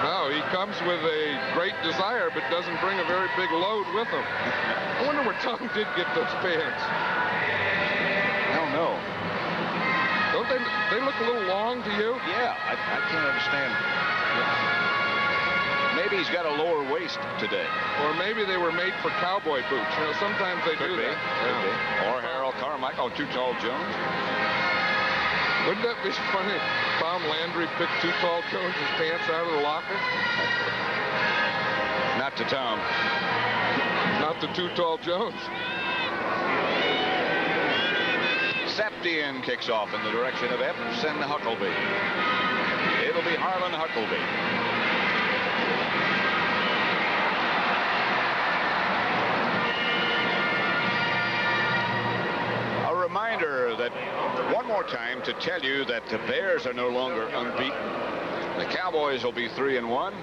No, he comes with a great desire, but doesn't bring a very big load with him. I wonder where Tom did get those pants. I don't know. Don't they look a little long to you? Yeah, I can't understand. Maybe he's got a lower waist today. Or maybe they were made for cowboy boots. You know, sometimes they do that. Could be. Or Harold Carmichael, Too Tall Jones. Wouldn't that be funny? Tom Landry picked Too Tall Jones' pants out of the locker? Not to Tom. Not to Too Tall Jones. Septian kicks off in the direction of Epps and Huckleby. It'll be Harlan Huckleby. A reminder that one more time to tell you that the Bears are no longer unbeaten. The Cowboys will be 3-1.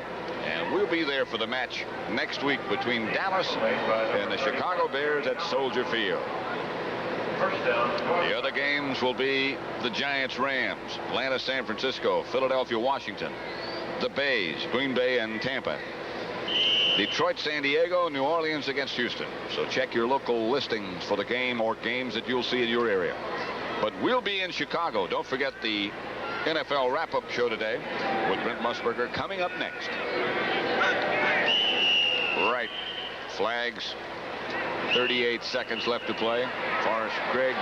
And we'll be there for the match next week between Dallas and the Chicago Bears at Soldier Field. The other games will be the Giants-Rams, Atlanta, San Francisco, Philadelphia, Washington, the Bays, Green Bay, and Tampa. Detroit, San Diego, New Orleans against Houston. So check your local listings for the game or games that you'll see in your area. But we'll be in Chicago. Don't forget the NFL wrap-up show today with Brent Musburger coming up next. Right. Flags. 38 seconds left to play. Forrest Gregg.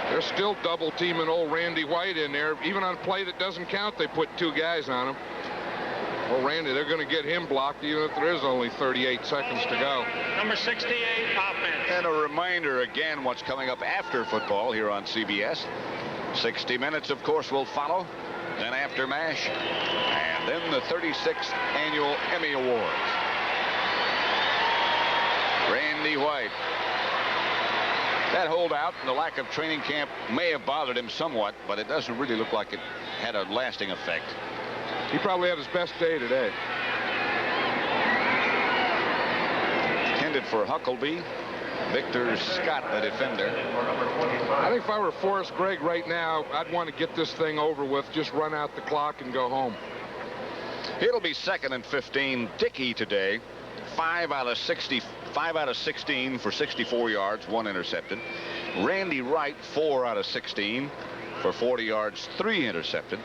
They're still double teaming old Randy White in there. Even on a play that doesn't count, they put 2 guys on him. Well, Randy, they're going to get him blocked even if there is only 38 seconds to go. Number 68, offense. And a reminder again what's coming up after football here on CBS. 60 Minutes, of course, will follow. Then After MASH. And then the 36th Annual Emmy Awards. Randy White. That holdout and the lack of training camp may have bothered him somewhat, but it doesn't really look like it had a lasting effect. He probably had his best day today. Intended for Huckleby. Victor Scott, the defender. I think if I were Forrest Gregg right now, I'd want to get this thing over with, just run out the clock and go home. It'll be 2nd and 15. Dickey today, 5 out of 16 for 64 yards, 1 intercepted. Randy Wright, 4 out of 16 for 40 yards, 3 intercepted.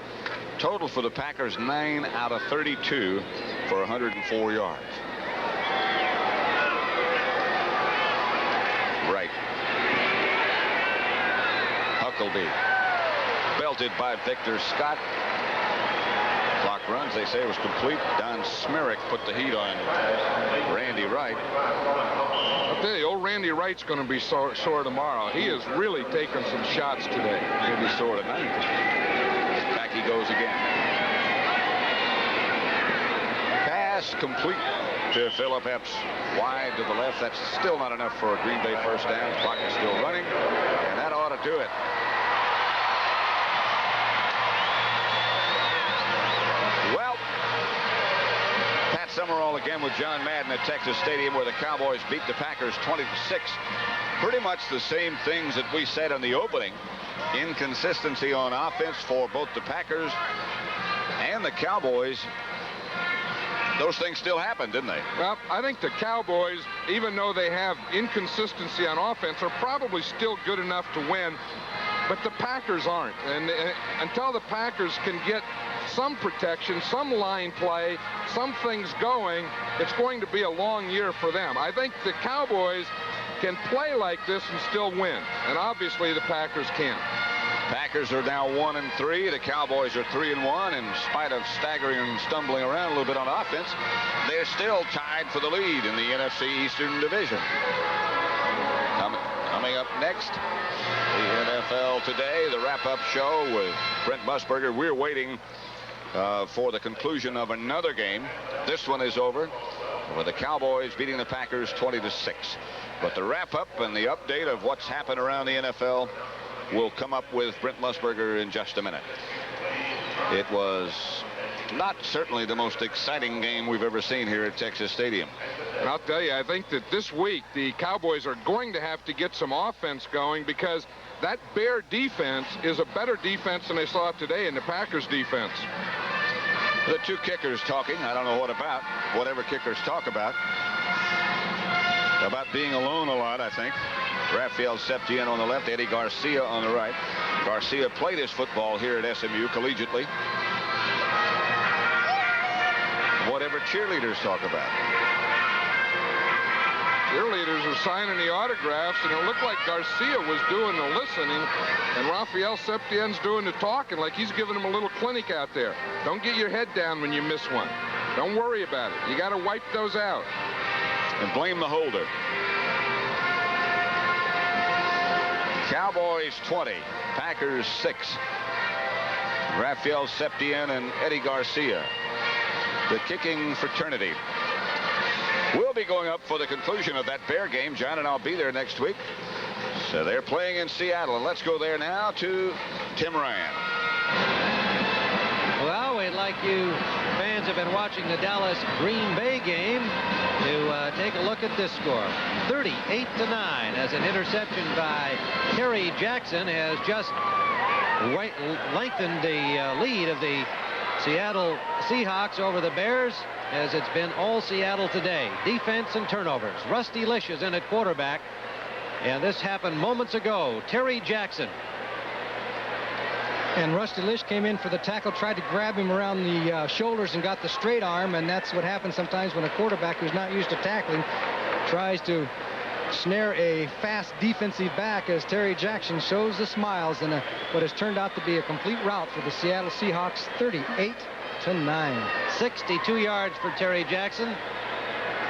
Total for the Packers, 9 out of 32 for 104 yards. Right. Huckleby. Belted by Victor Scott. Clock runs. They say it was complete. Don Smerrick put the heat on Randy Wright. I'll tell you, old Randy Wright's going to be sore tomorrow. He has really taken some shots today. He'll be sore tonight. Back he goes again. Pass complete to Philip Epps. Wide to the left. That's still not enough for a Green Bay first down. Clock is still running, and that ought to do it. Well, Pat Summerall again with John Madden at Texas Stadium, where the Cowboys beat the Packers 20-6. Pretty much the same things that we said in the opening. Inconsistency on offense for both the Packers and the Cowboys. Those things still happened, didn't they? Well, I think the Cowboys, even though they have inconsistency on offense, are probably still good enough to win, but the Packers aren't. And until the Packers can get some protection, some line play, some things going, it's going to be a long year for them. I think the Cowboys can play like this and still win, and obviously the Packers can't. Packers are now 1-3. The Cowboys are 3-1. In spite of staggering and stumbling around a little bit on offense, they're still tied for the lead in the NFC Eastern Division. Coming up next, the NFL Today, the wrap-up show with Brent Musburger. We're waiting for the conclusion of another game. This one is over with the Cowboys beating the Packers 20-6. But the wrap-up and the update of what's happened around the NFL will come up with Brent Musburger in just a minute. It was not certainly the most exciting game we've ever seen here at Texas Stadium. And I'll tell you, I think that this week the Cowboys are going to have to get some offense going, because that Bear defense is a better defense than they saw today in the Packers defense. The two kickers talking. I don't know what about. Whatever kickers talk about. About being alone a lot, I think. Rafael Septien on the left, Eddie Garcia on the right. Garcia played his football here at SMU collegiately. Whatever cheerleaders talk about. Cheerleaders are signing the autographs, and it looked like Garcia was doing the listening, and Rafael Septien's doing the talking, like he's giving them a little clinic out there. Don't get your head down when you miss one. Don't worry about it. You got to wipe those out. And blame the holder. Cowboys 20, Packers 6. Rafael Septien and Eddie Garcia, the kicking fraternity, will be going up for the conclusion of that Bear game. John and I'll be there next week. So they're playing in Seattle, and let's go there now to Tim Ryan. Well, we'd like you fans have been watching the Dallas Green Bay game to take a look at this score. 38-9, as an interception by Terry Jackson has just lengthened the lead of the Seattle Seahawks over the Bears, as it's been all Seattle today. Defense and turnovers. Rusty Lish is in at quarterback, and this happened moments ago. Terry Jackson. And Rusty Lish came in for the tackle, tried to grab him around the shoulders and got the straight arm, and that's what happens sometimes when a quarterback who's not used to tackling tries to snare a fast defensive back, as Terry Jackson shows the smiles in what has turned out to be a complete rout for the Seattle Seahawks. 38-9. 62 yards for Terry Jackson.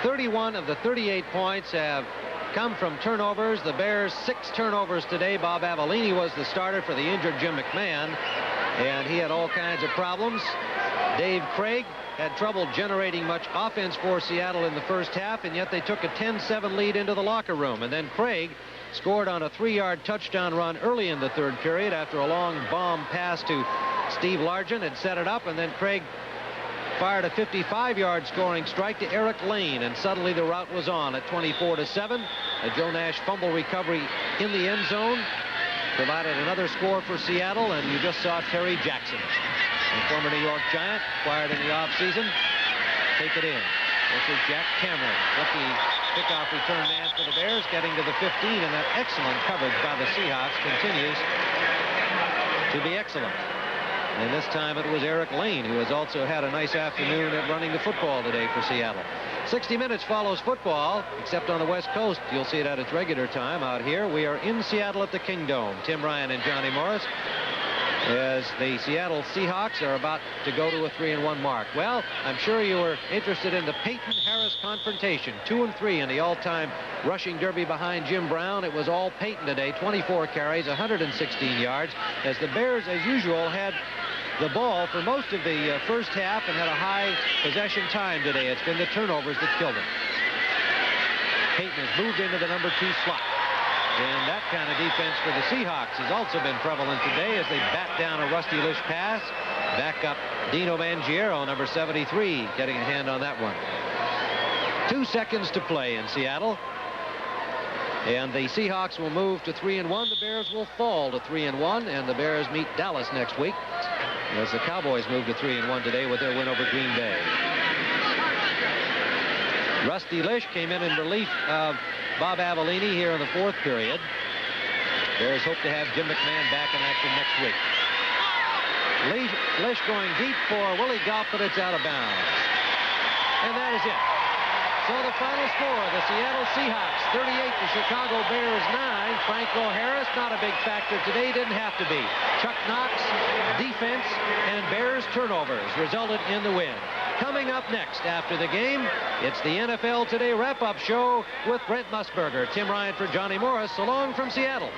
31 of the 38 points have come from turnovers. The Bears 6 turnovers today. Bob Avellini was the starter for the injured Jim McMahon, and he had all kinds of problems. Dave Craig had trouble generating much offense for Seattle in the first half, and yet they took a 10-7 lead into the locker room. And then Craig scored on a 3-yard touchdown run early in the third period after a long bomb pass to Steve Largent had set it up, and then Craig fired a 55-yard scoring strike to Eric Lane, and suddenly the rout was on at 24-7. A Joe Nash fumble recovery in the end zone provided another score for Seattle, and you just saw Terry Jackson, the former New York Giant, acquired in the offseason, take it in. This is Jack Cameron, rookie kickoff return man for the Bears, getting to the 15, and that excellent coverage by the Seahawks continues to be excellent. And this time it was Eric Lane, who has also had a nice afternoon at running the football today for Seattle. 60 Minutes follows football, except on the West Coast. You'll see it at its regular time. Out here, we are in Seattle at the Kingdome. Tim Ryan and Johnny Morris, as the Seattle Seahawks are about to go to a 3-1 mark. Well, I'm sure you were interested in the Peyton-Harris confrontation. 2-3 in the all-time rushing derby behind Jim Brown. It was all Peyton today. 24 carries, 116 yards, as the Bears, as usual, had the ball for most of the first half and had a high possession time today. It's been the turnovers that killed him. Peyton has moved into the number 2 slot. And that kind of defense for the Seahawks has also been prevalent today as they bat down a Rusty Lish pass. Back up Dino Bangiero, number 73, getting a hand on that one. 2 seconds to play in Seattle. And the Seahawks will move to 3-1. The Bears will fall to 3-1, and the Bears meet Dallas next week, as the Cowboys move to 3-1 today with their win over Green Bay. Rusty Lish came in relief of Bob Avellini here in the 4th period. Bears hope to have Jim McMahon back in action next week. Lish going deep for Willie Goff, but it's out of bounds. And that is it. So the final score, the Seattle Seahawks 38, the Chicago Bears 9. Franco Harris, not a big factor today, didn't have to be. Chuck Knox, defense, and Bears turnovers resulted in the win. Coming up next after the game, it's the NFL Today wrap-up show with Brent Musburger. Tim Ryan for Johnny Morris. So long from Seattle.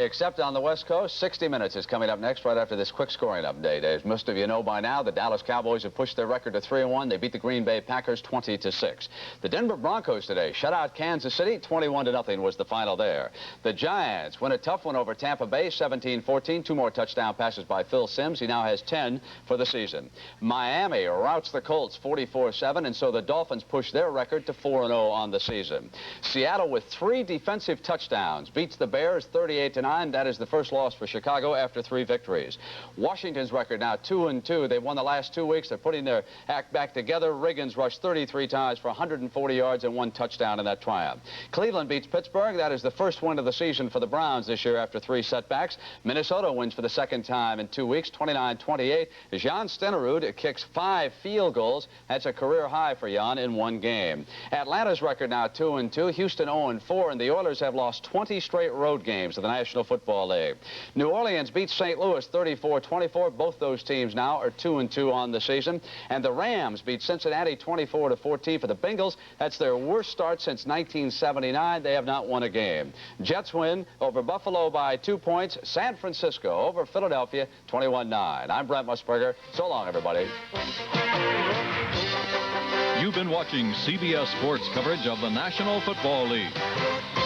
except on the West Coast. 60 Minutes is coming up next right after this quick scoring update. As most of you know by now, the Dallas Cowboys have pushed their record to 3-1. They beat the Green Bay Packers 20-6. The Denver Broncos today shut out Kansas City. 21-0 was the final there. The Giants win a tough one over Tampa Bay 17-14. 2 more touchdown passes by Phil Simms. He now has 10 for the season. Miami routs the Colts 44-7, and so the Dolphins push their record to 4-0 on the season. Seattle with 3 defensive touchdowns beats the Bears 38-9. That is the first loss for Chicago after 3 victories. Washington's record now 2-2. They've won the last 2 weeks. They're putting their act back together. Riggins rushed 33 times for 140 yards and 1 touchdown in that triumph. Cleveland beats Pittsburgh. That is the first win of the season for the Browns this year after 3 setbacks. Minnesota wins for the second time in 2 weeks, 29-28. Jan Stenerud kicks 5 field goals. That's a career high for Jan in 1 game. Atlanta's record now 2-2. Houston 0-4, and the Oilers have lost 20 straight road games in the National Football League. New Orleans beats St. Louis 34-24. Both those teams now are 2-2 on the season. And the Rams beat Cincinnati 24-14 for the Bengals. That's their worst start since 1979. They have not won a game. Jets win over Buffalo by 2 points. San Francisco over Philadelphia 21-9. I'm Brent Musburger. So long, everybody. You've been watching CBS Sports coverage of the National Football League.